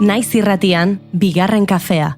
Naiz irratian, bigarren kafea.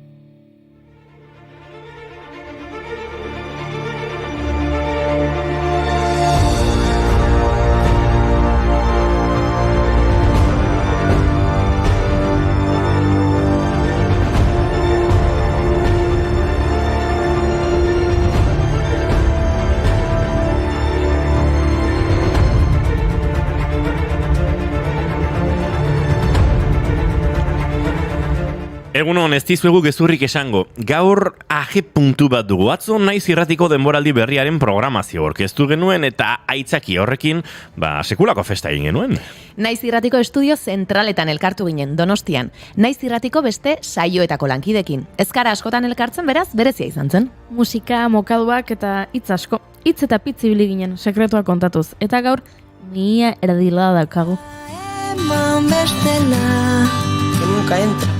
Egunon, ez dizuegu gezurrik esango. Gaur AG puntu bat dugu. Atzo Naiz irratiko denboraldi berriaren programazio orkestu genuen eta aitzaki horrekin, sekulako festa egin genuen. Naiz irratiko estudio zentraletan elkartu ginen, Donostian. Naiz irratiko beste saioetako lankidekin. Ez gara askotan elkartzen, beraz, berezia izan zen. Musika, mokaduak eta hitz asko. Hitz eta pitz ibili ginen, sekretua kontatuz. Eta gaur, mila erdila daukagu. Eman bestela, que nunca entra.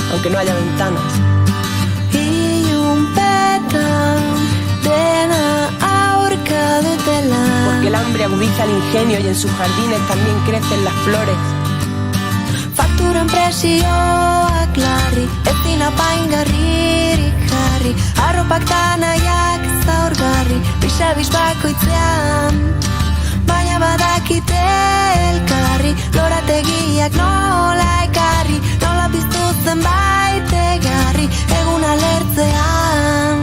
Aunque no haya ventanas. Ilunpetan dena aurka dutela. Porque el hambre agudiza el ingenio y en sus jardines también crecen las flores. Fakturan presioak larri, ezin apaingarririk jarri. Arropak tanaiak zaurgarri, bisabis bakoitzean. Baina badakite elkarri, lorategiak nola ekarri, nola piztu zenbait egarri, egun alertzean,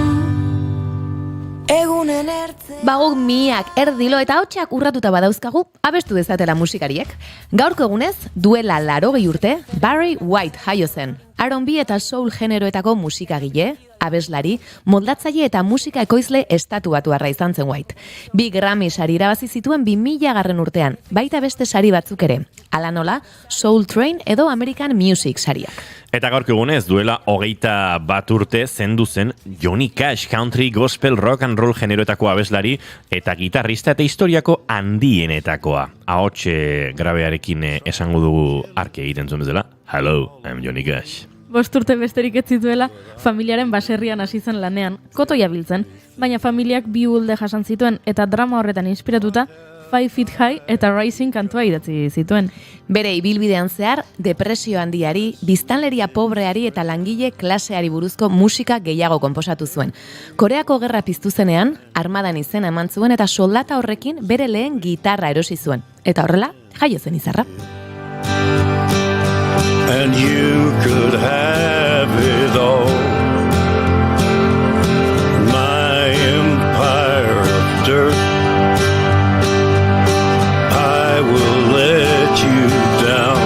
egunen ertzean. Baguk miak, erdilo eta hotxak urratuta badauzkagu, abestu dezatela musikariek. Gaurko egunez, duela 80 urte, Barry White jaio zen. R&B eta soul generoetako musikagile, abeslari, moldatzaile eta musika ekoizle estatuatuarra izan zen White. 2 Grammy sari irabazi zituen 2000 urtean, baita beste sari batzuk ere. Hala nola, Soul Train edo American Music sariak. Eta gaurko egunez, duela 21 urte zendu zen Johnny Cash, country, gospel, rock and roll generoetako abeslari eta gitarrista eta historiako handienetakoa. Ahots grabearekin esango dugu arke egiten zuen bezala. Hello, I'm Johnny Cash. 5 urte besterik ez zituela, familiaren baserrian hasi zen lanean, kotoia biltzen, baina familiak 2 ulde jasan zituen eta drama horretan inspiratuta, 5 Feet High eta Rising kantua idatzi zituen. Bere ibilbidean zehar, depresio handiari, biztanleria pobreari eta langile klaseari buruzko musika gehiago konposatu zuen. Koreako gerra piztu zenean, armadan izena eman zuen eta soldata horrekin bere lehen gitarra erosi zuen. Eta horrela, jaio zen izarra. And you could have it all. My empire of dirt, I will let you down.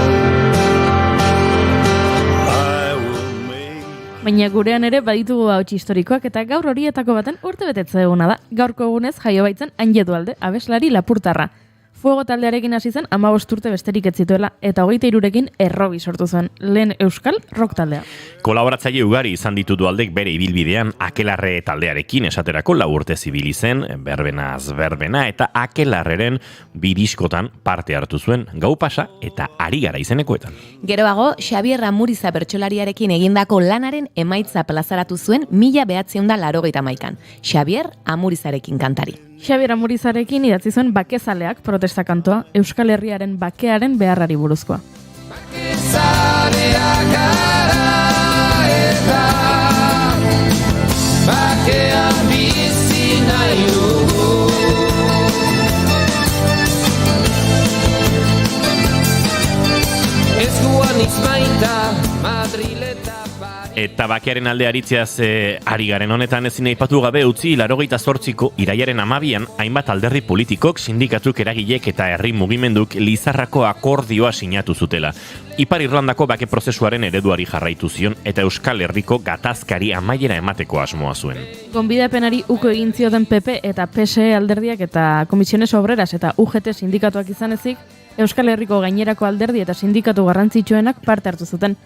I will make... Baina gurean ere baditugu hauts historikoak eta gaur horietako baten urtebetetze eguna da. Gaurko egunez jaio baitzen Anje Dualde, abeslari lapurtarra. Fuego taldearekin hasi zen 15 urte besterik ez zituela eta 23rekin errobi sortu zuen, lehen euskal rock taldea. Kolaboratzaile ugari izan ditu Dualdek bere ibilbidean Akelarre taldearekin esaterako 4 urte zibili zen, berbenaz berbena eta Akelarreren 2 diskotan parte hartu zuen, Gau pasa eta Ari gara izenekoetan. Geroago, Xabier Amuriza bertsolariarekin egindako lanaren emaitza plazaratu zuen 1981an. Xabier Amurizarekin kantari. Xabier Amurizarekin idatzi zuen Bakezaleak protesta kantoa, Euskal Herriaren bakearen beharrari buruzkoa. Bakezaleak gara eta bakea bizi nahi dugu. Eskuan izmaita Madrileta. Eta bakearen alde aritzeaz ari garen honetan ezin aipatu gabe utzi 88ko iraiaren 12an hainbat alderdi politikok, sindikatuk, eragilek eta herri mugimenduk Lizarrako akordioa sinatu zutela. Ipar Irlandako bake prozesuaren ereduari jarraitu zion eta Euskal Herriko gatazkari amaiera emateko asmoa zuen. Gonbidapenari uko egin zioten PP eta PSE alderdiak eta Komisiones Obreras eta UGT sindikatuak izan ezik, Euskal Herriko gainerako alderdi eta sindikatu garrantzitsuenak parte hartu zuten.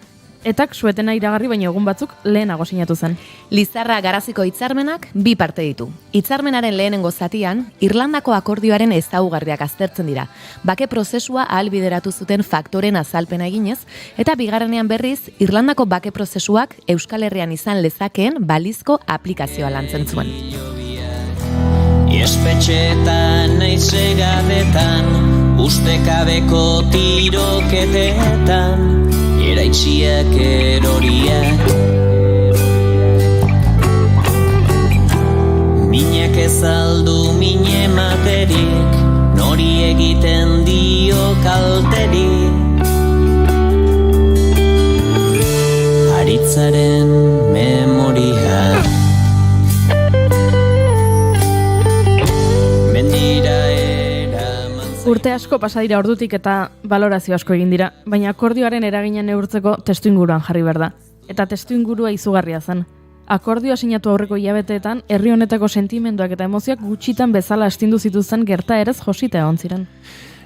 Etak suetena iragarri baino egun batzuk lehenago sinatu zen. Lizarra Garaziko hitzarmenak 2 parte ditu. Hitzarmenaren lehenengo zatian, Irlandako akordioaren ezaugarriak aztertzen dira. Bake prozesua ahalbideratu zuten faktoren azalpena eginez, eta bigarrenean berriz, Irlandako bake prozesuak Euskal Herrian izan lezakeen balizko aplikazioa lantzen zuen. Espetxetan naiz egadetan, ustekabeko tiroketetan, jaitsiak eroriak. Minak ez aldu mine materik, nori egiten dio kalterik. Aritzaren memoria. Urte asko pasa dira ordutik eta balorazio asko egin dira, baina akordioaren eragina neurtzeko testuinguruan jarri behar da. Eta testuingurua izugarria zen. Akordioa sinatu aurreko hilabeteetan, herri honetako sentimenduak eta emozioak gutxitan bezala astindu zituzten gertaerez josita egon ziren.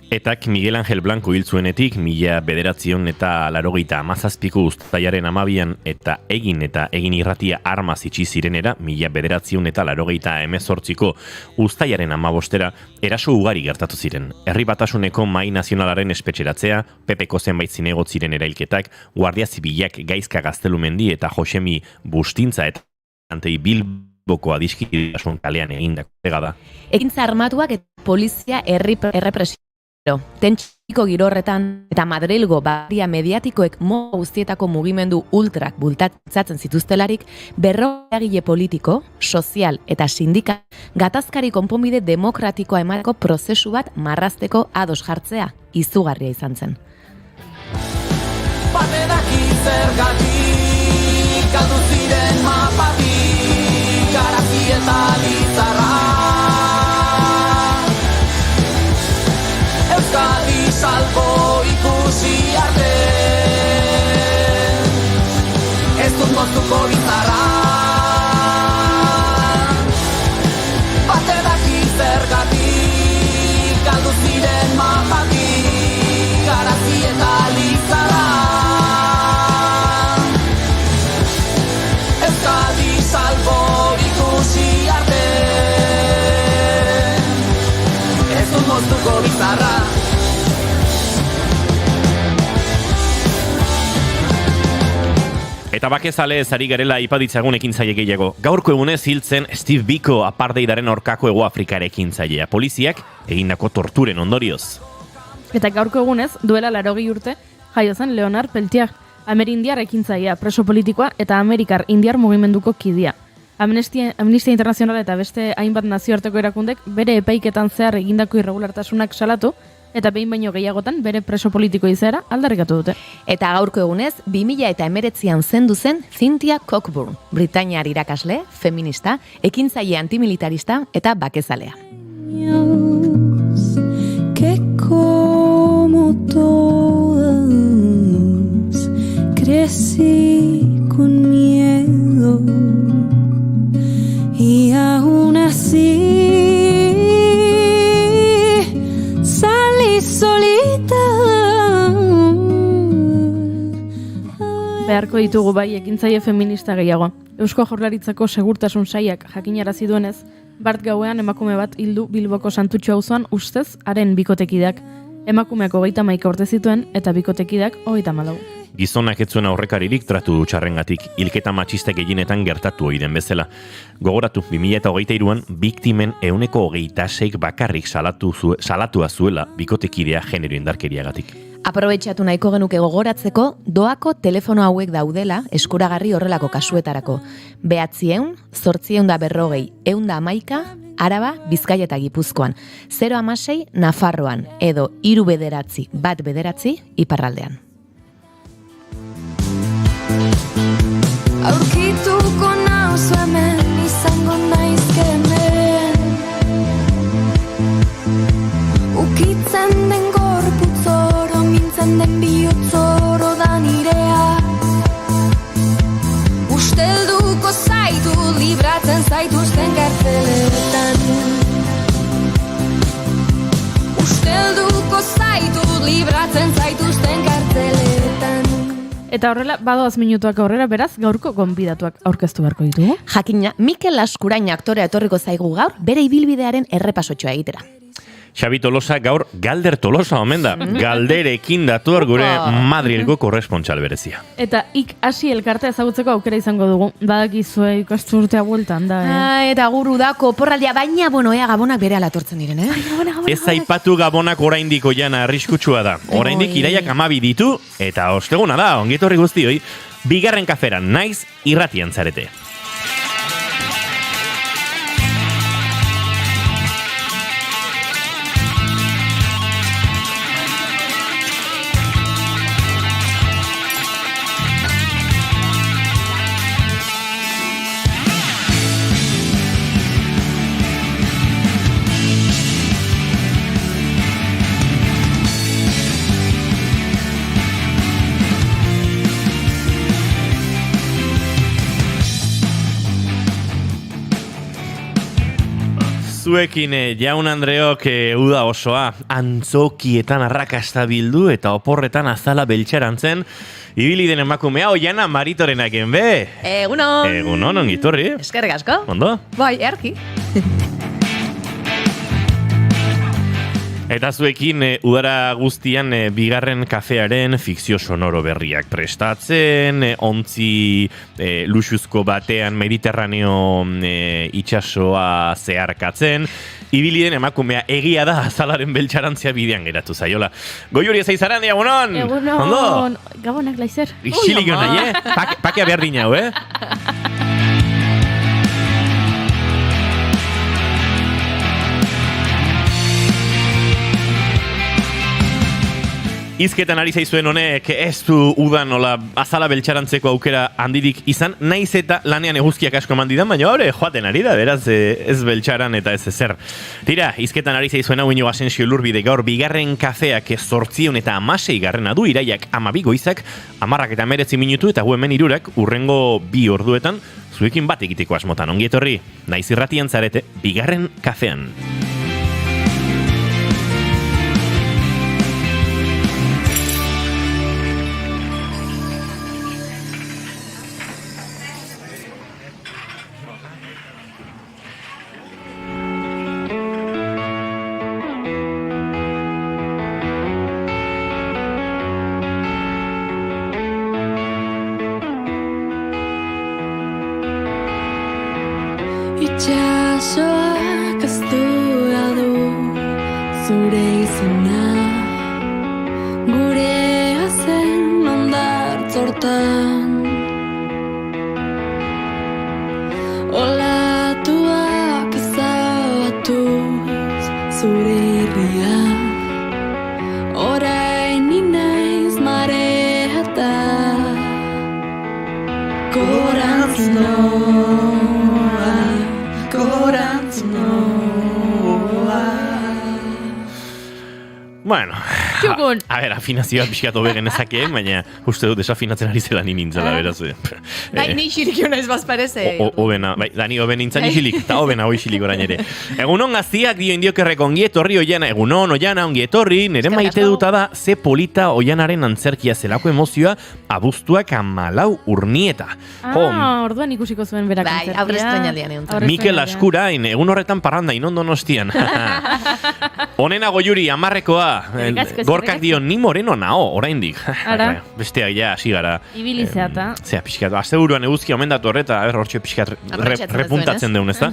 Etak Miguel Angel Blanco hil zuenetik, 1987ko uztailaren 12an eta egin irratia armaz itxi zirenera, 1988ko uztailaren 15era, eraso ugari gertatu ziren. Herri Batasuneko Mahai Nazionalaren espetxeratzea, PPko zenbait zinegotzi ziren erailketak, Guardia Zibilak Gaizka Gaztelumendi eta Josemi Bustintza eta Antei Bilboko adiskidetasun kalean egindako da. Ekintza armatuak eta polizia errepresio. Tentsiko giro horretan eta Madrilgo baria mediatikoek modu guztietako mugimendu ultrak bultatzatzen zituztelarik, berrogile politiko, sozial eta sindikal gatazkari konponbide demokratikoa emateko prozesu bat marrazteko ados jartzea izugarria izan zen. Batedaki zergatik galdu ziren mapatik Garazi eta Lizarra Euskadi salbo ikusi arte Ez dut moztuko bizarra Batedaki zergatik galdu ziren mapatik Garazi eta Lizarra Euskadi salbo ikusi arte Ez dut moztuko bizarra Eta bakezale ez ari garela ipaditzagun ekintzaile gehiago. Gaurko egunez hiltzen Steve Biko apartheidaren aurkako Hego Afrikar ekintzailea. Poliziak egindako torturen ondorioz. Eta gaurko egunez, duela 80 urte, jaio zen Leonard Peltier, amerindiar ekintzailea, preso politikoa eta Amerikar indiar mugimenduko kidea. Amnistia Internazionala eta beste hainbat nazioarteko erakundek bere epaiketan zehar egindako irregulartasunak salatu, eta behin baino gehiagotan bere preso politiko izaera aldarrikatu dute. Eta gaurko egunez, 2019an zendu zen Cynthia Cockburn, Britainiar irakasle, feminista, ekintzaile antimilitarista eta bakezalea. Que como todas crecí con miedo y aún así salí solita. Beharko ditugu bai ekintzaile feminista gehiago. Eusko Jaurlaritzako segurtasun sailak jakinarazi duenez, bart gauean emakume bat hildu Bilboko Santutxo auzoan ustez haren bikotekideak. Emakumeak 31 urte zituen eta bikotekideak 34. Gizonak ez zuen aurrekaririk tratu txarrengatik, hilketa matxista gehienetan gertatu ohi den bezala. Gogoratu, 2023an biktimen 26% bakarrik salatua zuela bikotekidea genero indarkeriagatik. Aprobetxatu nahiko genuke gogoratzeko, doako telefono hauek daudela eskuragarri horrelako kasuetarako. 900, 840, 111, Araba, Bizkaia eta Gipuzkoan, 016 Nafarroan edo 399 iparraldean. Aurkituko nauzu hemen, izango naizke hemen Ukitzen den gorputzoro, mintzen den bihotzoro da nirea Ustelduko zaitu, libratzen zaituzten kartzeletan Ustelduko zaitu, libratzen zaituzten kartzeletan Eta horrela, badoaz minutuak aurrera, beraz, gaurko gonbidatuak aurkeztu beharko ditugu. Jakina, Mikel Laskurain aktorea etorriko zaigu gaur, bere ibilbidearen errepasotxoa egitera. Xabi Tolosa gaur Galder Tolosa omen da. Galderekin dator gure Madrilgo korrespontxal berezia. Eta ik hasi elkartea ezagutzeko aukera izango dugu. Badakizue ikasturtea bueltan da. Eta guru da koporraldia, baina ea gabonak bere alatortzen diren, Ez aipatu gabonak oraindik oiana arriskutsua da. Oraindik iraiak 12 ditu, eta osteguna da, ongetorri guztioi, bigarren kaferan naiz irratian zarete. Zuekin jaun Andreok uda osoa antzokietan arrakasta bildu eta oporretan azala beltxarantzen ibili den emakumea Oiana Maritorenaken be. Egunon. Egunon, ongitorri. Eskerrik asko. Ondo? Bai, erki. Eta zuekin udara guztian bigarren kafearen fikzio sonoro berriak prestatzen, ontzi luxuzko batean Mediterraneo itsasoa zeharkatzen, ibili den emakumea egia da azalaren beltxarantzia bidean geratu zaiola. Goiuri ezaizaran, egunon! Egunon! Ondo? Gabonak laizer. Ixilik nahi, Pakea behar dinau, Izketan ari zaizuen honek ez du udan nola azala beltxarantzeko aukera handirik izan, naiz eta lanean eguzkiak asko eman didan, baina hori joaten ari da, beraz ez beltxaran eta ez ezer. Tira, izketan ari zaizuen hau Inigo Asensio Lurbide gaur bigarren kafeak 806 garrena du, iraiak 12 goizak, 10 eta 19 minutu eta gu hemen 3 urrengo 2 orduetan, zuekin bat egiteko asmotan. Ongietorri, naiz irratian zarete, bigarren kafean. Itxasoak aztura du zure izena, gurea zen hondartzortan. Olatuak ezabatuz zure irria, orain inaiz mareatan. Bueno, Txukun. a ver, afinazioa pixkatu begen ezakeen, baina uste dut desafinatzen ari zela ni nintzela, beraz. Bai, ni xirik naiz bazpareze. Obena, bai, Dani oben nintzen isilik, eta obena hoi isilik orain ere. Egunon gaztiak dio indiokerreko ongietorri Oiana, egunon Oiana ongietorri, nire maite duta da ze polita Oianaren antzerkia zelako emozioa abuztuak 14 urnieta. Orduan ikusiko zuen berak Bai, antzerkia. aurreztrainaldian egon. Mikel Askurain, egun horretan parranda inondo nostian. Honena Goiuri, 10-koa, gorkak dio ni moreno nao, oraindik. Ara. Besteak ja, hasi gara. Ibili zeata. Zea, pixkat, asteburuan eguzkia omendatu horreta, hortxe pixkat repuntatzen deun, ezta?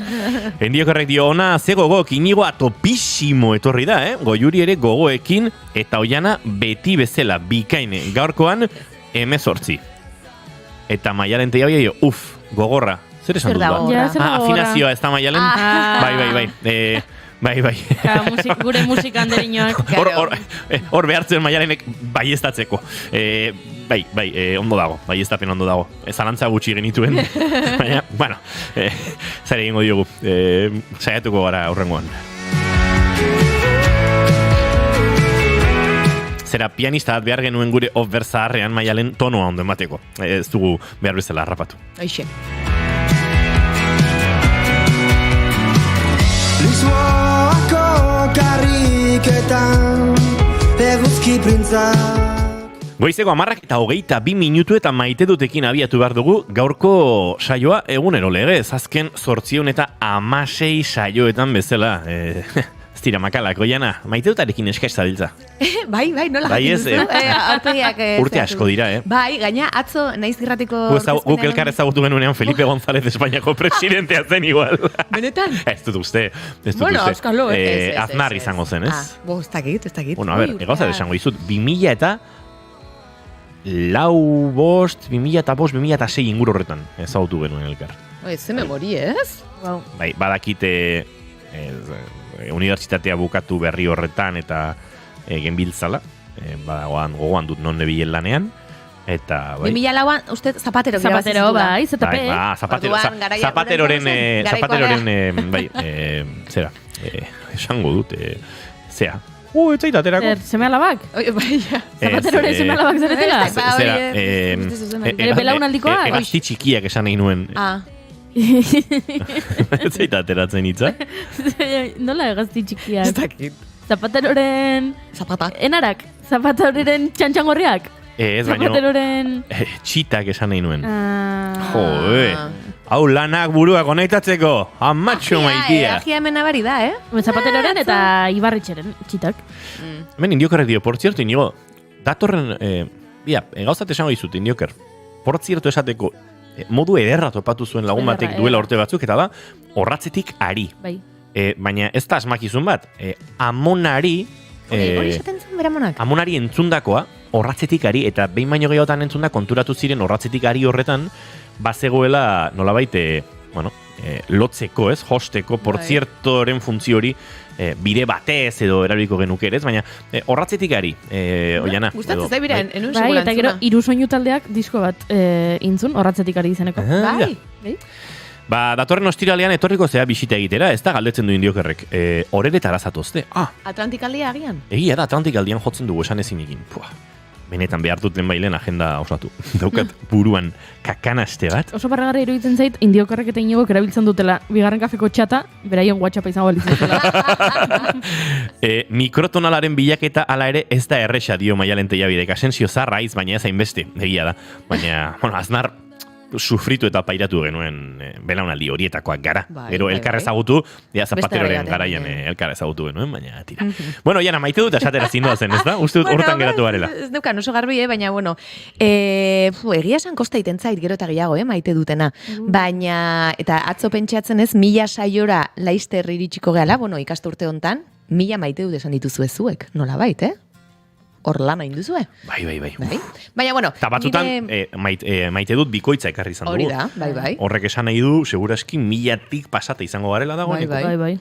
Endiokerrek dio, ona, ze gogok, Inigo atopísimo etorri da, Goiuri ere gogoekin, eta Oiana beti bezala bikaine gaurkoan 18. Eta Maialen teia dio, gogorra. Zer esan dut ba? Ja, zer gogorra. Afinazioa ez da Maialen? Bai. Bai. Gure musika handerinoak. Hor behartzen Maialenek baieztatzeko. Bai, ondo dago. Baieztapen ondo dago. Zalantza gutxi genituen. Baina, bueno, zer egingo diogu. Saiatuko gara aurrengoan. Zera, pianista behar genuen gure off-ber zaharrean Maialen tonua ondo emateko. Ez dugu behar bezala harrapatu. Aixe. Lisboako karriketan eguzki printzak. Goizeko 10:22 minutu eta maite dutekin abiatu behar dugu gaurko saioa egunero legez. Azken 816 saioetan bezala. Ez dira makalak, Oiana, maite dutarekin eskaisa diltza. Bai, nola Bai, ez, aurpegiak... Urte asko dira, Bai, gaina, atzo naiz irratiko... Guk elkar ezagutu genunean Felipe González Espainiako presidentea zen igual. Benetan? Ez dut uste. Bueno, auskalo, Aznar izango zen, ez? Ez dakit. Bueno, a ber, egoza desango izut, 2006 inguru horretan ezagutu genuen elkar. Ez memori, ez? Bai, badakite unibertsitatea bukatu berri horretan eta genbiltzala, gogoan dut non nebilen lanean, eta bai. 2004an, uste Zapatero bai, ZP. Zapateroren, bai, zera, esango dut, zera. Ez zait aterako. Seme alabak? Bai, Zapateroren seme alabak zaretela? Zera, belaunaldikoak? Egazti txikiak esan nahi nuen. Ez zait ateratzen hitza. Nola egazti txikiak? Ez dakit. Zapateroren... Enarak? Zapateroren txantxangorriak? Ez, baino... Zapateroren... Txitak esan nahi nuen. Hau lanak buruak onaitatzeko. Amatxo maitia. Agia hemen abari da, Zapateroren eta Ibarritxeren txitak. Hemen indiokerrek dio, por cierto, inigo, datorren... gauzat esango dizut, indioker. Por cierto esateko, modu ederra topatu zuen lagun batek duela urte batzuk, eta da, horratzetik ari. Bai. Baina ez da asmakizun bat, amonari... Hori esaten zuen beramonak? Amonari entzundakoa, horratzetik ari, eta behin baino gehiagotan entzunda konturatu ziren horratzetik ari horretan, bazegoela nolabait, lotzeko, ez, hosteko, por ciertoren funtzio hori, bide batez edo erabiliko genuke ere, baina horratzetik ari, Oiana. Gustatzen zai bira, enun bai, eta gero, Hiru soinu taldeak disko bat intzun, horratzetik ari izeneko. Bai. Datorren ostiralean etorriko zea bisita egitera, ez da galdetzen du indiokerrek. Horeretara zatozte. Atlantikaldia agian? Egia da, Atlantikaldian jotzen dugu esan ezin egin. Benetan behar dut lehenbailen agenda osatu. Daukat buruan kakanaste bat. Oso barragarri iruditzen zait, indiokerrek eta inigok erabiltzen dutela bigarren kafeko txata, beraien WhatsAppa izango balitzen dutela. Mikrotonalaren bilaketa ala ere ez da erresa dio Maialen Tellabidek. Asensio zarraiz, baina ez hainbeste, egia da. Baina, Aznar sufritu eta pairatu genuen belaunaldi horietakoak gara. Gero elkar ezagutu, Zapateroren garaian elkar ezagutu genuen, baina tira. Bueno, Jana, maite dut esatera zindoa zen, ez da? Uste dut hortan geratu garela. Ez neukan oso garbi, baina, egia esan kosta iten zait gero eta gehiago, maite dutena. Baina, eta atzo pentsatzen ez, 1000 saiora laizter iritsiko gehala, ikasturte hontan, 1000 maite dut esan dituzu ezuek, nola bait, hor lan hain duzue. Bai. Baina, bueno... Eta batzutan, maite dut bikoitza ekarri izan dugu. Hori da, bai. Horrek esan nahi du, seguraski 1000tik pasate izango garela dago. Bai.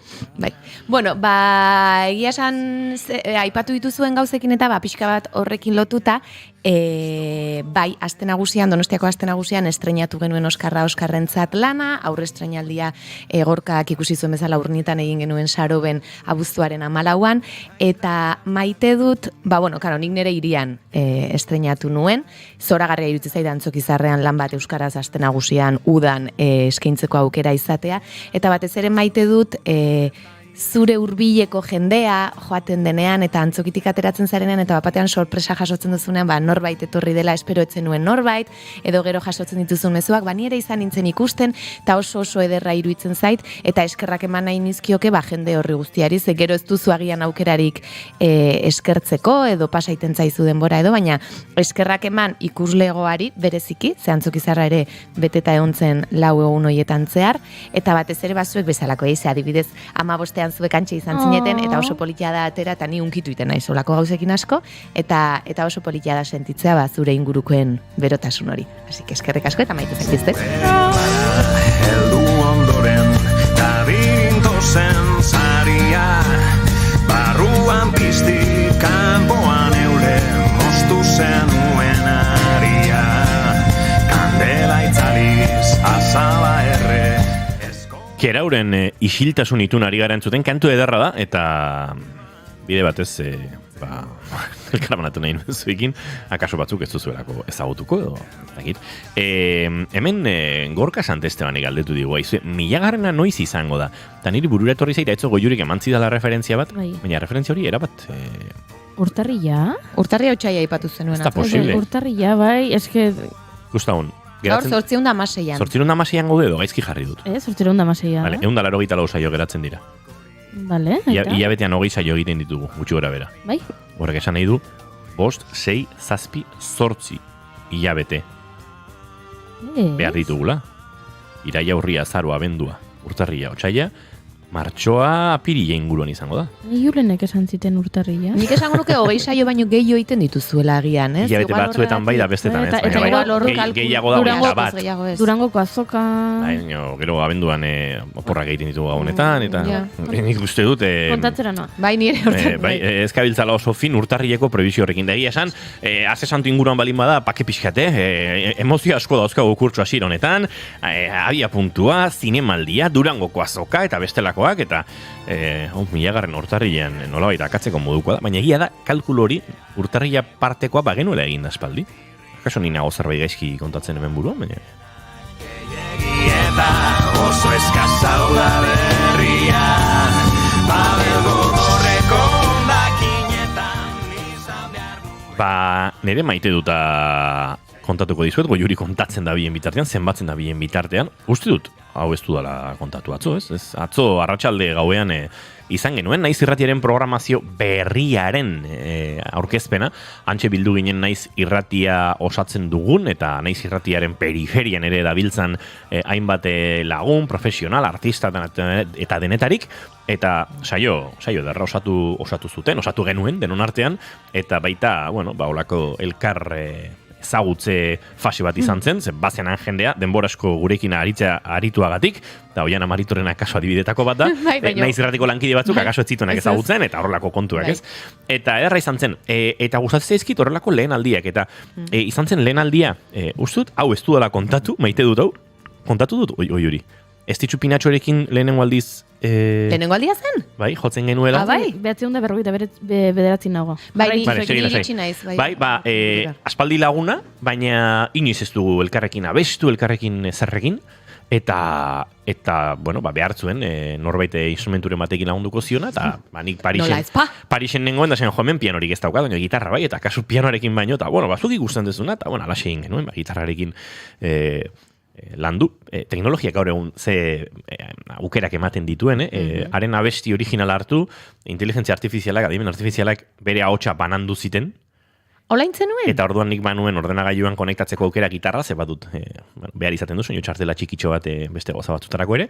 Bueno, egia esan aipatu dituzuen gauzekin eta pixka bat horrekin lotuta, bai, aste nagusian, Donostiako aste nagusian estreinatu genuen Oskarrentzat lana, aurre estreinaldia Gorkak ikusi zuen bezala urnietan egin genuen Saroben abuztuaren 14an, eta maite dut, nik nire hirian estreinatu nuen, zoragarria iruditzen zait Antzokizarrean lan bat euskaraz aste nagusian udan eskaintzeko aukera izatea, eta batez ere maite dut zure hurbileko jendea joaten denean eta antzokitik ateratzen zarenean eta batean sorpresa jasotzen duzunean, norbait etorri dela, espero etzen nuen norbait, edo gero jasotzen dituzun mezuak, ni ere izan nintzen ikusten, eta oso ederra iruditzen zait, eta eskerrak eman nahi nizkioke jende horri guztiari, ze gero ez duzu agian aukerarik eskertzeko, edo pasaiten zaizu denbora edo, baina eskerrak eman ikuslegoari bereziki, ze Antzokizarra ere beteta egon zen 4 egun horietan zehar, eta batez ere bazuek bezalako, adibidez 15 zuek antxe izan zineten, eta oso politia da atera, eta ni unkitu iten naiz olako gauzekin asko, eta oso politia da sentitzea zure ingurukoen berotasun hori. Así que eskerrik asko eta maite zaituzte. Heldu ondoren, laberinto zen zaria, barruan pizti, kanpoan eure, moztu zenuen aria, kandela itzaliz, azala erre, Kerauren isiltasun itun ari gara entzuten, kantu ederra da, eta bide batez, elkarabanatu nahi nuen zuekin, akaso batzuk ez duzuelako ezagutuko edo, hemen Gorka Santestebanek galdetu digu, 1000garrena noiz izango da, eta niri burura etorri zaita etzo goiurik emantzi dela referentzia bat, baina referentzia hori erabat... Urtarria? Urtarria hotxaia ipatu zenuen. Ez da posible. Urtarria, bai, eske... Gustaun. Gaur 816an. 816an gaude edo gaizki jarri dut. 816an. Vale, 180 saio geratzen dira. Bale, eta? Hilabetean 20 saio egiten ditugu, gutxi gora bera. Bai? Horrek esan nahi du, 5, 6, 7, 8 hilabete behar ditugula. Iraia, urria, azaroa, abendua, urtarria, otsaila, martxoa apirila inguruan izango da. Julenek esan ziten urtarria. Nik esango nuke 20 saio baino gehiago egiten dituzuela agian, ez? Hilabete Igual batzuetan bai da bestetan ez. Eta Baina igual hor bai, kalkulu- gehiago da Durango, 21 bat. gehiago ez. Durangoko azoka... Baina, gero abenduan oporrak egiten ditugu honetan, eta Ja. nik uste dut... Kontatzera noa. Bai, nire hortan. bai, ez kabiltzala oso fin urtarrileko prebizio horrekin. Da egia esan, aze santu inguruan balin bada, pake pixkate, emozio asko dauzkagu kurtsu hasiera honetan, abia puntua, zinemaldia, Durangoko azoka eta bestelakoak, eta milagarren urtarrilean nolabait akatzeko modukoa da. Baina egia da, kalkulu hori urtarrila partekoa bagenuela egin da espaldi. Akaso nina zerbait gaizki kontatzen hemen buruan, baina... Eta oso eskasa udaberrian Babelgo horreko ondakinetan izan behar du. Nire maite duta kontatuko dizuet, goiuri kontatzen da bien bitartean, zenbatzen da bien bitartean. Uste dut, hau ez dudala kontatu atzo, ez? Atzo arratsalde gauean izan genuen, naiz irratiaren programazio berriaren aurkezpena, hantxe bildu ginen naiz irratia osatzen dugun, eta naiz irratiaren periferian ere dabiltzan hainbat lagun, profesional, artista eta denetarik, eta saio derra osatu zuten, osatu genuen denon artean, eta baita, olako elkar ezagutze fase bat izan zen, bazenan jendea, denbora asko gurekin arituagatik, eta hoian Amaritoren akaso adibidetako bat da, naiz irratiko lankide batzuk akaso ez zituenak ezagutzen, eta horrelako kontuak, ez? Eta ederra izan zen, eta gustatzen zaizkit horrelako lehen aldiak, eta izan zen lehen aldia, ustut, hau ez dudala kontatu, maite dut hau, kontatu dut, hori. Ez ditxu Pinatxorekin lehenengo aldiz... Lehenengo aldia zen? Bai, jotzen genuela. Bai? Behatzeun da berrogeita bederatzi nago. Bai, iritsi naiz. Bai, aspaldi laguna, baina inoiz ez dugu elkarrekin abestu, elkarrekin zerrekin, eta behar zuen, norbait instrumenturen batekin lagunduko ziona, eta nik Parisen nengoen da zen hemen pianorik ez daukat, baina gitarra bai, eta kasu pianoarekin baino, eta batzuk ikusten dezuna, eta alaxe egin genuen, gitarrarekin landu, teknologiak gaur egun ze aukerak ematen dituen, haren abesti originala hartu, inteligentzia artifizialak, adimen artifizialak bere ahotsa banandu ziten, Olaintzen nuen? eta orduan nik banuen ordenagailuan konektatzeko aukera gitarra, ze badut, behar izaten duzu, txartela txikitxo bat beste goza batzutarako ere,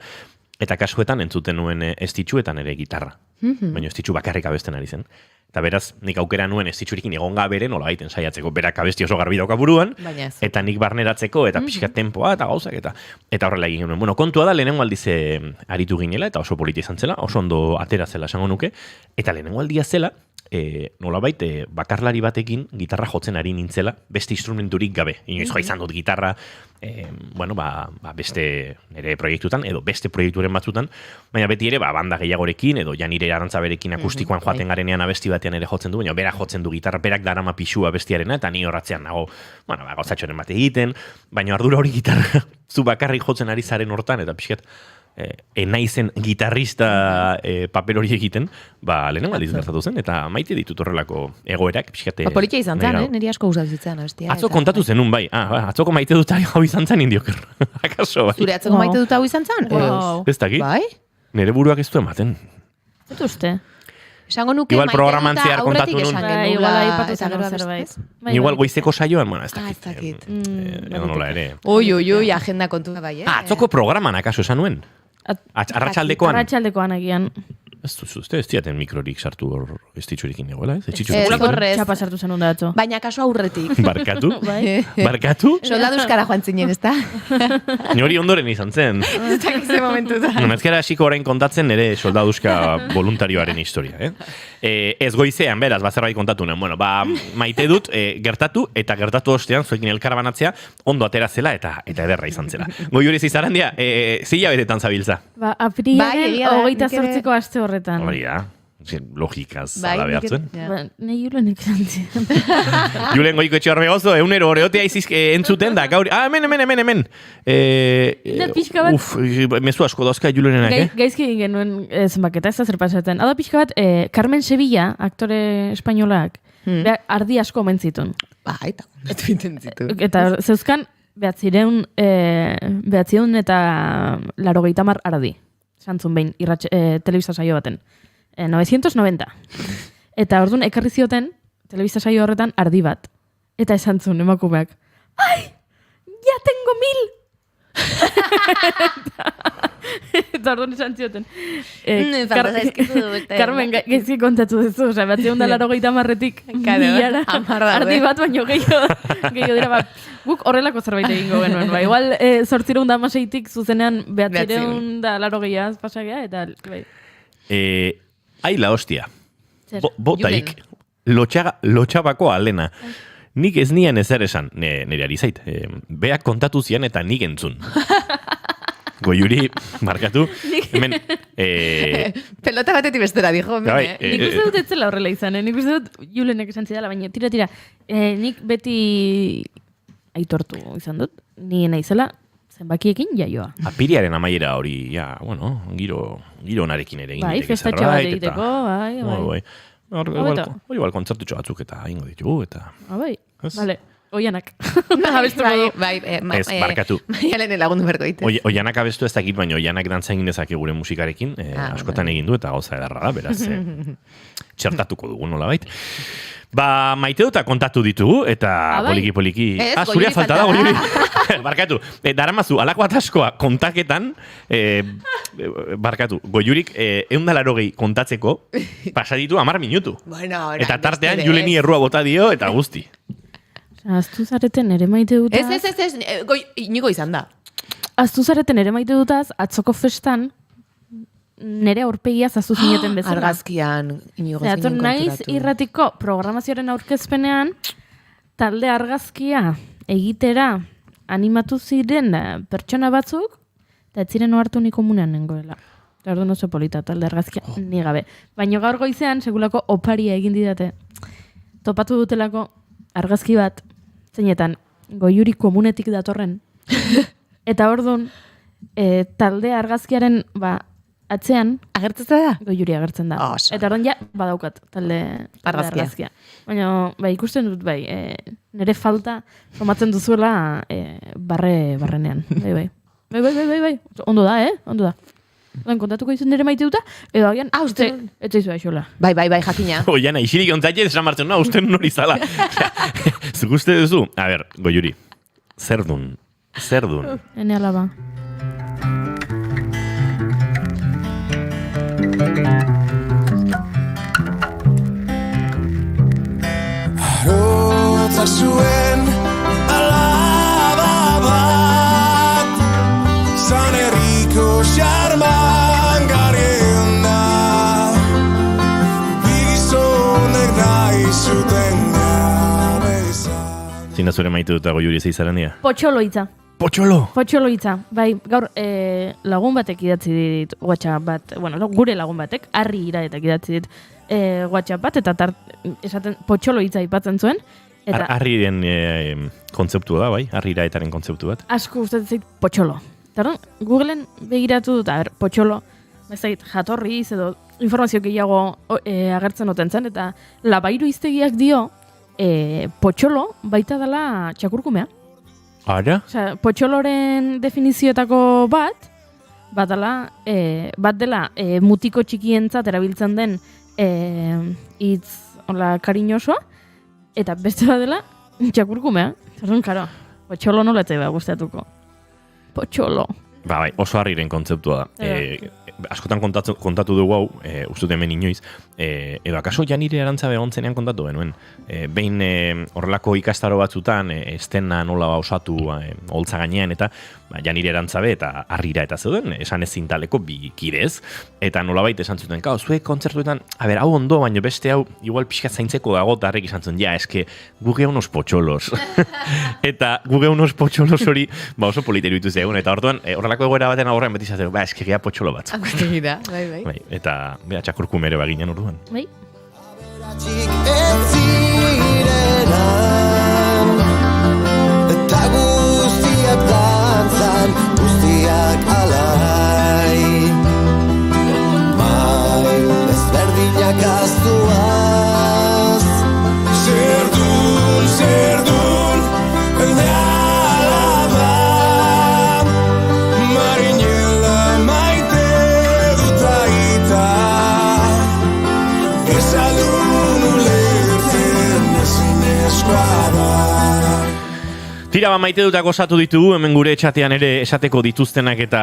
eta kasuetan entzuten nuen estitxuetan ere gitarra, baina estitxu bakarrik abesten ari zen. Eta beraz, nik aukera nuen estitxurikin egon gaberen, nola gaiten saiatzeko, berak abesti oso garbi dauka buruan, eta nik barneratzeko, eta pixka tempoa, eta gauzak, eta horrela egin genuen. Kontua da, lehenengo aldiz aritu ginela, eta oso polita izan zela, oso ondo atera zela esango nuke, eta lehenengo aldia zela, nolabait bakarlari batekin gitarra jotzen ari nintzela, beste instrumenturik gabe. Inoiz joa izan dut gitarra, beste nire proiektutan, edo beste proiekturen batzutan, baina beti ere banda gehiagorekin, edo ja nire arantzaberekin akustikoan joaten garenean abesti batean ere jotzen du, baina berak jotzen du gitarra, berak darama pixua bestiarena, eta ni horratzean nago, gauzatxoren bat egiten, baina ardura hori gitarra zu bakarrik jotzen ari zaren hortan, eta pixkat, naizen gitarrista paper hori egiten, lehenengo aldiz gertatu zen, eta maite ditut horrelako egoerak, pixkate... Politia izan zen, niri asko gustatzen zitzan abestia. Atzo kontatu zenun, bai. Atzoko maite dut hau izan zen indioker. Akaso, bai. Zure atzoko maite dut hau izan zen? Ez dakit. Bai? Nire buruak ez du ematen. Ez uste? Esango nuke igual maite dut kontatu aurretik esan genula. Igual aipatu zen zerbait. Igual goizeko saioan, ez dakit. Ez dakit. Nola ere. Oi, agenda kontua bai, atzoko programan akaso esan nuen? Arratsaldekoan. Arratsaldekoan egian. Ez diaten mikrorik sartu hor estitxurikin egoela, ez? Txapa sartu zen hunda atzo. Baina kaso aurretik. Barkatu? Barkatu? Soldaduzkara joan zinen, ez da? Nori ondoren izan zen. Ez dakize momentu da. Ezkera hasiko orain kontatzen nire soldaduzka voluntarioaren historia, Ez goizean, beraz, zerbait kontatu nuen. Maite dut, gertatu, eta gertatu ostean, zuekin elkarbanatzea, ondo atera zela, eta ederra izan zela. Goi hori zizaran dia, zila betetan zabiltza. Aprilaren 28ko aste horretan. Hori da, logikaz ala behartzen. Ne Julenek zantzien. Julen goiko etxe horbe gozo, eunero horeotea iziz entzuten da, gaur, hemen. Pixka bat... Mezu asko dauzka Julenenak, Gaizki egin genuen zenbaketa, ez da zer pasatzen. Hau da pixka bat, Carmen Sevilla, aktore espainolak, ardi asko omen zituen. Eta konatu iten zitu. Eta zeuzkan, behatzireun eta 80 ardi. santzun behin, telebista saio baten. 990. Eta orduan ekarri zioten, telebista saio horretan ardi bat. Eta esan zuen emakumeak, ai, ya tengo 1000! Eta orduan esan zioten. Carmen, gaizki kontatu duzu, oza, bat zeunda 80-etik milara, ardi bat baino gehiago dira, guk horrelako zerbait egingo genuen, ba, igual 816-tik zuzenean 980 pasagea, eta bai. Ai la hostia. Botaik, lotxabako alena. Nik ez nian ezer esan, nire ari zait. Beak kontatu zian eta nik entzun. Goiuri, markatu. Hemen, pelota batetik bestera, dijo. Nik uste dut etzela horrela izan, nik uste dut Julenek esan zidala, baina tira. Nik beti aitortu izan dut, ni naizela zenbakiekin jaioa. Apiriaren amaiera hori, ja, bueno, giro onarekin ere egin. Bai, festatxo bat egiteko, bai. Hori igual kontzertutxo batzuk eta ingo ditugu, eta... Bai, bale, oianak. Bai, ez, barkatu. Maialen lagundu berko ite. Oianak abestu ez dakit, baina oianak dantza egin dezake gure musikarekin, askotan egin du, eta gauza edarra da, beraz, txertatuko dugu nola bait. Ba, maite duta kontatu ditugu, eta poliki-poliki... zuria falta da, Goiuri. Barkatu, daramazu, alako ataskoa kontaketan, barkatu, Goiurik 180 kontatzeko pasaditu 10 minutu. Eta tartean Juleni errua bota dio, eta guzti. Aztu zareten ere maite dutaz... Ez, inigo izan da. Aztu zareten ere maite dutaz, atzoko festan, nere aurpegia zazu zineten bezala. Argazkian, inigo zinen konturatu. Naiz irratiko programazioaren aurkezpenean, talde argazkia egitera animatu ziren pertsona batzuk, eta ez ziren ohartu ni komunean nengoela. Eta orduan oso polita, talde argazkia ni gabe. Baina gaur goizean, segulako oparia egin didate. Topatu dutelako argazki bat, zeinetan, Goiuri komunetik datorren. Eta orduan, talde argazkiaren, atzean, agertzen da? Goiuri agertzen da. Eta orduan ja, badaukat, talde argazkia. Baina, ikusten dut, nire falta somatzen duzuela barrenean. Bai. Ondo da, Ondo da. Odan kontatuko izan nire maite duta, edo agian, uste, etzaizu aixola. Bai, jakina. Oiana, isirik ontzaile esan martzen, uste nori zala. Zuk uste duzu? A ber, Goiuri, zer dun? Ene alaba. Arotzak zuen alaba bat, San Herriko xarman garien da, bigizonek nahi zuten gabe izan. Zina zure maite dut Goiuri zeizaren dira? Potxolo hitza. Bai, gaur lagun batek idatzi dit WhatsApp bat, gure lagun batek, Arri iraetak idatzi dit WhatsApp bat, eta esaten potxolo hitza aipatzen zuen. Arriren kontzeptua da, bai? Arri iraetaren kontzeptu bat. Asko gustatzen zait potxolo. Eta Googleen begiratu dut, potxolo, jatorriz edo informazio gehiago agertzen oten zen, eta Labairu hiztegiak dio potxolo baita dela txakurkumea. Ara? Osea, potxoloren definizioetako bat dela mutiko txikientzat erabiltzen den hitz kariñosoa, eta beste bat dela txakurkumea. Zerren, karo, potxolo nola etzai gustatuko. Potxolo. Bai, oso Arriren kontzeptua da. Askotan kontatu dugu hau, ustut hemen inoiz, edo akaso Janire Arantzabe gontzenean kontatu benuen. Behin horrelako ikastaro batzutan, estena nola osatu holtza gainean, eta Janire Arantzabe eta Arrira eta zeuden, esan ezin taleko bi kidez, eta nolabait esan zuten, zuek kontzertuetan, hau ondo, baina beste hau, igual pixka zaintzeko dago, eta harrek esan zuten, eske, guge unos potxolos. Eta guge unos potxolos hori, oso politeru ituzi egun, eta orduan, horrelako egoera baten aurrean beti zaten, eske gea potxolo batzuk. Bai. Eta, txakurkum ere baginen orduan. Bai. Aberatxik ez zirenan, eta guztiak dantzan, guztiak alai. Mail ezberdinak aztuaz, zerdun, ene alaba, marinela maite Tira, maite dutak osatu ditugu, hemen gure etxatean ere esateko dituztenak eta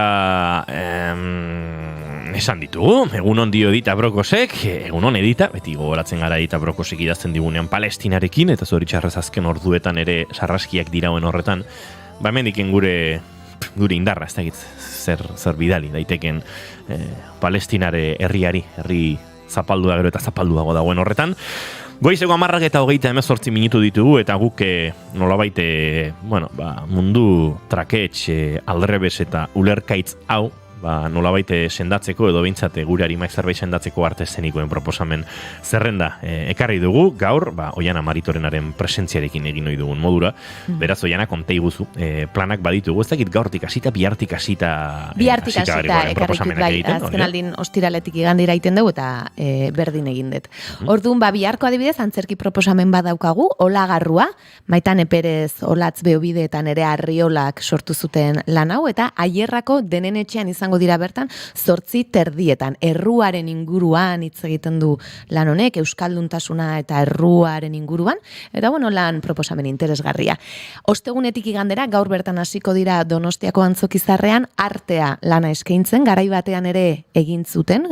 esan ditugu. Egunon dio Edita Brokosek, egunon Edita, beti gogoratzen gara Edita Brokosek idazten digunean Palestinarekin, eta zoritxarrez azken orduetan ere sarraskiak dirauen horretan, hemendiken gure indarra, ez dakit zer bidali daiteken Palestinare herri zapaldua gero eta zapalduago dagoen horretan. Goizeko 10:28 minutu ditugu eta guk nolabait mundu trakets aldrebes eta ulerkaitz hau nolabait sendatzeko edo behintzat gure arimak zerbait sendatzeko arte eszenikoen proposamen zerrenda ekarri dugu gaur, Oiana Maritorenaren presentziarekin egin ohi dugun modura. Beraz, Oiana, konta iguzu, planak baditugu, ez dakit gaurtik hasita, bihartik hasita ekarrikit bai, azken aldin ostiraletik igandira iten dugu eta berdin egin dut. Orduan, biharko adibidez, antzerki proposamen badaukagu, Olagarrua, Maitane Perez Olatz Beobideetan ere Arriolak sortu zuten lan hau, eta Aierrako denen etxean izango dira bertan 8:30 erruaren inguruan hitz egiten du lan honek, euskalduntasuna eta erruaren inguruan, eta lan proposamen interesgarria. Ostegunetik igandera, gaur bertan hasiko dira Donostiako Antzokizarrean artea lana eskaintzen, garai batean ere egin zuten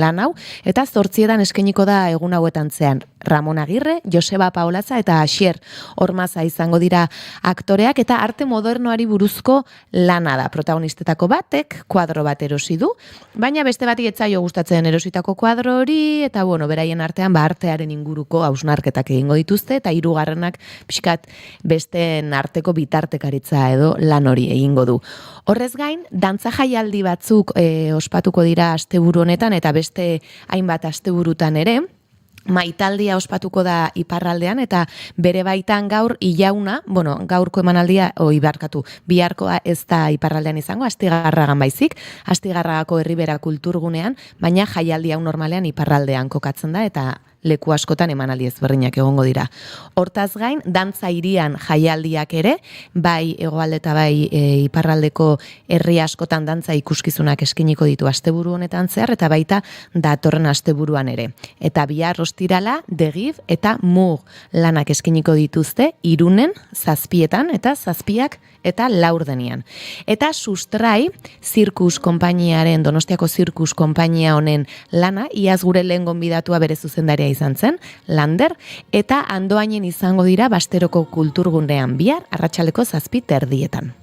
lan hau, eta 8:00 eskainiko da egun hauetan zean. Ramon Agirre, Joseba Paolaza eta Asier Ormaza izango dira aktoreak, eta arte modernoari buruzko lana da. Protagonistetako batek kuadro bat erosi du, baina beste bati ez zaio gustatzen erositako kuadro hori, eta beraien artean artearen inguruko hausnarketak egingo dituzte, eta hirugarrenak pixkat besteen arteko bitartekaritza edo lan hori egingo du. Horrez gain, dantza jaialdi batzuk ospatuko dira asteburu honetan, eta beste hainbat asteburutan ere. Maitaldia ospatuko da iparraldean, eta bere baitan gaur ilauna, gaurko emanaldia, biharkoa ez da iparraldean izango, Astigarragan baizik, Astigarragako Herribera kulturgunean, baina jaialdi hau normalean iparraldean kokatzen da, eta leku askotan emanaldi ezberdinak egongo dira. Hortaz gain, dantza hirian jaialdiak ere, bai hegoalde eta bai iparraldeko herri askotan dantza ikuskizunak eskainiko ditu asteburu honetan zehar, eta baita datorren asteburuan ere. Eta bihar ostirala, Degif eta Mug lanak eskainiko dituzte, Irunen, 7:00 eta 7:00 eta 4:00. Eta Sustrai, Donostiako zirkus konpainia honen lana, iaz gure lehen gonbidatua bere zuzendaria izan zen, Lander, eta Andoainen izango dira Basteroko kulturgunean bihar, arratsaldeko 7:30.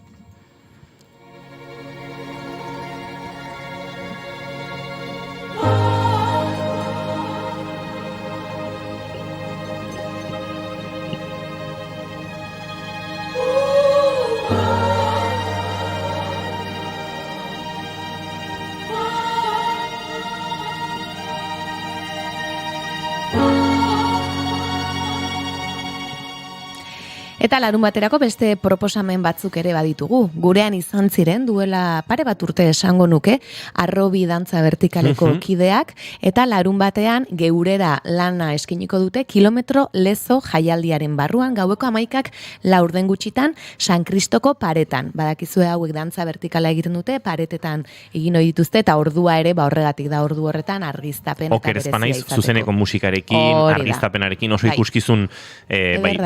Eta larun baterako beste proposamen batzuk ere baditugu. Gurean izan ziren, duela pare bat urte esango nuke, Arrobi dantza vertikaleko kideak, eta larun batean geurera lana eskiniko dute kilometro lezo jaialdiaren barruan, gaueko 11:00 laurden gutxitan, San Kristoko paretan. Badakizue hauek dantza vertikala egiten dute, paretetan egin ohi dituzte, eta ordua ere, horregatik da ordu horretan, argiztapen eta berezia izateko. Zuzeneko musikarekin, argiztapenarekin, oso ikuskizun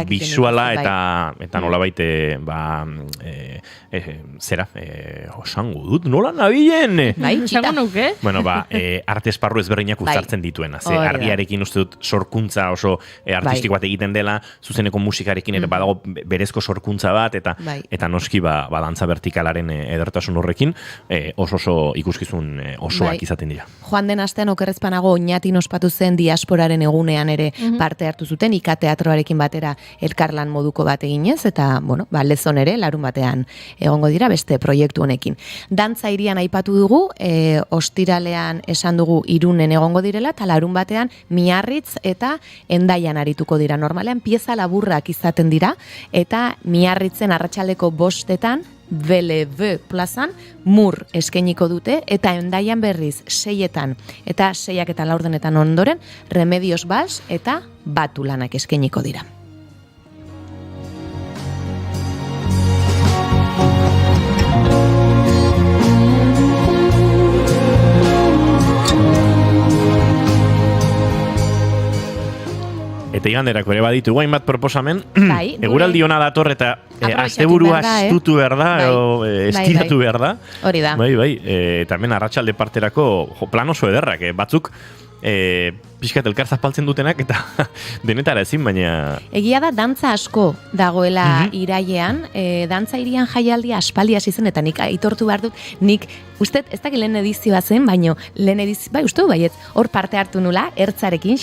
bisuala eta nolabait osango dut, nola nabilen? Esango nuke? Arte esparru ezberdinak uztartzen dituena. Argiarekin uste dut sorkuntza oso artistiko bat egiten dela, zuzeneko musikarekin ere badago berezko sorkuntza bat, eta noski dantza vertikalaren edertasun horrekin oso ikuskizun osoak izaten dira. Joan den astean okerrezpanago oinatin ospatu zen diasporaren egunean ere parte hartu zuten, Ika teatroarekin batera elkarlan moduko bat eginez, eta, lezon ere, larun batean egongo dira beste proiektu honekin. Dantza hirian aipatu dugu, ostiralean esan dugu Irunen egongo direla, eta larun batean Miarritz eta Hendaian arituko dira. Normalean pieza laburrak izaten dira, eta Miarritzen arratsaldeko 5:00 BLV plazan Mur eskainiko dute, eta Hendaian berriz 6:00 eta 6:00 eta 4:00 ondoren Remedios Bals eta Batu lanak eskainiko dira. Eta iganderako ere baditu hainbat proposamen, Bai, eguraldi ona dator eta Aprobetxatu asteburua behar da, estutu behar da, Bai. edo estiratu behar da. Hori da. Bai, eta hemen arratsalde parterako plan oso ederrak, batzuk pixkat elkar zapaltzen dutenak eta denetara ezin, baina... Egia da, dantza asko dagoela irailean, dantza irian jaialdia aspaldi hasi zen, eta nik aitortu behar dut, nik, uste, ez dakit lehen edizioa zen, baino, lehen edizioa, bai, uste du baiet, hor parte hartu nula, Ertzarekin,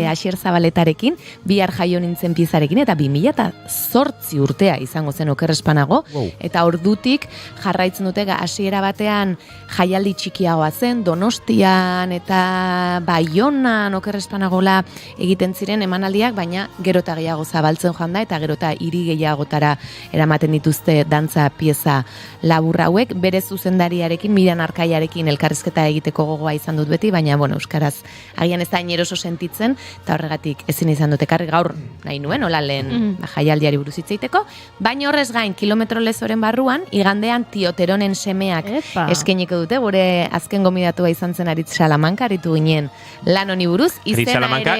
Asier Zabaletarekin, bihar jaio nintzen pizarekin, eta 2008 urtea izango zen okerrespanago, eta ordutik jarraitzen dute hasiera batean jaialdi txikiagoa zen, Donostian eta Baionan okerrespanagola egiten ziren emanaldiak, baina gero eta gehiago zabaltzen joan da, eta gero eta hiri gehiagotara eramaten dituzte dantza pieza labur hauek, bere zuzendariarekin, Miran Arkaiarekin elkarrizketa egiteko gogoa izan dut beti, baina, bueno, euskaraz agian ez da ineroso sentitzen, eta horregatik ezin izan dut ekarri gaur nahi nuen, hola lehen jaialdiari buruz hitz egiteko, baina horrez gain kilometro lezoren barruan, igandean Tioteronen semeak eskainiko dute, gure azken gomidatua izan zen Aritz Salamanca, aritu ginen lan honi buruz, Aritz Salamanca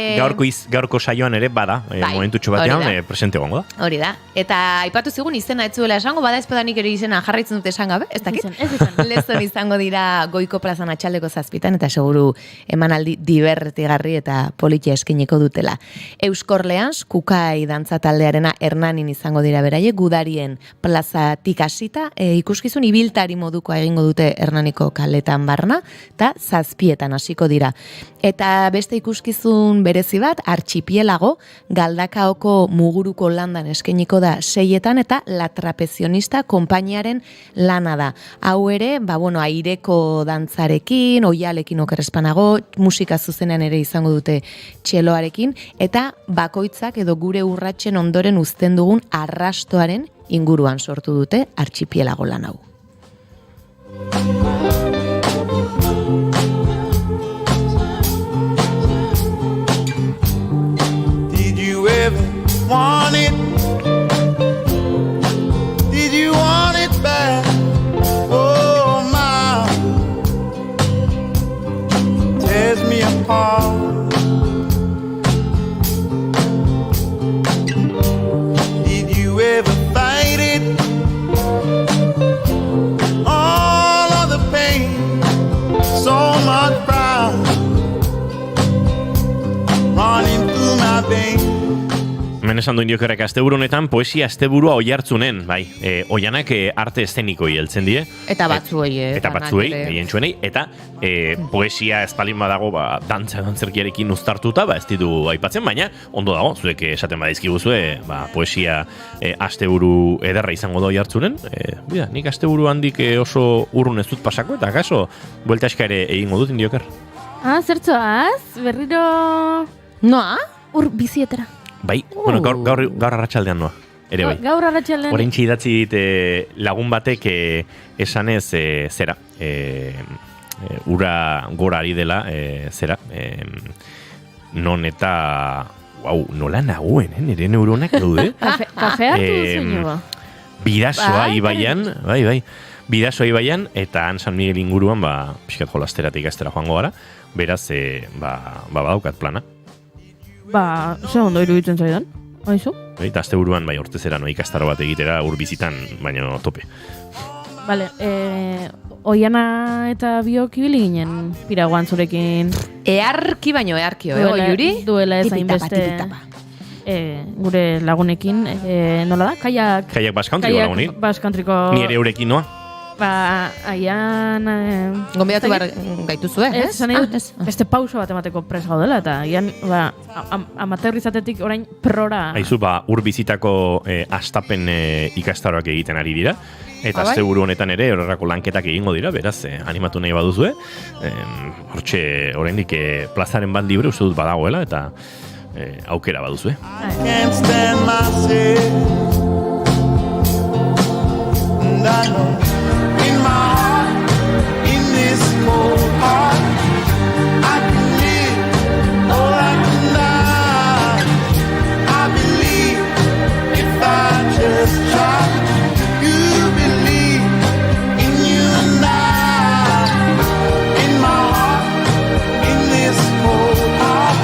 gaurko saioan ere bada, momentutxo batean presente gongo da. Hori da, eta aipatu zigun izena ez zuela esango, bada ezpadanik ere izena jarraitzen dute esan gabe, ez dakit? Lezon izango dira Goiko plazan atxaldeko 7 eta seguru emanaldi divertigarri eta politia eskiniko dutela. Euskorleans, Kukai dantza taldearena Hernanin izango dira beraiek, Gudarien plazatik hasita, ikuskizun ibiltari modukoa egingo dute Hernaniko kaletan barna, eta 7 hasiko dira. Eta beste ikuskizun berezi bat, Archipielago, Galdakaoko Muguruko landan eskeniko da 6 eta La Trapezionista konpainiaren lana da. Hau ere, aireko dantzarekin, oialekin okerrespanago, musika zuzenean ere izango dute txeloarekin, eta bakoitzak edo gure urratsen ondoren uzten dugun arrastoaren inguruan sortu dute Archipielago lan hau. Want it? Did you want it back? Oh my, tears me apart. Did you ever fight it? All of the pain, so much pride running through my veins. Hemen esan duen diokerrek asteburu honetan poesia asteburua oihartzunen, bai, oianak arte eszenikoi heltzen die. Eta batzuei. Eta batzuei, gehientsuenei, eta poesia espalin badago, dantzerkiarekin uztartuta, ez ditu aipatzen, baina ondo dago, zuek esaten badaizkiguzue, poesia asteburu ederra izango da oihartzunen. Nik asteburu handik oso urrun ez dut pasako, eta kaso, buelta eska ere egingo dut indioker. Zertzoaz, berriro... Noa? Ur bizietera. Bai, gaur arratsaldean noa, ere bai. Gaur arratsaldean. Oraintxe idatzi dit lagun batek esanez zera, ura gora ari dela, zera, non eta, nola nagoen, nire neuronak daude. Kafe hartu duzu. Bidasoa ibaian, bai, Bidasoa ibaian, eta han San Miguel inguruan, pixkat jolasteratik ikastera joango gara, beraz, badaukat plana. Ze ondo iruditzen zaidan, haizu? Eta asteburuan, urtezera ikastaro bat egitera urbizitan, baina tope. Bale, Oiana eta biok ibili ginen piraguan zurekin. Earki baino earkio, Juri? Duela ez hainbeste gure lagunekin, nola da? Kaiak Baskantriko lagunik. Baskantriko... Nire eurekin noa. Aian... Gonbidatu behar gaituzu, ez? Beste pauso bat emateko pres gaudela, eta aian amateurizatetik orain prora... Aizu, urbizitako astapen ikastaroak egiten ari dira, eta asteburu honetan ere horrelako lanketak egingo dira, beraz, animatu nahi baduzue. Hortxe, oraindik plazaren bat libre uste dut badagoela, eta aukera baduzue. Can't stand myself, and I know in my heart, in this cold heart, I can live or I can die. I believe if I just try. You believe in you and I. In my heart, in this cold heart,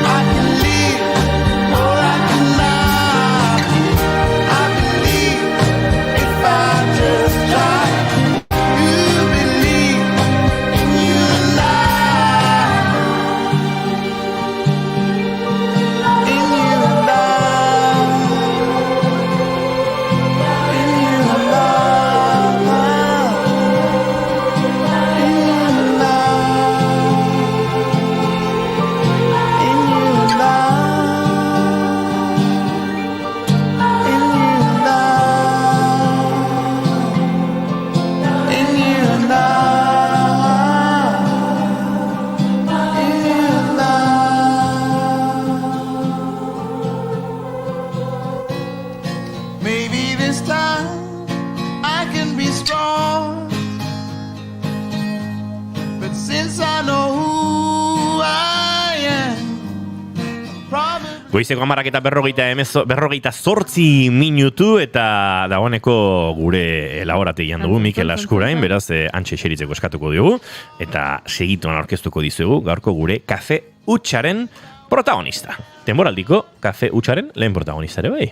I can live Goizeko 10:40 minutu eta dagoeneko gure elaborategian dugu Mikel Askurain, beraz antxe xeritzeko eskatuko diogu eta segituan aurkeztuko dizugu gaurko gure kafe hutsaren protagonista. Denboraldiko kafe hutsaren lehen protagonista ere bai.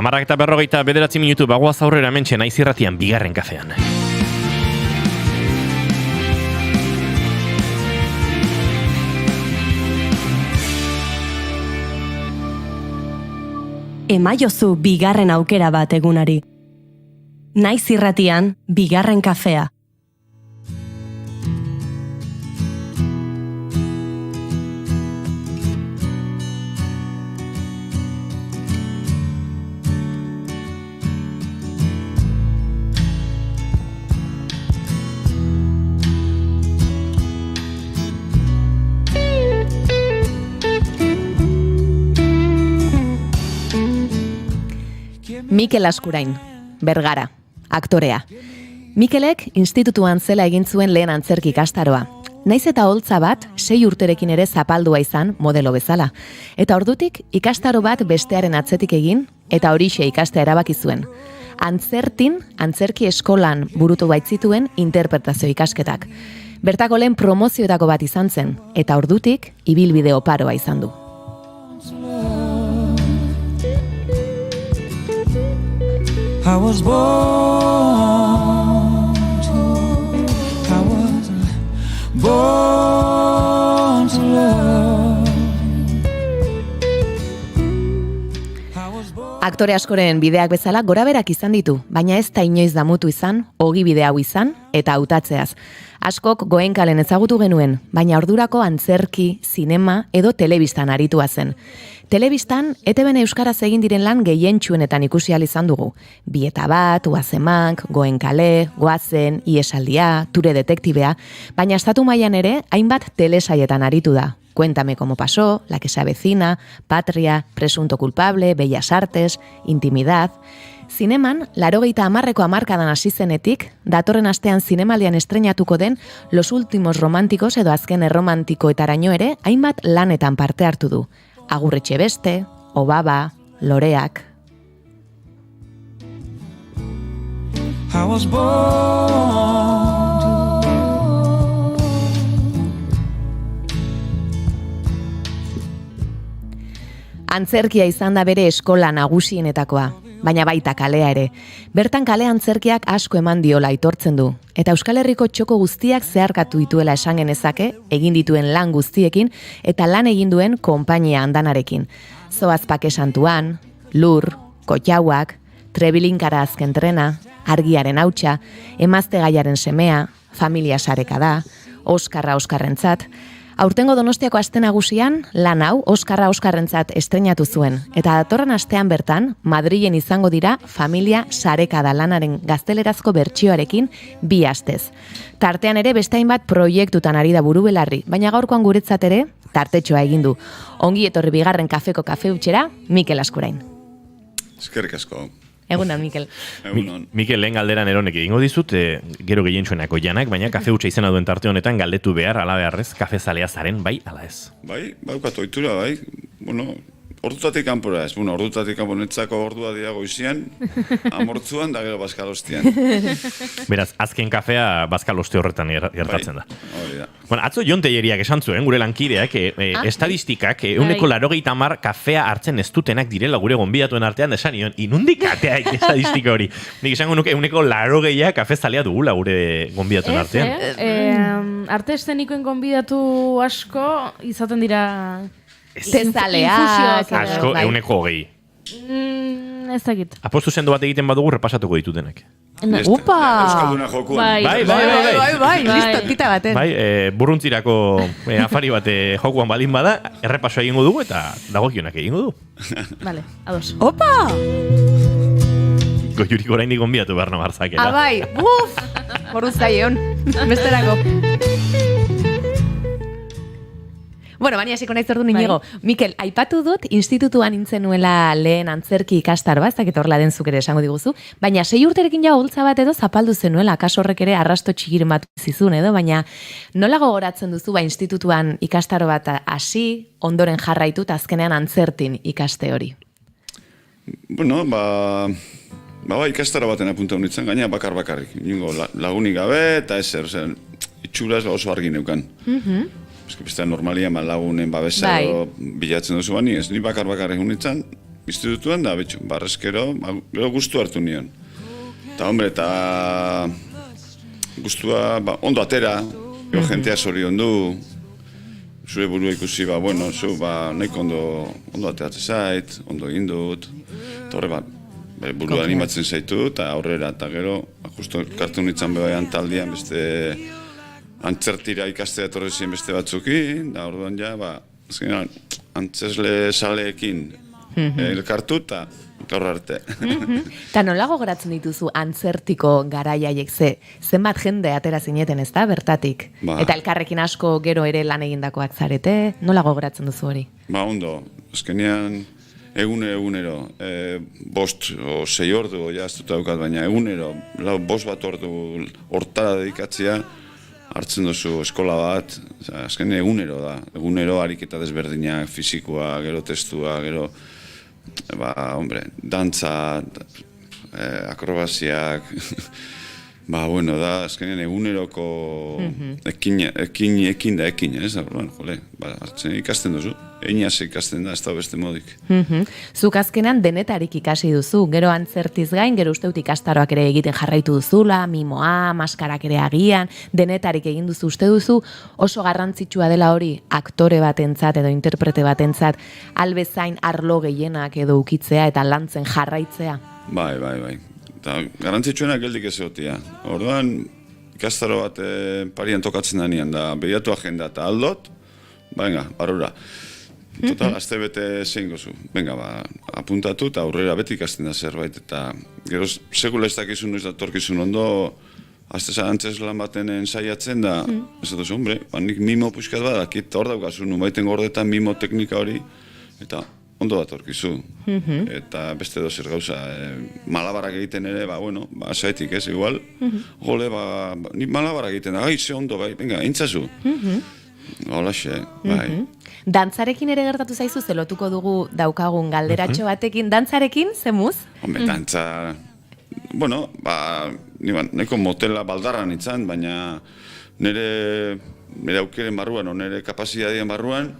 Amarak eta 49 minutu bagoaz aurrera mentxe naiz irratian bigarren kafean. Emaiozu bigarren aukera bat egunari. Naiz irratian bigarren kafea. Mikel Askurain, Bergara, aktorea. Mikelek institutuan zela egin zuen lehen antzerki ikastaroa. Naiz eta holtza bat 6 urterekin ere zapaldua izan modelo bezala. Eta ordutik ikastaro bat bestearen atzetik egin eta horixe ikastea erabaki zuen. Antzerki eskolan burutu baitzituen interpretazio ikasketak. Bertako lehen promozioetako bat izan zen eta ordutik ibilbide oparoa izan du. I was born to love. Aktore askoren bideak bezala goraberak izan ditu, baina ez da inoiz damutu izan, ogi bide hau izan eta hautatzeaz. Askok Goenkalen ezagutu genuen, baina ordurako antzerki, zinema edo telebistan aritua zen. Telebistan, ETBn euskaraz egin diren lan gehientsuenetan ikusi ahal izan dugu. Bieta bat, Uazemank, Goenkale, Goazen, Iesaldia, Ture detektibea, baina estatu mailan ere hainbat telesaietan aritu da. Cuéntame cómo pasó, La que se avecina, Patria, Presunto culpable, Bellas Artes, Intimidad. Zineman, 80ko hamarkadan hasi zenetik, datorren astean zinemaldian estreinatuko den Los últimos románticos edo azken erromantikoetaraino ere hainbat lanetan parte hartu du. Agur Etxebeste, Obaba, Loreak. I was born Antzerkia izan da bere eskola nagusienetakoa, baina baita kalea ere. Bertan kale antzerkiak asko eman diola aitortzen du, eta Euskal Herriko txoko guztiak zeharkatu dituela esan genezake, egin dituen lan guztiekin, eta lan egin duen konpainia andanarekin. Zoaz Pake Santuan, Lur, Kotxauak, Trebilinkara azken trena, Argiaren hautsa, Emazte gaiaren semea, Familia sareka da, Oskarra Oskarrentzat. Aurtengo Donostiako aste nagusian, lan hau Oskarrentzat estreinatu zuen, eta datorren astean bertan, Madrilen izango dira Familia sareka da lanaren gaztelerazko bertsioarekin 2 astez. Tartean ere beste hainbat proiektutan ari da buru belarri, baina gaurkoan guretzat ere tartetxoa egin du. Ongi etorri bigarren kafeko kafe hutxera, Mikel Askurain. Eskerrik asko. Egunon, Mikel. Egunon. Mikel, lehen galderan eronek egingo dizut, gero gehientsuenako janak, baina kafe hutsa izena duen tarte honetan galdetu behar, ala beharrez, kafe zalea zaren, bai, ala ez? Bai, baukat ohitura, bai. Bueno, ordutatik kanpora ez. Bueno, ordutatik kanpo netzako ordua dira goizian, amortzuan da gero bazkalostian. Beraz, azken kafea bazkaloste horretan gertatzen da. Hori da. Bueno, atzo Jon Telleriak esan zuen, gure lankideak, estadistikak, 180 kafea hartzen ez dutenak direla gure gonbidatuen artean, esan nion, inundik ateaik estadistika hori. Nik esango nuke 180 kafe zalea dugula gure gonbidatuen artean. Arte eszenikoen gonbidatu asko izaten dira... Tezaleak. Asko, 120. Ez dakit. Apostu sendo bat egiten badugu repasatuko ditutenek. Upa! Euskalduna jokuan. Bai. Listo, tita baten. Bai, burruntzirako afari bat jokuan balin bada, errepaso egingo dugu eta dagokionak egingo du. Vale, ados. Opa! Goiurik oraindik gonbidatu behar nabarzakera. Bai, buf! Boruz zaion, besterako. Bueno, bani hasiko naiz ordu Inigo. Mikel, aipatu dut institutuan nintzenuela lehen antzerki ikastaroa, ez dakit horrela den zuk ere esango diguzu, baina 6 urterekin ja holtza bat edo zapaldu zenuela, akaso horrek ere arrasto txigiren bat zizun edo, baina nola gogoratzen duzu institutuan ikastaro bat hasi, ondoren jarraitu eta azkenean antzertin ikaste hori? Bueno, ikastaro baten apunta honitzen, gaina bakarrik. Ingo lagunik gabe eta ezer, itxuraz oso argi neukan. Eske beste normalian lagunen babesa bilatzen duzu bani, ez ni bakarrik honitzen, institutuan da, barrezkero, gero gustu hartu nion. Eta, hombre, eta gustua, ondo atera, gero jentea zorion du, zure burua ikusi, zu, nahiko ondo ateratzen zait, ondo egin dut, eta horre, burua animatzen zaitu, eta aurrera, eta gero, justo kartu nintzen behaian taldean, beste antzertira ikastea etorri ziren beste batzukin, da orduan ja, azkenean, antzesle saleekin elkartu eta gaur arte. Eta nola gogoratzen dituzu antzertiko garaiaiek zenbat jende atera zineten, ez da, bertatik? Eta elkarrekin asko gero ere lan egindakoak zarete, nola gogoratzen duzu hori? Ondo, azkenean egunero, 5 o 6 ordu, ja ez dut daukat, baina egunero, 5 bat ordu hortara dedikatzea, hartzen duzu eskola bat, azken egunero da, egunero ariketa desberdinak, fizikoa, gero testua, gero, dantza, akrobaziak, da, azkenean eguneroko ekin, ez da, hartzen ikasten duzu, einaz ikasten da, ez da beste modik. Zuk azkenean denetarik ikasi duzu, gero antzertiz gain, gero uste dut ikastaroak ere egiten jarraitu duzula, mimoa, maskarak ere agian, denetarik egin duzu uste duzu, oso garrantzitsua dela hori aktore batentzat edo interprete batentzat, albezain arlo gehienak edo ukitzea eta lantzen jarraitzea. Bai. Eta garrantzitsuenak geldik ez egotia. Orduan, ikastaro bat parian tokatzen danean da, behiatu agenda eta aldot, barura. Total, azte bete zein gozu. Apuntatu eta aurrera beti ikasten da zerbait. Eta gero, sekula ez dakizun noiz datorkizun ondo, azte antzeslan baten ensaiatzen da, ez dut, hombre, nik mimo puxkat badakit, hor daukazu, nubaiten gordetan mimo teknika hori, eta ondo datorkizu. Eta beste dozer gauza, malabarak egiten ere, saitik ez, igual, gole, nik malabarak egiten da, ze ondo, venga, intzazu. Holaxe, bai. Dantzarekin ere gertatu zaizu, zelotuko dugu daukagun galderatxo batekin, dantzarekin, zemuz? Hombre, dantza, nahiko motela baldarran itzan, baina nire aukeren barruan, nire kapazitatean barruan,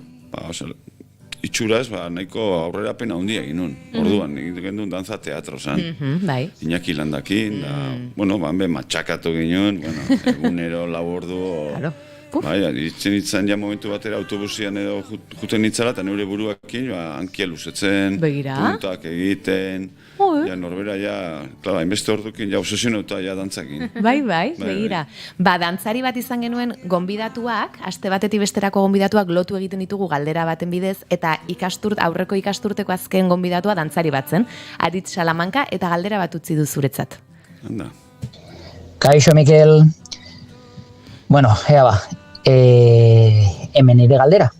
itxuraz, nahiko aurrera pena handia egin nun. Orduan, egiten duen dantza teatro zan. Iñaki Landakin, matxakatu ginen, egunero, 4 ordu. Itzen itzan ja momentu batera autobusian edo juten itzala, eta neure buruakin hankia luzetzen, puntak egiten, norbera hainbeste ordukin obsesionauta dantzakin. Bai, begira. Dantzari bat izan genuen gonbidatuak, aste batetik besterako gonbidatuak lotu egiten ditugu galdera baten bidez, eta aurreko ikasturteko azken gonbidatua dantzari bat zen, Aritz Salamanca, eta galdera bat utzi du zuretzat. Kaixo, Mikel. Bueno, hemen nire galdera.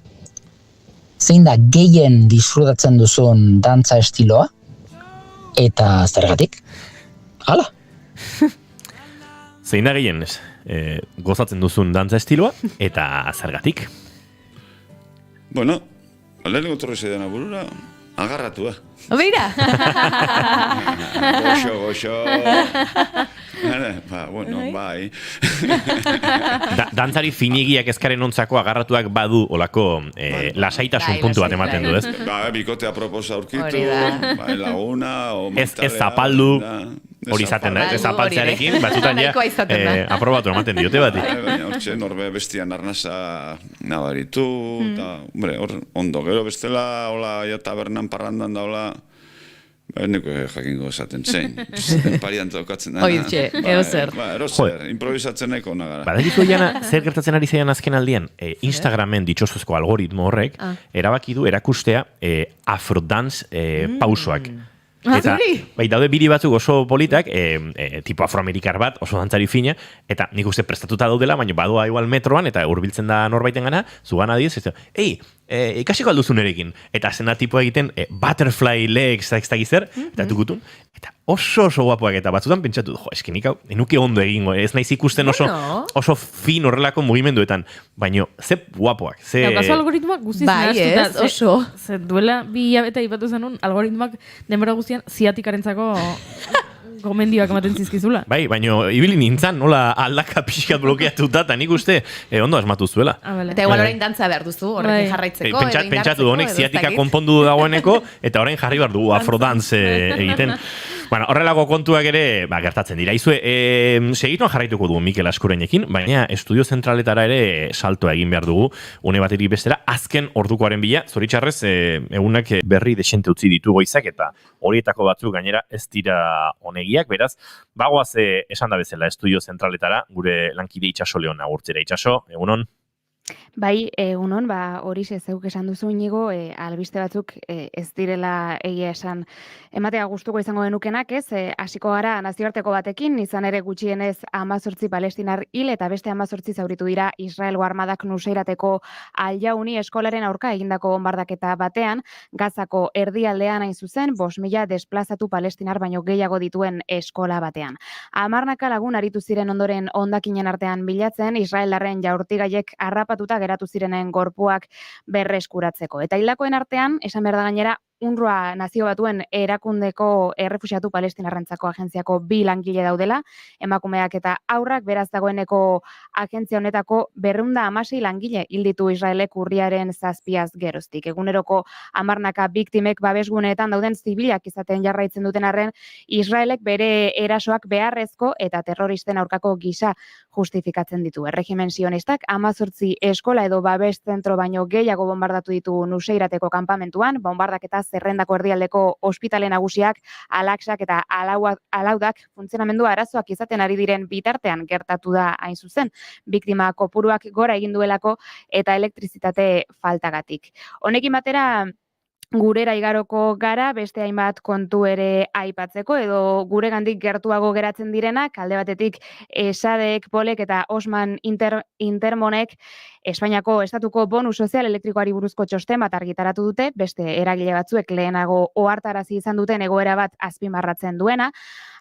Zein da gehien disfrutatzen duzun dantza estiloa? Eta zergatik? Hala? Zein da gehien gozatzen duzun dantza estiloa eta zergatik? Lehenengo torri zeidan aburura, agarratua. Beira! Goxo. Bai. Dantzari finigiak ezkaren ontzako agarratuak badu olako lasaitasun puntu bat ematen du, ez? Bikotea proposa aurkitu, laguna, ez zapaldu, hori izaten da, ez zapaltzearekin, batzutan aprobatu ematen diote bati. Hortxe, norbe bestian arnasa nabaritu, eta, ondo, gero bestela, tabernan parrandan da, Eneko jakingo esaten zein. Parian tokatzen da. Oitxe, eozer. Erozer, improvisatzen eko nagara. Badakizu Jana, zer gertatzen ari zaian azken aldian? Instagramen ditxosuzko algoritmo horrek erabaki du erakustea afrodance pausoak. Eta, bai, daude bideo batzuk oso politak, tipo afroamerikar bat, oso dantzari fina, eta nik uste prestatuta daudela, baina badoa igual metroan, eta hurbiltzen da norbaiten gana, zugana diez, eta, ikasiko alduzu nerekin. Eta zena tipo egiten, butterfly legs, ez da gizzer, eta tukutun, eta oso guapoak, eta batzutan pentsatu, eski nik hau, enuke ondo egingo, ez naiz ikusten oso fin horrelako mugimenduetan, baina ze guapoak, ze... Kaso algoritmoak guztiz nahaztuta, oso. Ze duela bi hilabete ipatu zenun, algoritmoak denbora guztian ziatikarentzako gomendioak ematen zizkizula. Bai, baina ibili nintzen, nola aldaka pixkat blokeatuta, eta nik uste ondo asmatu zuela. Eta igual orain dantza behar duzu, horrekin jarraitzeko. Pentsatu honek ziatika konpondu dagoeneko, eta orain jarri behar du afrodance egiten. Bueno, horrelako kontuak ere gertatzen dira. Izue, segituan jarraituko dugu Mikel Askurenekin, baina estudio zentraletara ere salto egin behar dugu, une baterik bestera, azken ordukoaren bila, zoritxarrez, egunak berri desente utzi ditu goizak, eta horietako batzuk gainera ez dira honegiak, beraz, bagoaz esan da bezala estudio zentraletara, gure lankide Itxaso Leon agurtzera. Itxaso, egunon? Bai, egunon, horixe zeuk esan duzu Inigo, albiste batzuk ez direla egia esan ematea gustuko izango denukenak, ez? Hasiko gara nazioarteko batekin, izan ere gutxienez 18 palestinar hil eta beste 18 zauritu dira Israelgo armadak Nuseirateko Al-Jauni eskolaren aurka egindako bombardaketa batean, Gazako erdialdean hain zuzen, 5.000 desplazatu palestinar baino gehiago dituen eskola batean. 10 lagun aritu ziren ondoren hondakinen artean bilatzen, Israeldarren jaurtigaiek harrapatuta geratu zirenen gorpuak berreskuratzeko. Eta hildakoen artean, esan behar da gainera, UNRWA nazio batuen erakundeko errefuxiatu palestinarrentzako agentziako 2 langile daudela, emakumeak eta haurrak, beraz dagoeneko agentzia honetako 216 langile hilditu Israelek urriaren 7 geroztik. Eguneroko 10 biktimek babesguneetan dauden zibilak izaten jarraitzen duten arren, Israelek bere erasoak beharrezko eta terroristen aurkako gisa justifikatzen ditu. Erregimen sionistak 18 eskola edo babes zentro baino gehiago bombardatu ditu Nuseirateko kanpamentuan, bombardaketa zerrendako erdialdeko ospitale nagusiak, Al-Aqsak eta Alaudak funtzionamendu arazoak izaten ari diren bitartean gertatu da hain zuzen. Biktima kopuruak gora egin duelako eta elektrizitate faltagatik. Honekin batera, gurera igaroko gara, beste hainbat kontu ere aipatzeko, edo guregandik gertuago geratzen direnak, alde batetik Sadek, Polek eta Osman Intermonek Espainiako estatuko bonus sozial elektrikoari buruzko txosten bat argitaratu dute, beste eragile batzuek lehenago ohartarazi izan duten egoera bat azpimarratzen duena,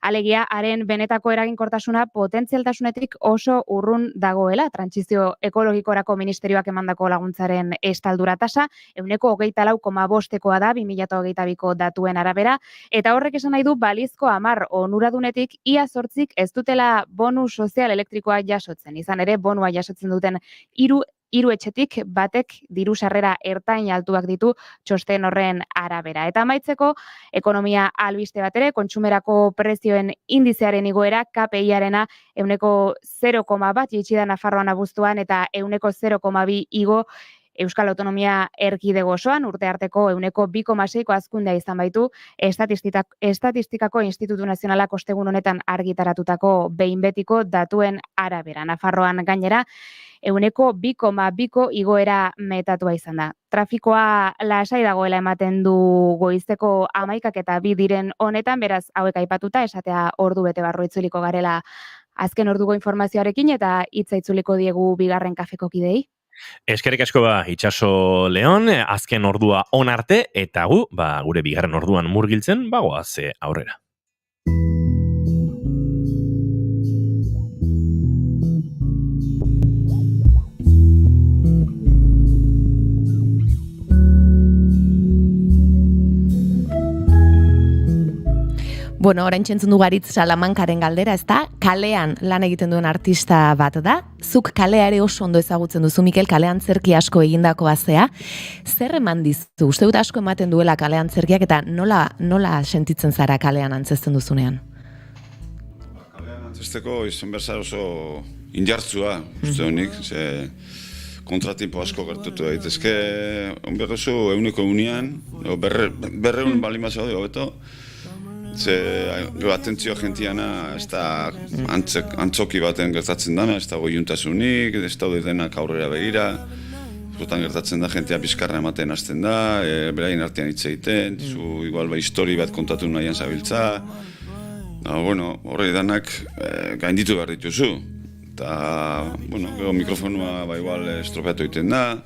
alegia haren benetako eraginkortasuna potentzialtasunetik oso urrun dagoela, trantsizio ekologikorako ministerioak emandako laguntzaren estaldura tasa, 24,5%koa da 2022ko datuen arabera, eta horrek esan nahi du balizko 10 onuradunetik ia 8 ez dutela bonus sozial elektrikoa jasotzen. Izan ere, bonua jasotzen duten hiru etxetik batek diru sarrera ertain altuak ditu txosten horren arabera. Eta amaitzeko, ekonomia albiste bat ere, kontsumerako prezioen indizearen igoera, KPI-arena 0,1 jaitsi da Nafarroan abuztuan eta 0,2 igo Euskal Autonomia Erkidego osoan, urte arteko 2,6ko hazkundea izan baitu, Estatistikako Institutu Nazionalak ostegun honetan argitaratutako behin betiko datuen arabera. Nafarroan gainera, 2,2ko igoera metatua izan da. Trafikoa lasai dagoela ematen du goizeko 11:02 diren honetan, beraz hauek aipatuta esatea ordu bete barru itzuliko garela azken orduko informazioarekin eta hitza itzuliko diegu bigarren kafeko kidei. Eskerrik asko Itxaso Leon, azken ordua on arte, eta gure bigarren orduan murgiltzen, bagoaz aurrera. Bueno, orain txentzun dugaritz Salamankaren galdera, ez da? Kalean lan egiten duen artista bat da. Zuk kalea ere oso ondo ezagutzen duzu, Mikel, kalean zerki asko egindako azea. Zer eman dizu? Uste dut asko ematen duela kalean zerkiak eta nola sentitzen zara kalean antzezten duzunean? Kalean antzesteko izan berzara oso injartzua, uste honik, ze kontratipo asko gertutu daitezke, onberrezu euneko unian, berreun balimazio hori hobeto, Ze, atentzio gentiana, ez da antzoki baten gertatzen dana, ez dago iuntasunik, ez daude denak aurrera begira. Zotan gertatzen da, jentea bizkarra ematen hasten da, beraien artean hitz egiten, zu igual histori bat kontatu nahian zabiltza. Bueno, horre danak gainditu behar dituzu. Eta, bueno, gero mikrofonua igual estropeatu egiten da.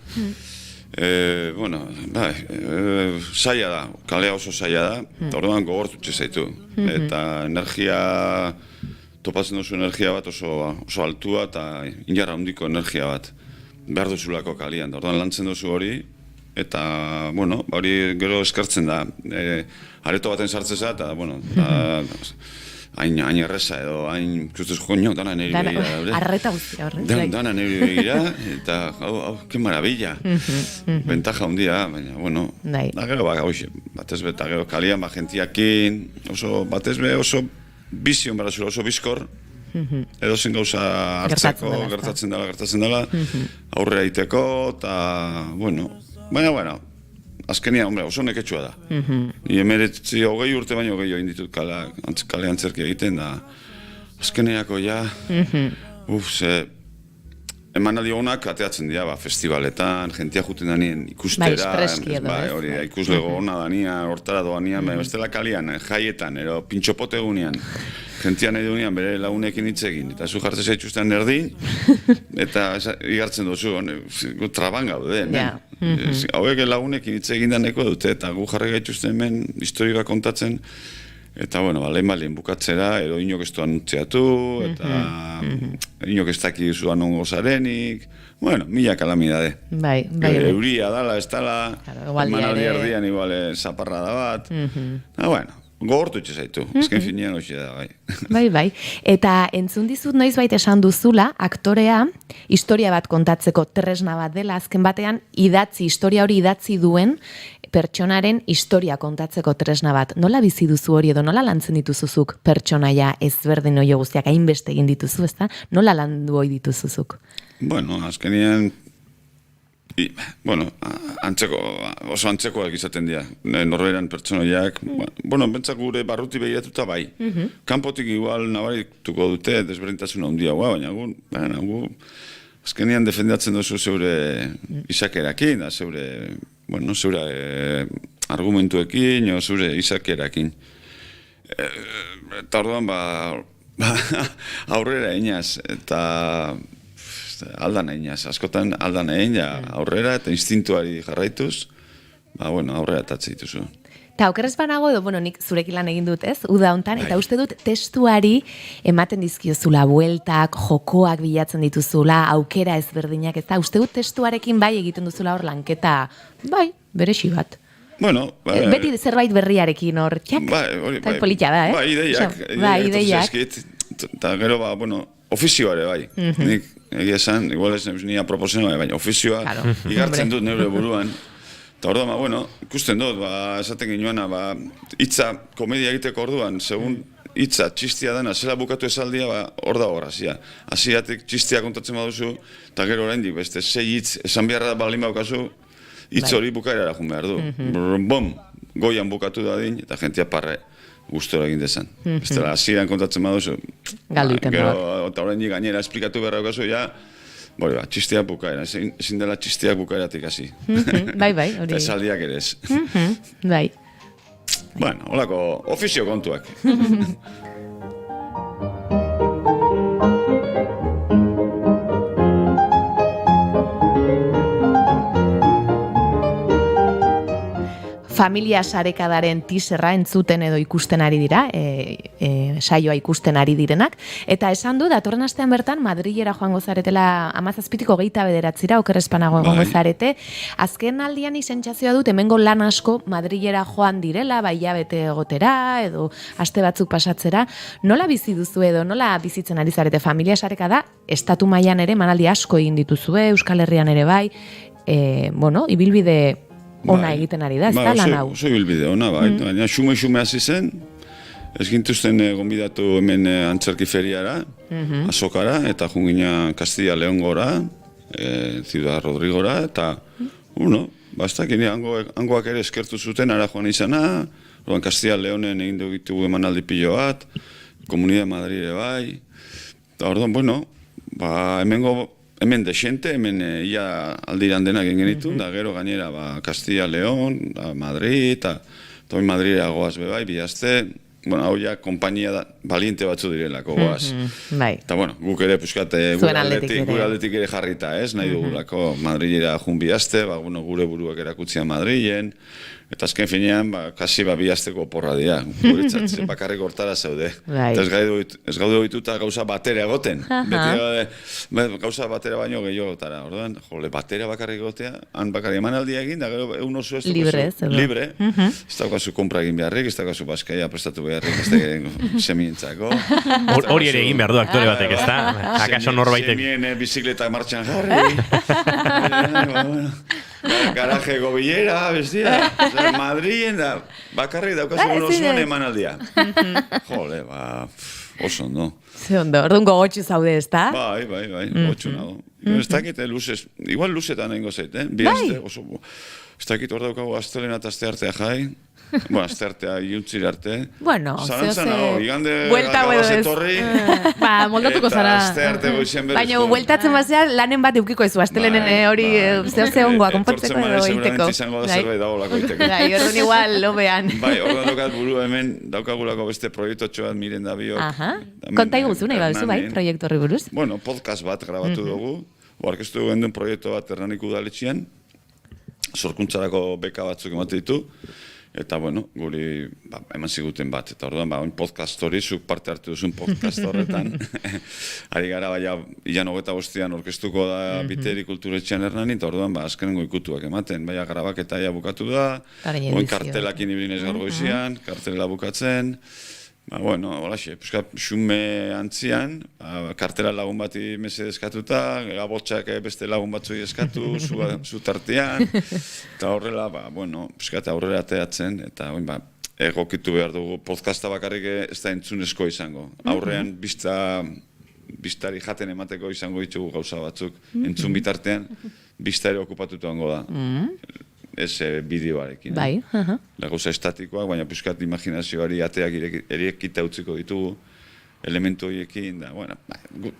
Bueno, zaila da, kalea oso zaila da, eta orduan gogortutxe zaitu. Eta energia, topatzen duzu energia bat oso altua eta inarra handiko energia bat. Behar duzulako kalian, orduan lantzen duzu hori, eta, bueno, hori gero eskertzen da. Areto baten sartzeza, eta, bueno, hain erreza edo, hain, kustuz joño, dana niri begira. Arreta guztia horre. Dana niri begira, eta, que maravilla. Bentaja hundia, baina, bueno, da gero, batez be, eta gero kalian, gentiakin, batez be, oso bizion behar zula, oso bizkor, edo zen gauza hartzeko, gertatzen dela, aurrera iteko, eta, bueno, baina, azkenia, oso neketxua da. Ni 20 urte baino gehiago inditut kale antzerki egiten da. Azkeneako ja, emanaldi honak ateatzen dira, festivaletan, jentia juten danien ikustera, ikuslego hona dania, hortara doanian, bestela kalian, jaietan, ero pintxopote egunean. Gentian nahi duenean bere lagunekin hitz egin, eta zu jartzen zaituzten erdin, eta igartzen duzu, traban gaude, hauek lagunekin hitz egin daneko dute, eta gu jarri gaituzten hemen historia kontatzen, eta, bueno, lehen bukatzera, edo inok ez du anuntziatu, eta inok ez daki zuan ongo zarenik, bueno, mila kalamidade. Euria dala, ez dala, emanaldi erdian igual zaparra da bat, bueno, gogortu zaitu, ezken finean hoxe da, bai. Bai, eta entzun dizut noizbait esan duzula, aktorea, historia bat kontatzeko tresna bat dela, azken batean, historia hori idatzi duen pertsonaren historia kontatzeko tresna bat. Nola bizi duzu hori edo nola lantzen dituzuzuk pertsonaia ezberdin hori guztiak hainbeste egin dituzu, ezta? Nola landu hori dituzuzuk? Bueno, azkenean, bueno, oso antzekoak izaten dira, norberan pertsonoiak, bueno, bentzak gure barruti begiratuta bai. Kanpotik igual nabarituko dute desberdintasuna handia, baina gu azkenean defendatzen duzu zeure izakerakin, zeure argumentuekin, zeure izakerakin. Eta orduan, aurrera inaz, eta aldan einaz, askotan aldan ein, aurrera eta instintuari jarraituz, aurrera etatze dituzu. Eta okerrez banago edo, nik zurekin lan egin dut, ez? Uda hontan, eta uste dut testuari ematen dizkiozula, bueltak, jokoak bilatzen dituzula, aukera ezberdinak, eta uste dut testuarekin bai egiten duzula hor lanketa, beresi bat. Bueno, beti zerbait berriarekin hor, txak, eta polita da, ideiak. Eta gero, ofizioare bai. Nik egia esan, igual ez ni aproposena, baina ofizioa igartzen dut neure buruan. Eta orduan, ikusten dut, esaten ginoana, hitza komedia egiteko orduan, segun hitza txistia dena, zela bukatu esaldia, hor da hor, hasia. Hasiatik txistia kontatzen baduzu, eta gero oraindik beste 6 hitz esan beharra balin baukazu, hitz hori bukaerara jun behar du. Bom, goian bukatu dadin, eta jentia parre gustora egin dezan. Bestela, hasieran kontatzen baduzu, gero, eta oraindik gainera esplikatu beharra daukazu, txistea bukaera, ezin dela txistea bukaeratik hasi. Bai, hori. Eta esaldiak ere ez. Bai. Bueno, holako ofizio kontuak. Familia sarekadaren teaserra entzuten edo ikusten ari dira, saioa ikusten ari direnak, eta esan du, datorren astean bertan, Madrilera joango zaretela 17-29 okerrezpanago egongo zarete. Azken aldian sentsazioa dut, hemengo lan asko Madrilera joan direla, hilabete egotera, edo aste batzuk pasatzera. Nola bizi duzu edo, nola bizitzen ari zarete familia sarekada, estatu mailan ere, manaldi asko egin dituzue, Euskal Herrian ere bai, ibilbide ona egiten ari da, ez da lan hau? Oso ibilbide ona, baina xume hasi zen, ez gintuzten gonbidatu hemen antzerki feriara, azokara, eta jungina Castilla Leongora, Ciudad Rodrigora, eta, bastak, hangoak ere eskertu zuten ara joan izana, Orduan, Castilla Leonen egin ditugu emanaldi pilo bat, Komunidade Madrid bai, eta orduan, bueno, hemen desente, hemen ia aldiran denak egin genitu, da gero gainera Castilla Leon, Madrid, eta Madridera goaz bai, bihazte, bueno, hau ja, kompainia baliente batzu direlako, goaz. Bai. Eta, bueno, guk ere, puskat, gure aldetik ere jarrita, ez? Nahi dugulako Madridera jun bihazte, gure buruak erakutzian Madrilen, eta azken finean, kasi bihazteko oporra dira, guretzat, bakarrik hortara zaude. Eta ez gaude ohituta gauza batera egoten. Beti gauza batera baino gehiagotara. Orduan, batera bakarrik egotea, han bakarrik emanaldia egin, da gero egun oso ez libre. Ez daukazu kompra egin beharrik, ez daukazu baskaia prestatu beharrik, ez daukazu semientzako. Hori ere egin behar du aktore batek, ez da? Akaso norbaitek. Semien bizikletak martxan jarri. Garajeko bilera, bestia. Madrien da, bakarrik daukazu osoan emanaldia. Jole, oso ondo. Ze ondo, orduan gogotxu zaude, ez da? Bai, gogotxu nago. Ez dakit, luzez, igual luzetan egingo zait, bihazte, oso. Ez dakit hor daukagu astelena eta aste artea jai. Bueno, aste artea, iuntzir arte. Bueno, zalantzan nago, igande gabaz etorri. Moldatuko zara. Eta aste arte goizien berezko. Baina, bueltatzen bazea, lanen bat eukiko ezu, astelenen hori ze ongoa, konportzeko edo egiteko. Seguramente izango da zerbait dagoelako egiteko. Bai, orduan igual, lobean. Bai, orduan daukat buru hemen, daukagulako beste proiektotxo bat miren da biok. Konta iguzu, nahi baduzu, bai, proiektu horri buruz? Bueno, podcast bat grabatu dugu, orkestu genduen proiektu bat Hernanik udaletxean, sorkuntzarako beka batzuk emate ditu, eta, bueno, guri eman ziguten bat. Eta orduan, podcast hori, zuk parte hartu duzun podcast horretan. Ari gara, ilan 25an orkestuko da Biteri kulturetxean Hernani, eta orduan, azkenengo ikutuak ematen. Baina grabak eta bukatu da, oin kartelakin ibilinez gaur goizian, kartela bukatzen. Bueno, holaxe, xume antzian, kartela lagun bati mese eskatuta, gabotxak beste lagun batzui eskatu, zu tartean, eta horrela, bueno, aurrera ateatzen, eta egokitu behar dugu, podcasta bakarrik ez da entzunezko izango. Aurrean, biztari jaten emateko izango ditugu gauza batzuk, entzun bitartean, biztari okupatutu hango da. Ez bideoarekin. Bai. Gauza estatikoak, baina puskat imaginazioari ateak erekita utziko ditugu elementu horiekin, da, bueno,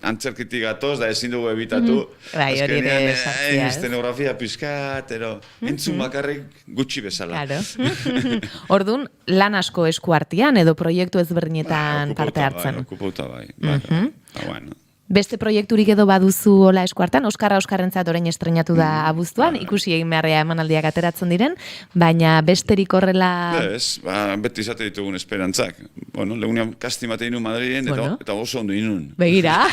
antzerkitik gatoz, da ezin dugu ebitatu. Bai, hori ere sartzea, ez? Estenografia pizkat, entzun bakarrik gutxi bezala. Orduan, lan asko esku artean edo proiektu ezberdinetan parte hartzen. Okupauta bai. Bueno. Beste proiekturik edo baduzu hola eskuartan, Oskarrentzat orain estrenatu da abuztuan, ikusi egin beharrea emanaldiak ateratzen diren, baina besterik horrela... Ez, beti izate ditugun esperantzak. Bueno, legunean kasti mate inun Madriden, eta oso ondo inun. Begira.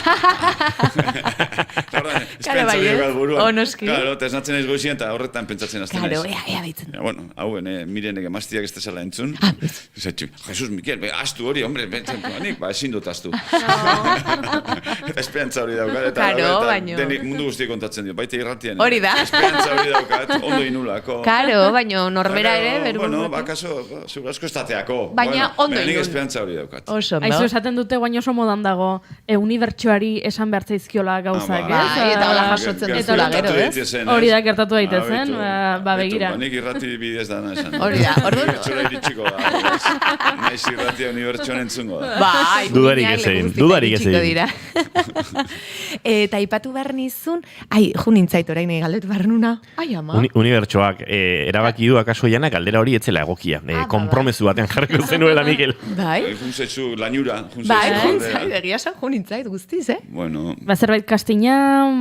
Esperantza bideo buruan. Onoski. Claro, eta esnatzen ez goizien, eta horretan pentsatzen azten ez. Claro, ea baitzen. Bueno, hauen, mirenek emaztiak ez tezala entzun. Zetxu, Jesus Miquel, astu hori, hombre, nik, ezin dut astu. Esperantza hori daukat, eta mundu guztiak kontatzen dio, baita irratian. Hori da. Esperantza hori daukat, ondo inulako. Karo, baina norbera ere, beru. Bueno, bakaso, segurasko estateako. Baina ondo inul. Nik esperantza hori daukat. Oso, no? Aizu esaten dute guain oso modan dago, unibertsuari esan behar zaizkiola gauzak, ez? Eta hola jasotzen duzula gero, ez? Hori da, gertatu daitezen, begira. Nik irrati bidez dana esan. Hori da, orduan. Unibertsura iritsiko da. Naiz irratia unibertsuan entzungo da. Dudarik ez egin. Eta ipatu behar nizun, junintzait orain galdetu behar nuna. Ama. Unibertsoak erabaki du akaso janak galdera hori etzela egokia. Kompromezu baten jarriko zenuela, Mikel. Bai. Juntzetzu lainura. Bai, egia san junintzait guztiz, Bueno. Zerbait Kastina,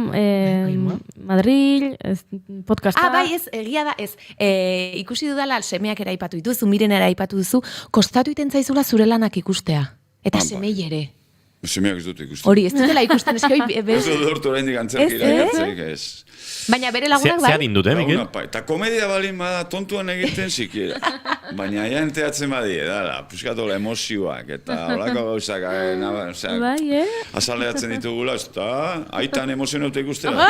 Madrid, podcasta. Bai, ez, egia da, ez. Ikusi dudala semeak era ipatu dituzu, miren era ipatu duzu, kostatu iten zaizula zure lanak ikustea. Eta semei ere. Semeak ez dut ikusten. Hori, ez dutela ikusten, ez Ez dut dortu oraindik antzerkira, ez. Baina bere lagunak bai? Zer adindut, Mikel? Eta komedia balin bada tontuan egiten zikiera. Baina ja enteatzen badie, dala, puskatola emozioak, eta holako gauzak, azaleatzen ditugula, ez da, aitan emozionauta ikustela.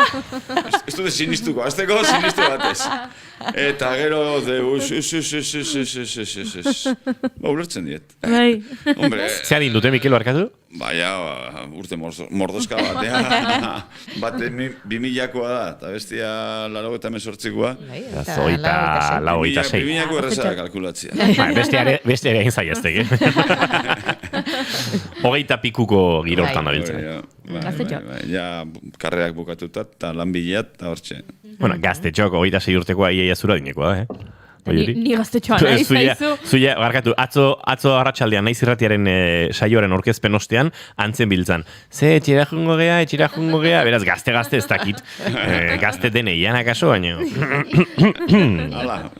Ez dute sinistuko, azteko sinistu batez. Eta gero, ulertzen diet. Zer adindut, Mikel, barkatu? Baina, urte mordoska batea. Bate 2000koa da, eta bestia 98koa. Lau eta 6. 2000ko erreza da kalkulatzea. Beste ere egin zaiaztek, 20 pikuko girortan da biltzen. Ja, karrerak bukatuta, eta lan bileat, eta hortxe. Bueno, gaztetxok, 26 urtekoa iaia zura dinekoa, Ni gaztetxoa nahi zaizu. Zuia, barkatu, atzo arratsaldean naiz irratiaren saioaren orkezpen ostean, antzen biltzan. Ze, etxera jungo gea, beraz, gazte ez dakit. Gazte denei, anakaso baino. Hala,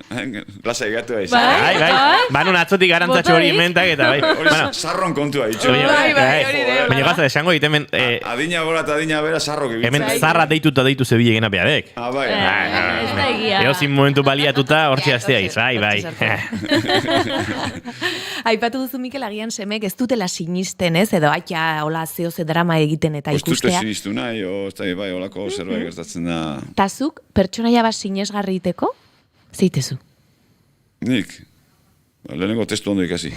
lasa egatu aiz. Bai. Banun atzotik garantzatxo hori inventak eta bai. Hori sarron kontua itxo. Baina gazta, esango dit, hemen... Adina gora eta adina bera sarro gibitzen. Hemen zarra deituta deitu zebile gena beadek. Bai. Eozin momentu baliatuta, hortxe aztea iz, bai. Aipatu duzu, Mikel, agian semek ez dutela sinisten, ez? Edo aita, hola, ze drama egiten eta ikustea. Ez dute sinistu nahi, bai, holako zerbait gertatzen da. Tazuk, pertsonaia bat sinesgarri iteko? Zeitezu? Nik? Lehenengo testu ondo ikasi.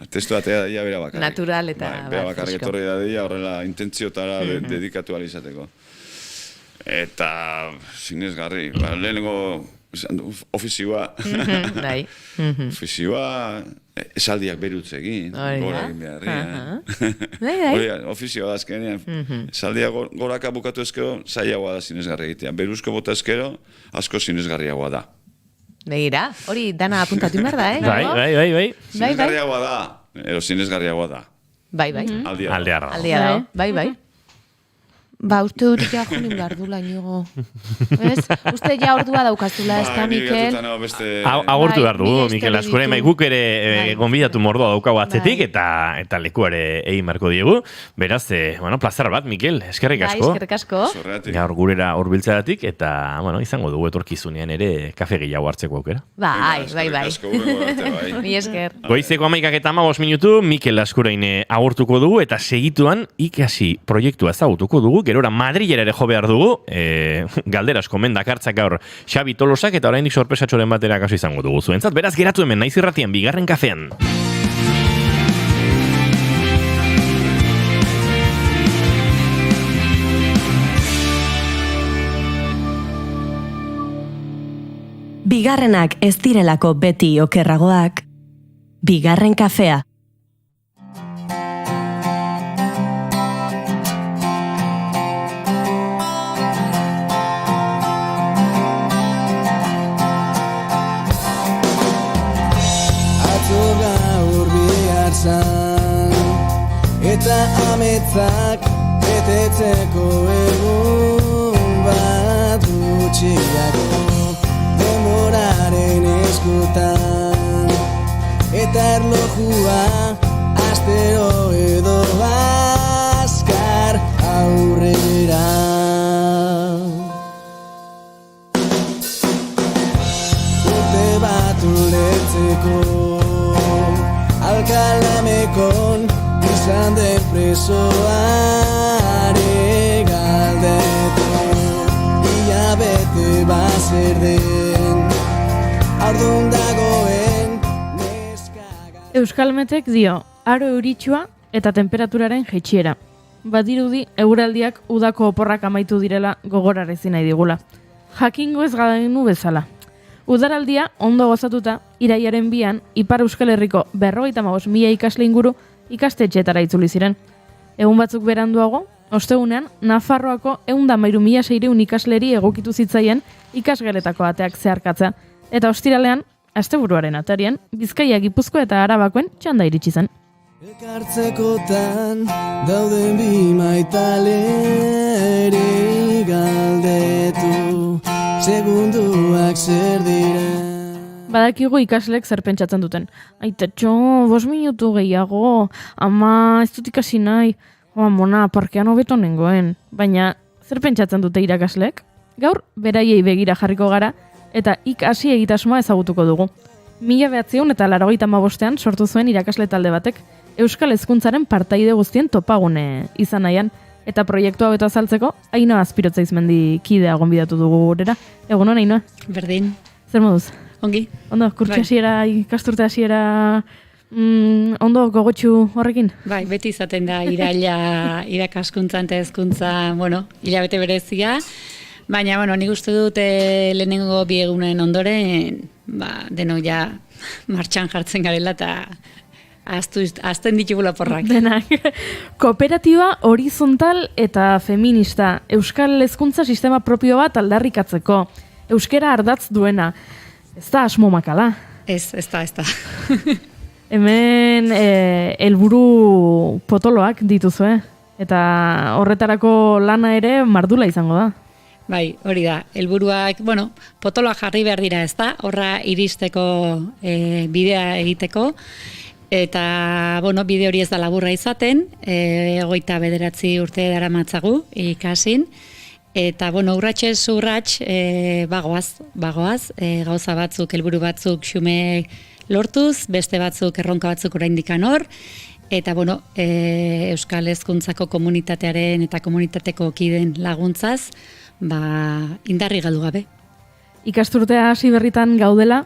Testu atea ia bera bakarrik. Natural eta... Bera bakarrik etorri da dira, horrela intentziotara dedikatu alizateko. Eta sinesgarri, lehenengo ofizioa. Ofizioa esaldiak berutz egin, gora egin beharrian. Ofizioa da azkenean. Esaldiak goraka bukatu ezkero, zailagoa da sinesgarri egitea. Beruzko bota ezkero, asko sinesgarriagoa da. Begira, hori dana apuntatu behar da, Bai. Sinesgarriagoa da, edo sinesgarriagoa da. Bai. Aldearra. Bai. Ba, uste dut ja junin behar dula, inigo. Uste ja ordua daukazula, ez da, Mikel? Agurtu behar du, Mikel Askure, guk ere gonbidatu mordoa daukagu atzetik, eta lekuare egin marko diegu. Beraz, plazar bat, Mikel, eskerrik asko. Eskerrik asko. Gaur gurera hurbiltzadatik, eta izango dugu etorkizunean ere kafe gehiago hartzeko aukera. Bai. Mi esker. Goizeko 11:15 minutu, Mikel Askurein agurtuko dugu, eta segituan ikasi proiektua ezagutuko dugu, gerora Madrilera ere jo behar dugu, galdera asko mendakartzak gaur Xabi Tolosak, eta oraindik sorpresatxoren batera kaso izango dugu zuentzat. Beraz, geratu hemen, naiz irratian, bigarren kafean. Bigarrenak ez direlako beti okerragoak, bigarren kafea. Eta ametzak betetzeko egun bat gutxiago denboraren eskutan eta erlojua astero edo azkar aurrera urte bat ulertzeko alkalamekon izan den presoare galdetu ia bete bazer den aurdun dagoen Euskalmetek dio, aro euritsua eta temperaturaren jaitsiera. Badirudi, euraldiak udako oporrak amaitu direla gogorarezi nahi digula. Jakingo ez gadenu bezala. Udaraldia ondo gozatuta, iraiaren 2an, Ipar Euskal Herriko 55.000 ikasle inguru ikastetxeetara itzuli ziren. Egun batzuk beranduago, ostegunean, Nafarroako 113.600 ikasleri egokitu zitzaien ikasgeletako ateak zeharkatzea. Eta ostiralean, asteburuaren atarian, Bizkaia, Gipuzkoa eta Arabakoen txanda iritsi zen. Elkartzekotan dauden bi maitaleri galdetu segunduak zer diren. Badakigu ikaslek zer pentsatzen duten. Aitetxo, 5 minutu gehiago, ama ez dut ikasi nahi, mona, parkean hobeto nengoen. Baina, zer pentsatzen dute irakaslek? Gaur, beraiei begira jarriko gara, eta ikasi egitasmoa ezagutuko dugu. 1985ean sortu zuen irakasle talde batek, Euskal Hezkuntzaren partaide guztien topagune izan nahian, eta proiektu hau eta azaltzeko, Ainhoa Azpirotza Izmendi kidea gonbidatu dugu gurera. Egunon, Ainhoa? Berdin. Zer moduz? Ongi. Ondo, kurtsi hasiera, ikasturte hasiera Ondo gogotsu horrekin? Bai, beti izaten da iraila irakaskuntza eta hezkuntza, hilabete berezia, baina, nik uste dut lehenengo bi egunen ondoren, denok ja martxan jartzen garela eta azten ditugula porrak. Denak. Kooperatiba horizontal eta feminista, euskal hezkuntza sistema propio bat aldarrikatzeko, euskera ardatz duena. Ez da asmo makala. Ez da. Hemen helburu potoloak dituzue, eta horretarako lana ere mardula izango da. Bai, hori da. Helburuak, potoloak jarri behar dira, ez da? Horra iristeko bidea egiteko. Eta, bide hori ez da laburra izaten, 29 urte daramatzagu ikasin. Eta, urratsez urrats, bagoaz, gauza batzuk, helburu batzuk xume lortuz, beste batzuk erronka batzuk oraindik hor, eta, Euskal Hezkuntzako komunitatearen eta komunitateko kideen laguntzaz, indarri galdu gabe. Ikasturtea hasi berritan gaudela,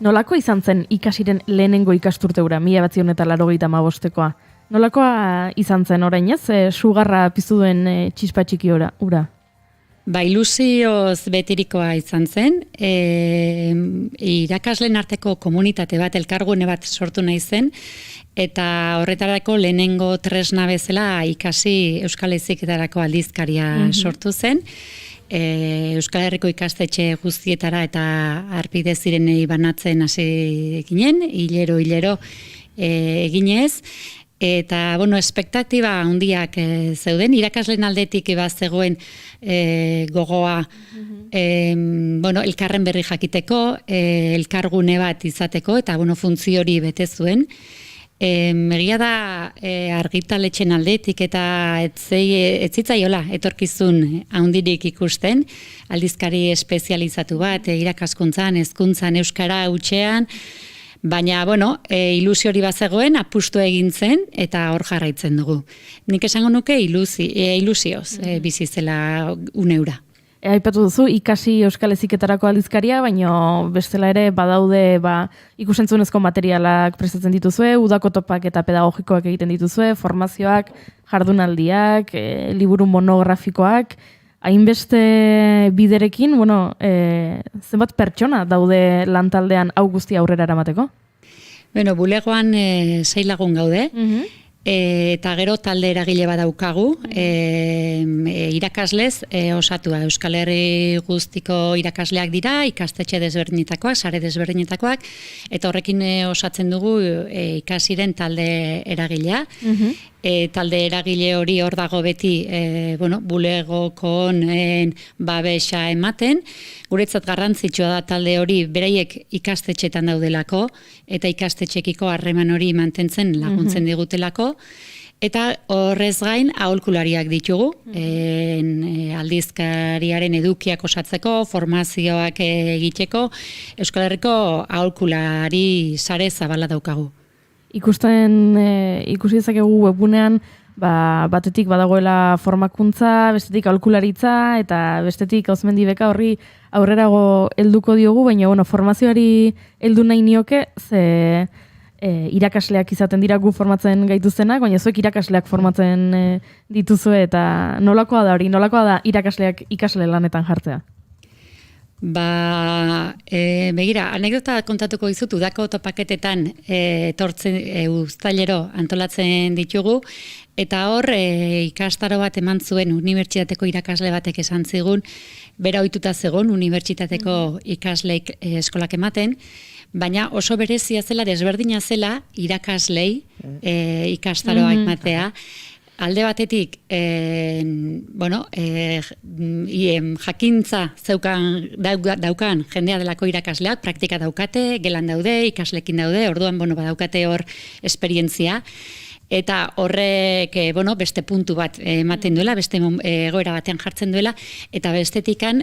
nolako izan zen ikasiren lehenengo ikasturte ura, 1985koa? Nolakoa izan zen orain ez, sugarra piztu duen txispa txiki ura? Ilusioz betirikoa izan zen, irakasleen arteko komunitate bat, elkargune bat sortu nahi zen, eta horretarako lehenengo tresna bezala ikasi Euskal Heziketarako aldizkaria sortu zen, Euskal Herriko ikastetxe guztietara eta arpide zirenei banatzen hasi ginen, hilero eginez, eta, espektatiba handiak zeuden, irakasleen aldetik zegoen gogoa, elkarren berri jakiteko, elkargune bat izateko, eta, funtzio hori bete zuen. Egia da argitaletxen aldetik eta ez zitzaiola etorkizun handirik ikusten, aldizkari espezializatu bat, irakaskuntzan, hezkuntzan, euskara hutsean, baina, ilusio hori bazegoen, apustu egin zen eta hor jarraitzen dugu. Nik esango nuke ilusioz bizi zela uneura. Aipatu duzu, ikasi Euskal Heziketarako aldizkaria, baina bestela ere badaude ikusentzunezko materialak prestatzen dituzue, udako topak eta pedagogikoak egiten dituzue, formazioak, jardunaldiak, liburu monografikoak, hainbeste biderekin, zenbat pertsona daude lantaldean hau guztia aurrera eramateko? Bulegoan 6 lagun gaude, eta gero talde eragile bat daukagu, irakaslez osatua. Euskal Herri guztiko irakasleak dira, ikastetxe desberdinetakoak, sare desberdinetakoak, eta horrekin osatzen dugu ikasiren talde eragilea. Talde eragile hori hor dago beti bulegoko babesa ematen. Guretzat garrantzitsua da talde hori beraiek ikastetxetan daudelako eta ikastetxekiko harreman hori mantentzen laguntzen digutelako. Eta horrez gain aholkulariak ditugu, aldizkariaren edukiak osatzeko, formazioak egiteko, Euskal Herriko aholkulari sare zabala daukagu. Ikusi dezakegu webunean, batetik badagoela formakuntza, bestetik aholkularitza, eta bestetik Auzmendi beka horri aurrerago helduko diogu, baina formazioari heldu nahi nioke, ze irakasleak izaten dira gu formatzen gaituzenak, baina zuek irakasleak formatzen dituzue, eta nolakoa da hori, nolakoa da irakasleak ikasle lanetan jartzea? Begira, anekdota kontatuko dizut, udako topaketetan uztailero antolatzen ditugu, eta hor ikastaro bat eman zuen unibertsitateko irakasle batek esan zigun, bera ohituta zegon unibertsitateko ikasleik eskolak ematen, baina oso berezia zela, desberdina zela irakaslei ikastaroa ematea. Alde batetik, jakintza daukan jendea delako irakasleak, praktika daukate, gelan daude, ikaslekin daude, orduan badaukate hor esperientzia, eta horrek beste puntu bat ematen duela, beste egoera batean jartzen duela, eta bestetikan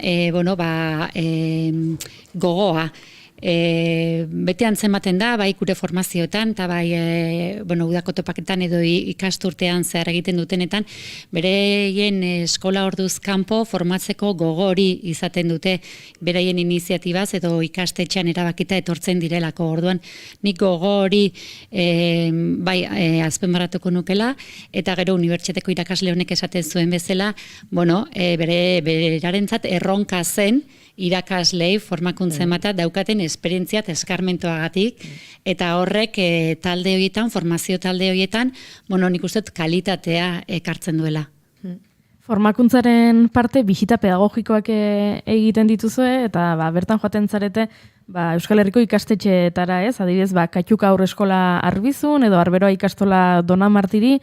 gogoa. bete antzematen da, bai gure formazioetan, eta bai udako topaketan edo ikasturtean zehar egiten dutenetan, bereien eskola orduz kanpo formatzeko gogo hori izaten dute, bereien iniziatibaz edo ikastetxean erabakita etortzen direlako. Orduan, nik gogo hori azpimarratuko nukela, eta gero unibertsitateko irakasle honek esaten zuen bezala, berarentzat erronka zen irakaslei formakuntza emata daukaten esperientziat eskarmentoagatik, eta horrek talde horietan, formazio talde horietan, nik uste kalitatea ekartzen duela. Formakuntzaren parte bisita pedagogikoak egiten dituzue, eta bertan joaten zarete Euskal Herriko ikastetxeetara, adibidez, Katxuka Haurreskola Arbizun, edo Arberoa ikastola Dona Martiri,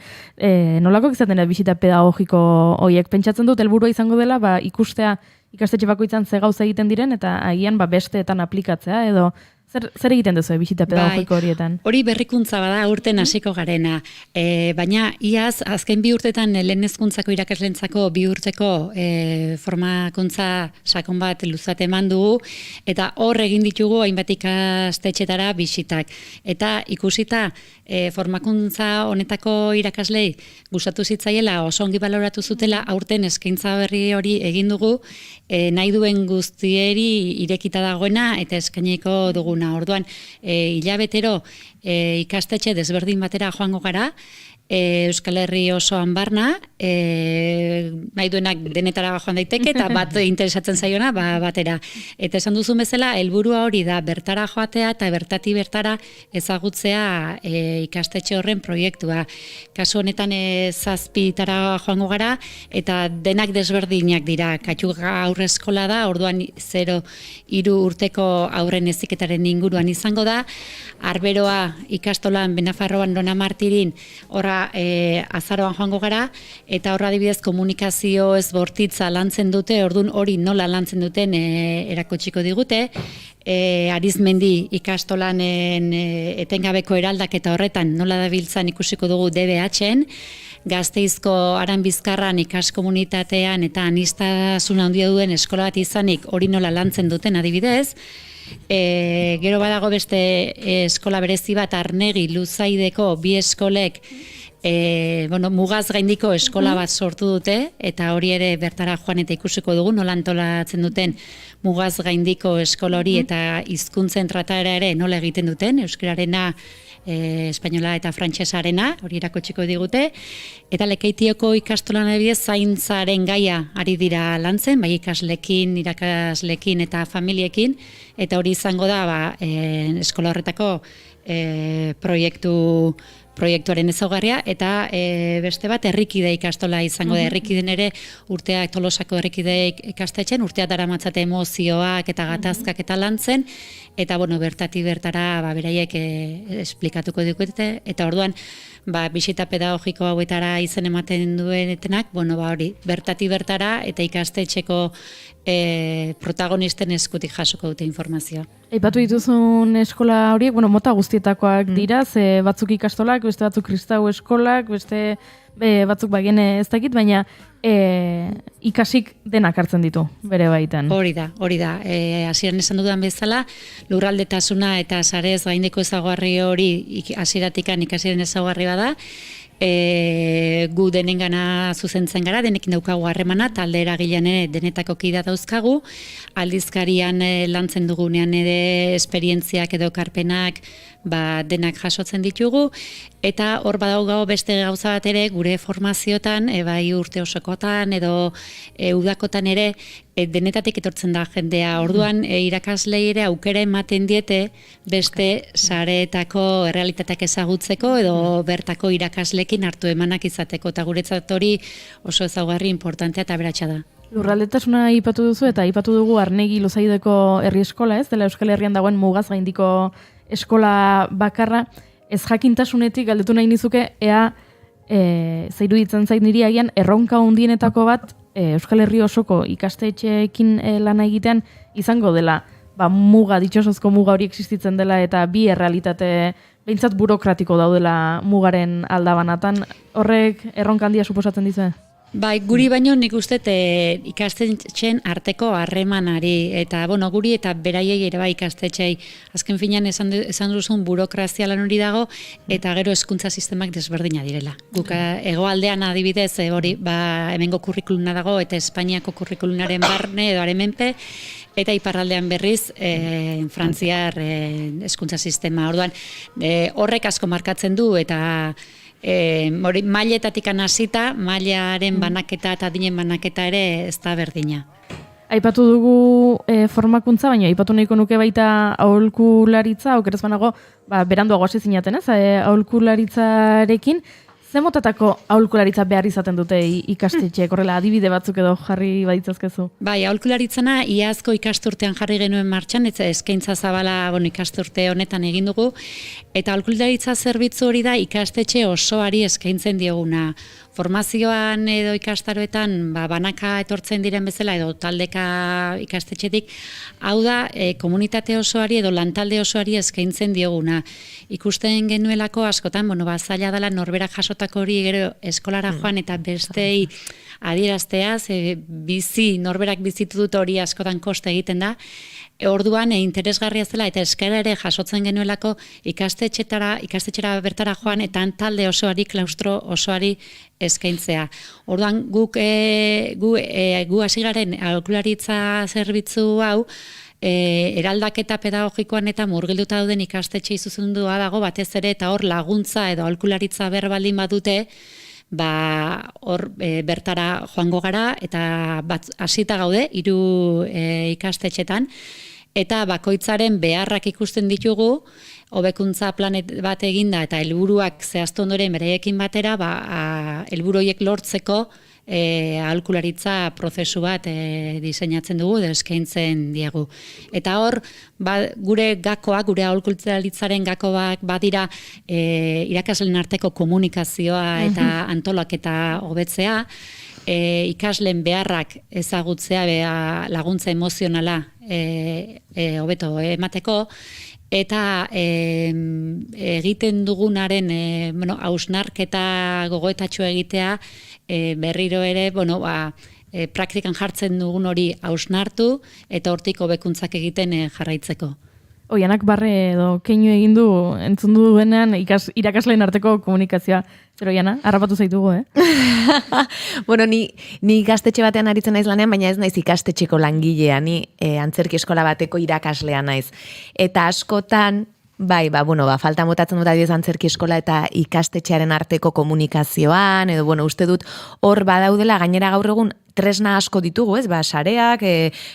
nolako izaten da bisita pedagogiko horiek? Pentsatzen dut, helburua izango dela, ikustea ikastetxe bakoitzan ze gauza egiten diren, eta agian besteetan aplikatzea, edo zer egiten duzu bisita pedagogiko horietan? Hori berrikuntza bada urten hasiko garena, baina iaz, azken 2 urtetan lehen hezkuntzako irakaslentzako 2 urteko formakuntza sakon bat luzat eman dugu, eta hor egin ditugu hainbat ikastetxetara bisitak. Eta ikusita formakuntza honetako irakaslei gustatu zitzaiela, oso ongi baloratu zutela, aurten eskaintza berri hori egin dugu, nahi duen guztieri irekita dagoena eta eskainiko duguna. Orduan, hilabetero ikastetxe desberdin batera joango gara, Euskal Herri osoan barna, nahi duenak denetara joan daiteke, eta bat interesatzen zaiona batera. Eta esan duzun bezala, helburua hori da bertara joatea eta bertati bertara ezagutzea ikastetxe horren proiektua. Kasu honetan 7 joango gara, eta denak desberdinak dira. Katxuka Haurreskola da, orduan 0-3 urteko aurren heziketaren inguruan izango da. Arberoa ikastolan Benafarroan Dona Martirin horra azaroan joango gara, eta horra adibidez komunikazio ez bortitza lantzen dute, orduan hori nola lantzen duten erakutsiko digute. Arizmendi ikastolanen etengabeko eraldaketa horretan nola dabiltzan ikusiko dugu DBH-en, Gasteizko Aran Bizkarran ikaskomunitatean eta aniztasuna handia duen eskola bat izanik hori nola lantzen duten adibidez. Gero badago beste eskola berezi bat Arnegi Luzaideko 2 eskolek mugaz gaindiko eskola bat sortu dute, eta hori ere bertara joan eta ikusiko dugu, nola antolatzen duten mugaz gaindiko eskola hori eta hizkuntzen trataera ere nola egiten duten, euskararena, espainola eta frantsesarena, hori erakutsiko digute, eta Lekeitioko ikastolan adibidez zaintzaren gaia ari dira lantzen, bai ikaslekin, irakaslekin eta familiekin, eta hori izango da eskola horretako proiektuaren ezaugarria, eta beste bat herrikide ikastola izango da. Herrikiden ere urteak Tolosako herrikide ikastetxen, urteak daramatzate emozioak eta gatazkak eta lantzen, eta bertati bertara beraiek esplikatuko dukete, eta orduan bisita pedagogiko hauetara izen ematen duenetenak, hori, bertati bertara eta ikastetxeko protagonisten eskutik jasoko dute informazioa. Aipatu dituzun eskola horiek, mota guztietakoak dira, ze batzuk ikastolak, beste batzuk kristau eskolak, beste batzuk ez dakit, baina ikasik denak hartzen ditu, bere baitan. Hori da. Hasieran esan dudan bezala, lurraldetasuna eta sarez gaindeko ezaugarri hori hasieratikan ikasiren ezaugarri bada, gu denengana zuzentzen gara, denekin daukagu harremana, talde eragilean denetako kida dauzkagu, aldizkarian lantzen dugunean ere esperientziak edo karpenak denak jasotzen ditugu, eta hor badaugago beste gauza bat ere gure formaziotan, bai urte osokotan edo udakotan ere denetatik etortzen da jendea. Orduan irakaslei ere aukera ematen diete beste sareetako errealitateak ezagutzeko edo bertako irakaslekin hartu emanak izateko, eta guretzat hori oso ezaugarri importantea eta aberatsa da. Lurraldetasuna aipatu duzu, eta aipatu dugu Arnegi Luzaideko herri eskola, dela Euskal Herrian dagoen mugaz gaindiko eskola bakarra. Ez jakintasunetik galdetu nahi nizuke, ea zeiruditzen zait niri agian erronka hundienetako bat Euskal Herri osoko ikastetxeekin lana egitean izango dela, muga, ditxosozko muga hori existitzen dela, eta bi errealitate behintzat burokratiko daudela mugaren aldabanatan. Horrek erronka handia suposatzen dizue? Bai, guri baino nik uste ikastetxeen arteko harremanari, eta bueno, guri eta beraiei ere bai ikastetxei. Azken finean esan duzun burokrazia lan hori dago, eta gero hezkuntza sistemak desberdina direla. Guk hegoaldean adibidez, hori hemengo kurrikuluna dago, eta Espainiako kurrikulunaren barne edo haren menpe, eta iparraldean berriz frantziar hezkuntza sistema. Orduan, horrek asko markatzen du, eta mailetatik hasita, mailaren banaketa eta adinen banaketa ere ez da berdina. Aipatu dugu formakuntza, baina aipatu nahiko nuke baita aholkularitza, okeraz banago, beranduago hasi zinaten, ez? Aholkularitzarekin, ze motatako aholkularitza behar izaten dute ikastetxeek, horrela adibide batzuk edo jarri baditzazkezu? Bai, aholkularitzana iazko ikasturtean jarri genuen martxan, eta eskaintza zabala ikasturte honetan egin dugu, eta aholkularitza zerbitzu hori da ikastetxe osoari eskaintzen dioguna. Formazioan edo ikastaroetan banaka etortzen diren bezala edo taldeka ikastetxetik, hau da komunitate osoari edo lantalde osoari eskaintzen dioguna. Ikusten genuelako askotan, zaila dela norberak jasotako hori gero eskolara joan eta bestei adieraztea, norberak bizitu dut hori askotan koste egiten da. Orduan interesgarria zela eta eskaera ere jasotzen genuelako ikastetxera bertara joan eta talde osoari, klaustro osoari eskaintzea. Orduan gu hasi garen aholkularitza zerbitzu hau eraldaketa pedagogikoan eta murgilduta dauden ikastetxe zuzendua dago batez ere, eta hor laguntza edo aholkularitza berbaldin badute, hor bertara joango gara eta hasita gaude 3 ikastetxetan, eta bakoitzaren beharrak ikusten ditugu, hobekuntza planet bat eginda eta helburuak zehaztu ondoren beraiekin batera, helburu horiek lortzeko aholkularitza prozesu bat diseinatzen dugu, eskaintzen diegu. Eta hor, gure gakoak, gure aholkularitzaren gakoak badira irakasleen arteko komunikazioa eta antolaketa hobetzea, ikasleen beharrak ezagutzea, laguntza emozionala hobeto emateko, eta egiten dugunaren hausnarketa gogoetatxo egitea, berriro ere, praktikan jartzen dugun hori hausnartu eta hortik hobekuntzak egiten jarraitzeko. Oianak barre edo keinu egin du, entzun duenean irakasleen arteko komunikazioa. Zer Oiana, harrapatu zaitugu, Bueno, ni ikastetxe batean aritzen naiz lanean, baina ez naiz ikastetxeko langilea, ni antzerki eskola bateko irakaslea naiz. Eta askotan, falta motatzen dut adibidez antzerki eskola eta ikastetxearen arteko komunikazioan, edo, uste dut hor badaudela, gainera gaur egun tresna asko ditugu, ez? Sareak,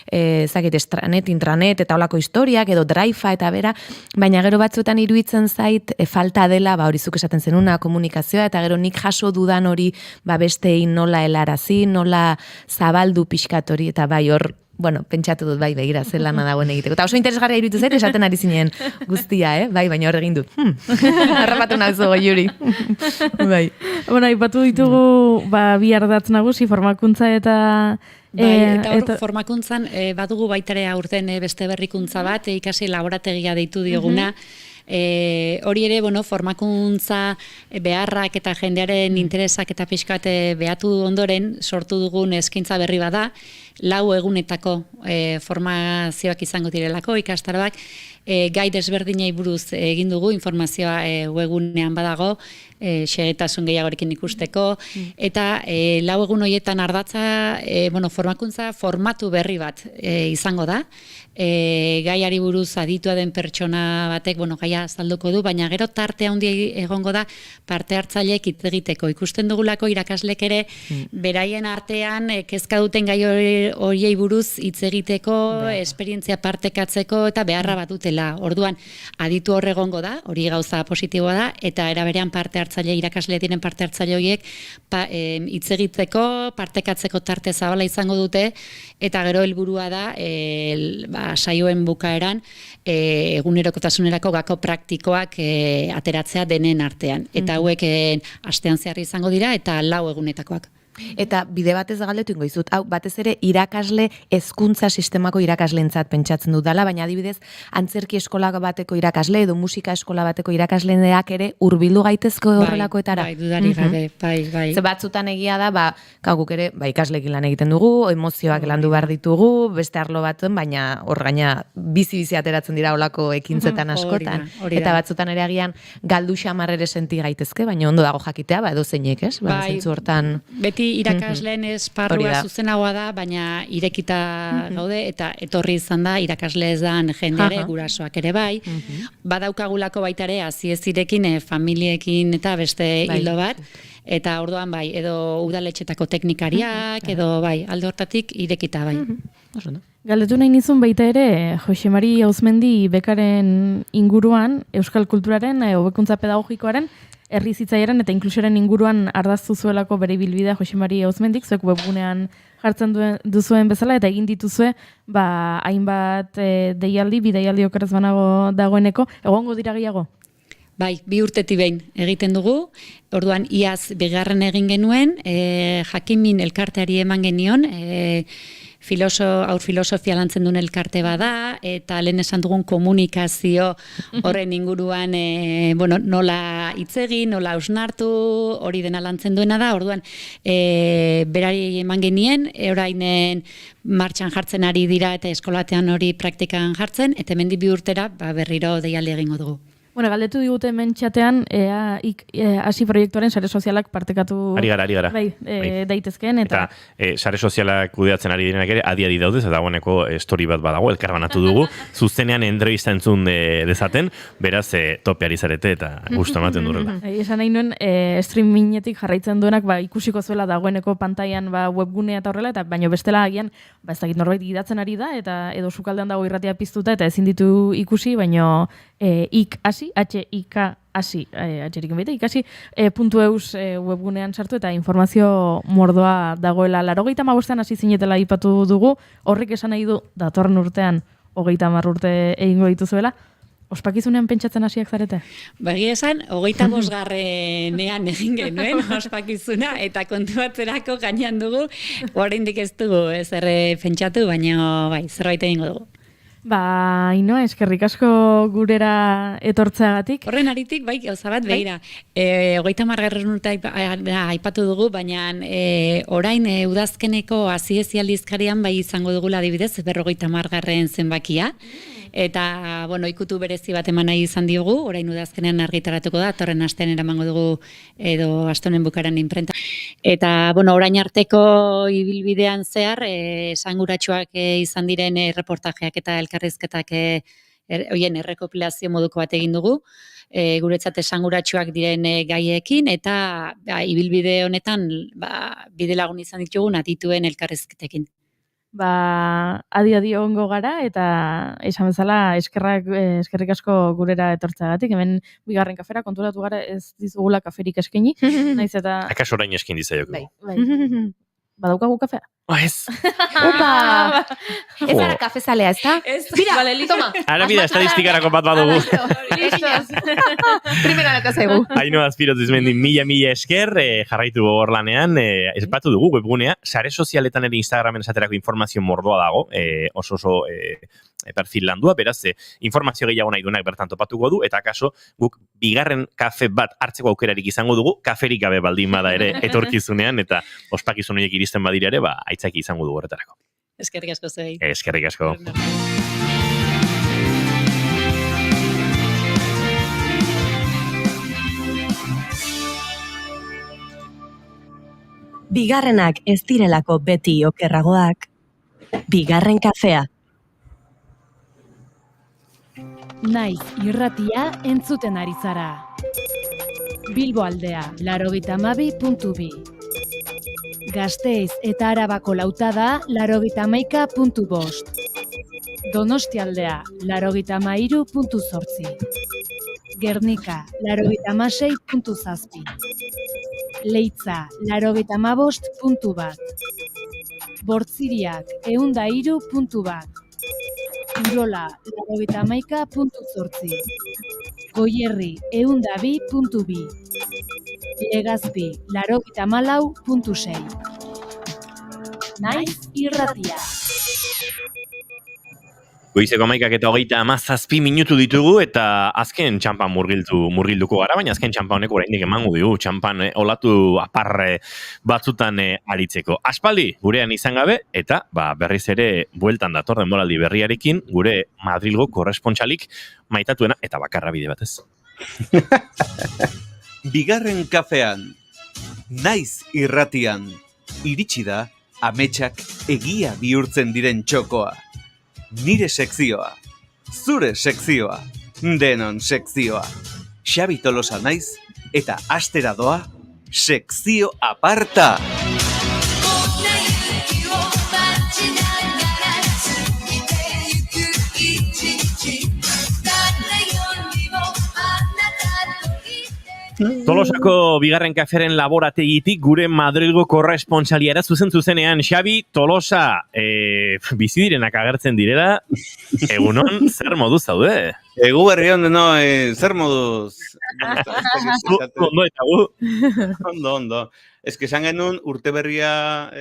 extranet, intranet eta holako historiak, edo draifa eta bera, baina gero batzuetan iruditzen zait falta dela, hori zuk esaten zenuna komunikazioa, eta gero nik jaso dudan hori besteei nola helarazi, nola zabaldu pixkat hori, eta hor, pentsatu dut, begira, zer lana dagoen egiteko. Eta oso interesgarria iruditu zait, esaten ari zinen guztia, baina hor egin dut. Harrapatu nahizu Juri. Aipatu ditugu, bi ardatz nagusi, formakuntza eta... Eta hor, formakuntzan, badugu baitare aurten beste berrikuntza bat, ikasi laborategia deitu dioguna, hori ere, formakuntza beharrak eta jendearen interesak eta pixkat behatu ondoren sortu dugun eskaintza berri bada, 4 egunetako formazioak izango direlako, ikastaroak, gai desberdinei buruz egin dugu, informazioa webgunean badago, xehetasun gehiagorekin ikusteko, eta 4 egun horietan ardatza, formakuntza formatu berri bat izango da, gaiari buruz aditua den pertsona batek, gaia azalduko du, baina gero tarte handi egongo da parte hartzaileek hitz egiteko. Ikusten dugulako irakaslek ere beraien artean kezka duten gai horiei buruz hitz egiteko, esperientzia partekatzeko eta beharra bat dutela. Orduan, aditu hor egongo da, hori gauza positiboa da, eta era berean parte hartzaile, irakasle diren parte hartzaile horiek hitz egiteko, partekatzeko tarte zabala izango dute, eta gero helburua da saioen bukaeran egunerokotasunerako gako praktikoak ateratzea denen artean. Eta hauek astean zehar izango dira eta 4 egunetakoak. Eta bide batez galdetu ingo dizut, hau batez ere irakasle hezkuntza sistemako irakasleentzat pentsatzen dut dela, baina adibidez antzerki eskola bateko irakasle edo musika eskola bateko irakasleak ere hurbildu gaitezko horrelakoetara. Bai, dudarik gabe, bai. Ze batzutan egia da, guk ere, ikasleekin lan egiten dugu, emozioak landu behar ditugu, beste arlo batuen, baina hor gaina bizi ateratzen dira olako ekintzetan askotan. Hori da. Eta batzutan ere agian galdu xamar ere senti gaitezke, baina ondo dago jakitea, edo zeinek, ez? Zentzu hortan... Beti irakasleen esparrua zuzenagoa da, baina irekita gaude, eta etorri izan da irakasle ez dan jendeare, gurasoak ere bai. Badaukagulako baita ere, azirekin, familiekin eta beste hildo bat, eta orduan bai, edo udaletxetako teknikariak, edo bai, alde hortatik irekita bai. Galdetu nahi nizun baita ere, Jose Mari Auzmendi bekaren inguruan, euskal kulturaren, hobekuntza pedagogikoaren, herri zitzaiaren eta inklusioaren inguruan ardaztu zuelako bere ibilbidea Jose Mari Auzmendik, zuek webgunean jartzen duzuen bezala, eta egin dituzue, hainbat bideialdi okeraz banago dagoeneko, egongo dira gehiago? Bai, 2 urtetik behin egiten dugu, orduan iaz bigarren egin genuen, Jakinmin elkarteari eman genion, aur filosofia lantzen duen elkarte bada, eta lehen esan dugun komunikazio horren inguruan nola hitz egin, nola hausnartu, hori dena lantzen duena da, orduan berari eman genien, orainen martxan jartzen ari dira eta eskolatean hori praktikan jartzen, eta hemendik 2 urtera berriro deialdi egingo dugu. Bueno, galdetu digute hemen txatean, hasi proiektuaren sare sozialak partekatu... Ari gara. Bai. Daitezkeen, eta... sare sozialak kudeatzen ari direnak ere, adi daudez, eta dagoeneko story bat badago, elkarbanatu dugu, zuzenean entrevista entzun dezaten, beraz, topeari zarete, eta gustu ematen durela. Esan nahi nuen, streamingetik jarraitzen duenak, ikusiko zuela dagoeneko pantailan webgunea eta horrela, eta baino bestela agian, ez dakit norbait gidatzen ari da, eta edo sukaldean dago irratia piztuta, eta ezin ditu ikusi, baino ikasi.eus webgunean sartu eta informazio mordoa dagoela. 85 hasi zinetela aipatu dugu, horrek esan nahi du datorren urtean 30 urte egingo dituzuela. Ospakizunean pentsatzen hasiak zarete? Egia esan, 35. egin genuen ospakizuna, eta kontuatzerako gainean dugu, oraindik ez dugu zer pentsatu, baina bai, zerbait egingo dugu. Inoa, eskerrik asko gurera etortzeagatik. Horren aritik, bai, gauza bat, behira. 30. urte aipatu dugu, baina orain udazkeneko aziezi-aldizkarian bai izango dugula adibidez, 50. zenbakia. Eta, ikutu berezi bat eman nahi izan diogu, orain udazkenean argitaratuko da, torren astean eramango dugu edo astonen bukaran imprenta. Eta, orain arteko ibilbidean zehar, esanguratsuak izan diren reportajeak eta elkarrizketak hoien errekopilazio moduko bat egin dugu, guretzat esanguratsuak diren gaiekin, eta ibilbide honetan bide lagun izan ditugun adituen elkarrizketekin. Adi ongo gara, eta esan bezala eskerrik asko gurera etortzeagatik, hemen bigarren kafera konturatu gara ez dizugula kaferik eskaini, naiz eta... Akaso orain eskain dizaiok. Bai. Badaukagu kafea? Ez! Opa! Ez ara kafezalea, ez da? Bira, toma! Ara bida, estadistikarako bat badugu. Primera nata zaigu. Haino azpiroz izmendi, mila esker, jarraitu gogorlanean, espatu dugu webgunea, sare sozialetan ere Instagramen esaterako informazio mordoa dago, oso perfil landua, beraz, informazio gehiago nahi duenak bertan topatuko du, eta akaso guk bigarren kafe bat hartzeko aukerarik izango dugu, kaferik gabe baldin bada ere etorkizunean, eta ospakizun horiek iristen badira ere, aitzaki izango du horretarako. Eskerrik asko zuei. Eskerrik asko. Bigarrenak ez direlako beti okerragoak. Bigarren kafea. Naiz irratia entzuten ari zara. Bilbo aldea, 92.2. Gasteiz eta Arabako lautada, 91.5. Donostialdea, 93.8. Gernika, 96.7. Leitza, 95.1. Bortziriak, 103.1. Irola, 91.8. Goierri, 102.2. Legazpi 94.6. Naiz irratia. Goizeko 11:27 minutu ditugu eta azken txampan murgilduko gara, baina azken txampa honek oraindik emango digu, txampan olatu aparre batzutan aritzeko. Aspaldi gurean izan gabe eta berriz ere bueltan dator denboraldi berriarekin gure Madrilgo korrespontsalik maitatuena eta bakarra bide batez. Bigarren kafean, naiz irratian, iritsi da ametsak egia bihurtzen diren txokoa. Nire sekzioa, zure sekzioa, denon sekzioa. Xabi Tolosa naiz eta astera doa sekzio aparta. Tolosako bigarren kaferen laborategitik gure Madrilgo korrespontsaliara zuzenean Xabi Tolosa bizi direnak agertzen direla. Egunon, zer moduz zaude? Egu berri ondo, no, zer moduz? Ondo eta gu? Ondo. Ez que esan genuen urte berria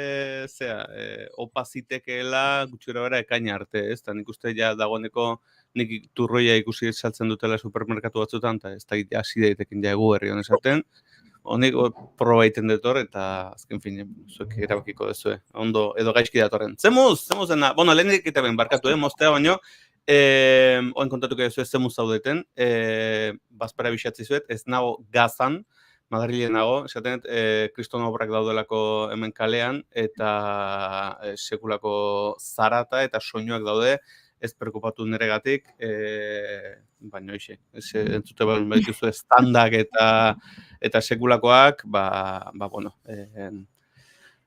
opa zitekeela gutxura bera ekaina arte, ez? Nik uste ja dagoeneko nik turroia ikusi saltzen dutela supermerkatu batzutan, eta ez da hasi daitekin ja egu berri hon esaten. Honik proba egiten detor, eta azken fin, zuek erabakiko dezue. Ondo, edo gaizki datorren. Zemuz dena, bueno, lehenik eta ben barkatu, moztea baino, oen kontatuko dezue zemuz zaudeten, bazpara bixatzi zuet, ez nago Gazan, Madrilen nago, esaten, kriston obrak daudelako hemen kalean, eta sekulako zarata eta soinuak daude, ez preokupatu niregatik, baina hoxe, entzute badituzu standak eta sekulakoak, bueno,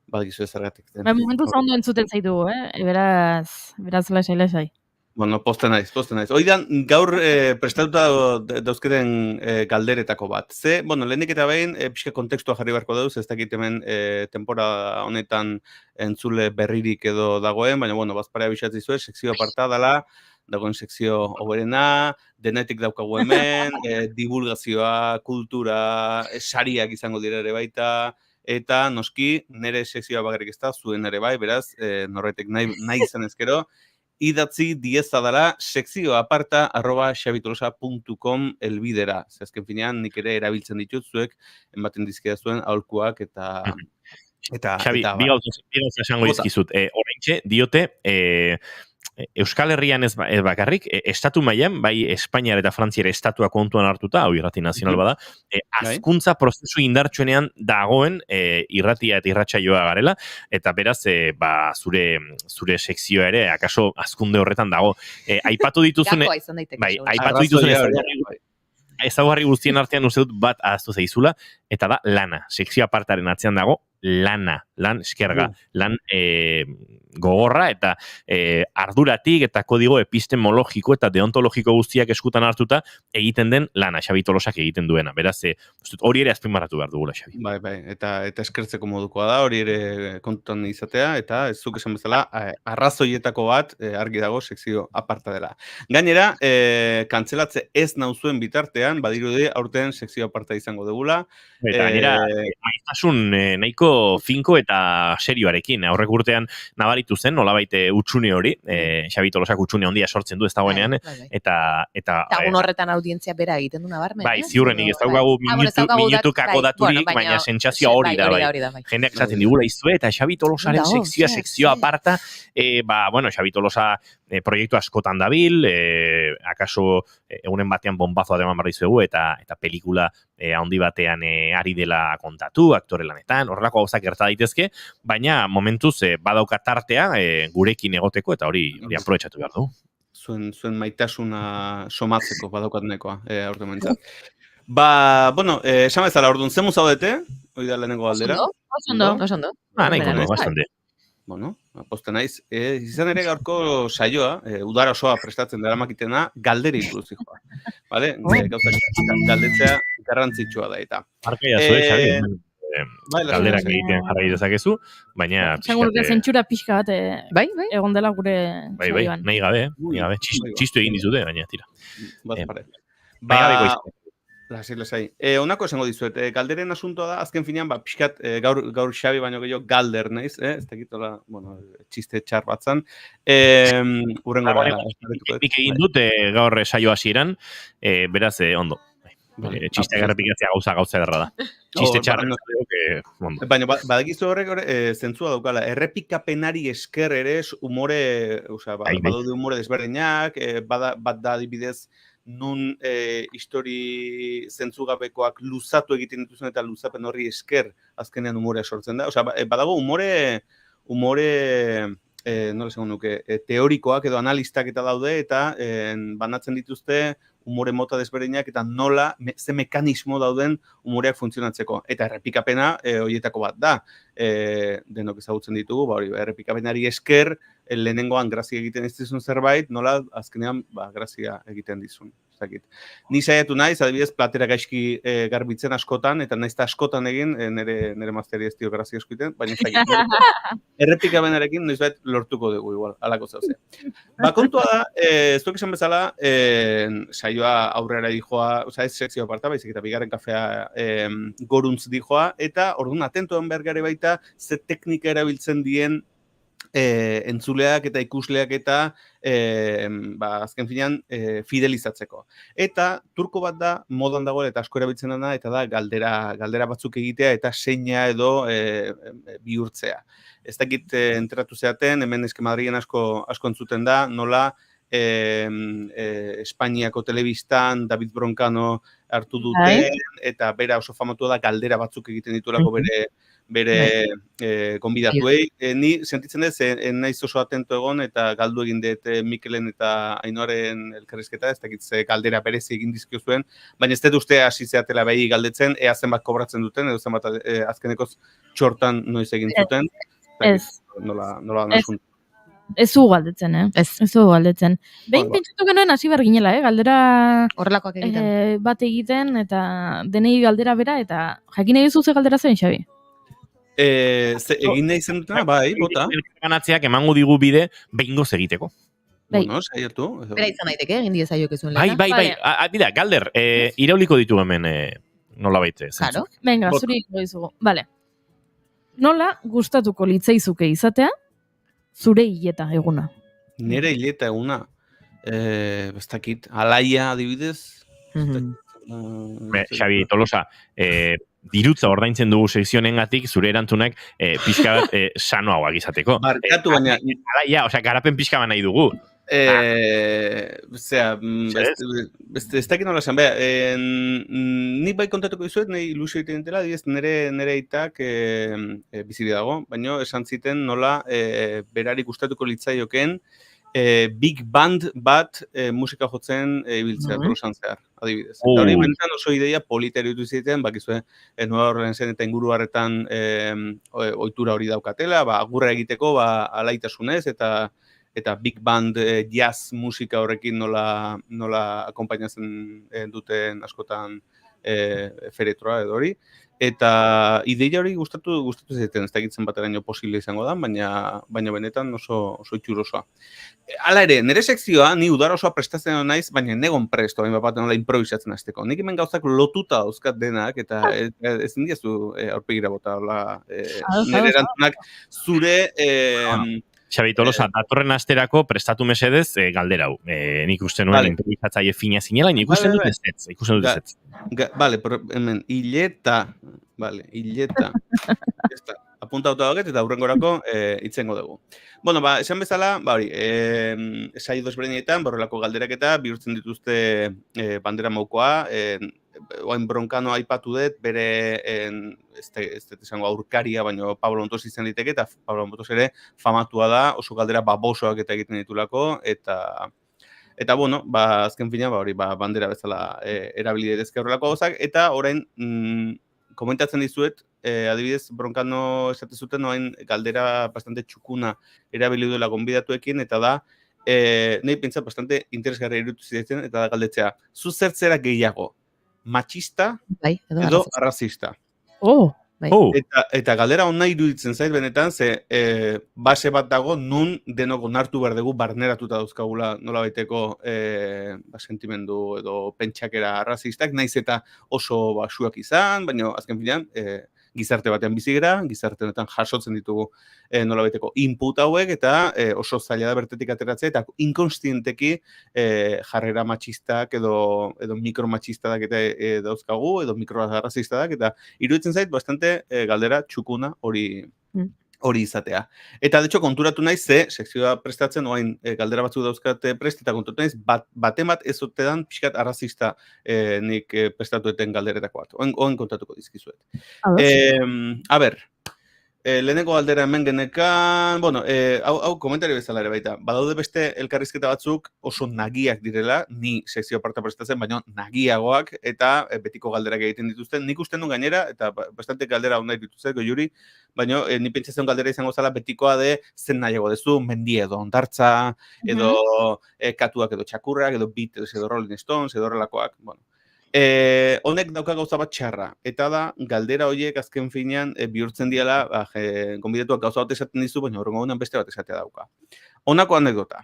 badikizu ezergatik. Momentu ondo entzuten zaitugu, beraz lasai. Bueno, poste naiz. Oidan, gaur prestatuta dauzketen galderetako bat. Bueno, lehenik eta behin, pixka kontekstua jarri beharko dauz, ez dakit hemen temporada honetan entzule berririk edo dagoen, baina, bueno, bazparea bisatzi zuen, sekzio aparta dela, dagoen sekzio hoberena, denetik daukagu hemen, divulgazioa, kultura, sariak izango dira ere baita, eta noski, nire sekzioa bakarrik ez da, zuen ere bai, beraz, norretek nahi izan ezkero, idatzi diezadala sekzioaparta@xabitolosa.com elbidera. Azken finean, nik ere erabiltzen ditut zuek, ematen dizkida zuen aholkuak eta Xabi, bi gauza esango dizkizut. Oraintxe, diote, Euskal Herrian ez bakarrik, estatu mailan, bai Espainiar eta Frantziar estatua kontuan hartuta, hau irrati nazional bada, hazkuntza prozesu indartsuenean dagoen irratia eta irratsaioa garela, eta beraz, zure sekzioa ere, akaso hazkunde horretan dago. Aipatu dituzune, ezaugarri guztien artean uste dut bat ahaztu zaizula, eta da lana. Sekzio apartaren atzean dago, lan eskerga, lan gogorra eta arduratik eta kodigo epistemologiko eta deontologiko guztiak eskutan hartuta egiten den lana, Xabi Tolosak egiten duena. Beraz, hori ere azpimarratu behar dugula, Xabi. Bai, eta eskertzeko modukoa da, hori ere kontutan izatea, eta ez zuk esan bezala, arrazoietako bat argi dago sekzio aparta dela. Gainera, kantzelatze ez nauzuen bitartean, badirudi aurten sekzio aparta izango dugula. Eta gainera, maiztasun nahiko finko eta serioarekin. Aurrek urtean nabaritu zen, nolabait utxune hori, Xabi Tolosak utxune handia sortzen du ez dagoenean, eta egun horretan audientzia bera egiten du nabarmen. Bai, ziurrenik ez daukagu minutukako daturik, baina sentsazioa hori da, bai. Jendeak esaten digula izue, eta Xabi Tolosaren sekzioa aparta, Xabi Tolosa proiektu askotan dabil, akaso egunen batean bombazoa deman barri zuegu, eta pelikula handi batean ari dela kontatu, aktore lanetan, horrelako gauzak gerta daitezke, baina momentuz badauka tartea gurekin egoteko, eta hori aprobetxatu behar du. Zuen maitasuna somatzeko badaukat nekoa, aurte mentzat. Esan bezala, orduan, zemu zaudete? Hoi da lehenengo galdera. Oso ondo. Nahiko, bastante. Bueno, poste naiz. Izan ere gaurko saioa, udara osoa prestatzen dara makitena, galderi buruz joa. Vale? Galdetzea garrantzitsua da eta. Arkaia zuen, galderak egiten jarrai dezakezu, baina... Txangurke zentsura pixka bat egon dela gure... Bai, nahi gabe. Txistu egin dizute, baina tira. Bazpare. Lasai. Honako esango dizuet, galderen asuntoa da, azken finean, pixkat, gaur Xabi baino gehiago galder naiz, ez dakitola, bueno, txiste txar batzan, urrengora. Nik egin dut gaur saio hasieran, beraz, ondo. Txiste errepikatzea gauza ederra da. Txiste txarra. Baina, badakizu horrek zentzua daukala, errepikapenari esker ere umore, badaude umore desberdinak, bat da adibidez, nun histori zentzugabekoak luzatu egiten dituzuen eta luzapen horri esker azkenean umorea sortzen da. Badago umore nola esango nuke, teorikoak edo analistak eta daude eta banatzen dituzte umore mota desberdinak eta nola, ze mekanismo dauden umoreak funtzionatzeko. Eta errepikapena horietako bat da. Denok ezagutzen ditugu, errepikapenari esker, lehenengoan grazia egiten ez dizun zerbait, nola azkenean grazia egiten dizun. Ni saiatu naiz, adibidez, platera gaizki garbitzen askotan, eta naiz eta askotan egin, nire mazteri ez dio grazia eskuiten, baina ez dakit. Errepikapenarekin noizbait lortuko dugu igual, alako zauzea. Kontua da, ez duk esan bezala, saioa aurrera dijoa, ez sekzio aparta, baizik eta bigarren kafea goruntz dijoa, eta orduan atentoan behar gare baita, ze teknika erabiltzen dien entzuleak eta ikusleak eta azken finean fidelizatzeko. Eta turko bat da, modan dagoela eta asko erabiltzen dena, eta da galdera batzuk egitea eta seina edo bihurtzea. Ez dakit enteratu zeaten, hemen eske Madrilen asko entzuten da, nola Espainiako telebistan David Broncano hartu duten, eta bera oso famatu da galdera batzuk egiten ditulako bere gonbidatuei. Ni sentitzen dut, naiz oso atento egon eta galdu egin dut Mikelen eta Ainoaren elkarrizketa, ez dakit ze galdera berezi egin dizkio zuen, baina ez dut uste hasi zeatela behi galdetzen, ea zenbat kobratzen duten, edo zenbat azkenekoz txortan noiz egin zuten. Ez. Nola nasun. Ez zu galdetzen, Ez zu galdetzen. Behin pentsatu genuen hasi behar ginela, galdera horrelakoak egiten. Bat egiten, eta denei galdera bera, eta jakin egizu ze galdera zen, Xabi? Egin nahi zen dutena, bota. Elkarbanatzeak emango digu bide behingoz egiteko. Bueno, saiatu. Bera izan daiteke, egin die zaiok ezuen lehena. Bai. Dira, galder, irauliko ditu hemen nola baite. Claro. Venga, zuri dizugu. Vale. Nola gustatuko litzaizuke izatea zure hileta eguna? Nere hileta eguna. Ez dakit, alaia adibidez. Xabi Tolosa, dirutza ordaintzen dugu sekzionengatik zure erantzunak pixka bat sanoagoak izateko. Barkatu baina... Alaia, garapen pixka bat nahi dugu. Ez dakit nola esan, nik bai kontatuko dizuet, nahi ilusio egiten dela, nire aitak biziri dago, baina esan ziten nola berari gustatuko litzaioken big band bat musika jotzen ibiltzea, Tolosan zehar, adibidez. Eta hori benetan oso ideia polita eruditu ziten, bakizue, Nueva Orleansen eta inguru harretan ohitura hori daukatela, agurra egiteko alaitasunez, eta big band jazz musika horrekin nola akompainatzen duten askotan feretroa edo hori. Eta ideia hori gustatu zaiten, ez dakitzen bateraino posible izango da, baina benetan oso itxurosoa. Hala ere, nire sekzioa, ni udara osoa prestatzen naiz, baina negon presto, baina bat nola improvisatzen azteko. Nik hemen gauzak lotuta dauzkat denak, eta ez indiazu aurpegira bota, nire erantzunak zure... Xabi Tolosa, datorren asterako prestatu mesedez galdera hau. Nik uste nuen improvisatzaile fina zinela, nik ikusten dut ez. Bale, hemen, hileta. Apuntauta dagoet eta aurrengorako itzengo dugu. Bueno, esan bezala, saio desberdinetan, borrelako galderak eta bihurtzen dituzte bandera maukoa, oain Broncano aipatu dut, bere, ez dut esango aurkaria, baina Pablo Montos izan diteke, eta Pablo Montos ere famatua da, oso galdera babosoak eta egiten ditulako, eta bueno, azken fina, bandera bezala erabili daitezke horrelako gauzak, eta orain, komentatzen dizuet, adibidez, Broncano esate zuten, oain galdera bastante txukuna erabili duela gonbidatuekin, eta da, nahi pentsat bastante interesgarri irutu zidetzen, eta da galdetzea, zu zertzera gehiago? Matxista edo arrazista. Eta galdera hona iruditzen zait benetan, ze base bat dago nun denok onartu behar dugu barneratuta dauzkagula nolabaiteko sentimendu edo pentsakera arrazistak, naiz eta oso basuak izan, baina azken finean gizarte batean bizi gara, gizarte honetan jasotzen ditugu nolabaiteko input hauek, eta oso zaila da bertetik ateratzea, eta inkonstienteki jarrera matxistak edo mikromatxistadak eta dauzkagu, edo mikroarrazistadak, eta iruditzen zait bastante galdera txukuna hori izatea. Eta, de hecho, konturatu naiz, sekzioa prestatzen, oain galdera batzuk dauzkate prest, eta konturatu naiz, baten bat ez otedan pixkat arrazista nik prestatueten galderetako bat. Oain kontatuko dizkizuet. A ber, lehenengo galdera hemen genekan, bueno, hau komentario bezala ere baita, badaude beste elkarrizketa batzuk oso nagiak direla, ni sekzio aparta prestatzen, baina nagiagoak, eta betiko galderak egiten dituzten. Nik usten duen gainera, eta bastante galdera hona dituzten, Juri, baina ni pentsatzen galdera izango zala betikoa de zen nahiago dezu, mendi edo ondartza, edo katuak edo txakurrak, edo Beatles, edo Rolling Stones, edo horrelakoak, bueno. Honek dauka gauza bat txarra, eta da, galdera horiek azken finean bihurtzen diala, gonbidatuak gauza bat esaten dizu, baina horrengo honen beste bat esatea dauka. Honako anekdota.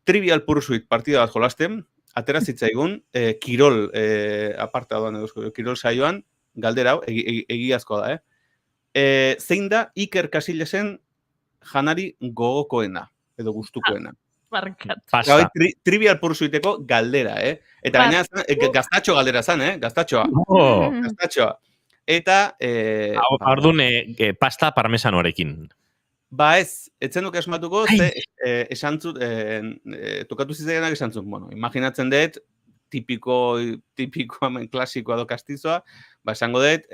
Trivial Pursuit partida bat jolasten, atera zitzaigun, kirol apartadoan edo kirol saioan, galdera hau, egiazkoa da, zein da Iker Casillesen janari gogokoena, edo gustukoena. Trivial Pursuiteko galdera, Eta gaina, gaztatxo galdera zan, Gaztatxoa. Gaztatxoa. Eta... Ordun, pasta parmesanoarekin. Ba ez, etzen duk esmatuko, esantzut, tokatu zizaianak esantzut, bueno, imaginatzen dut, tipiko hemen klasikoa do kastizoa, ba esango dut,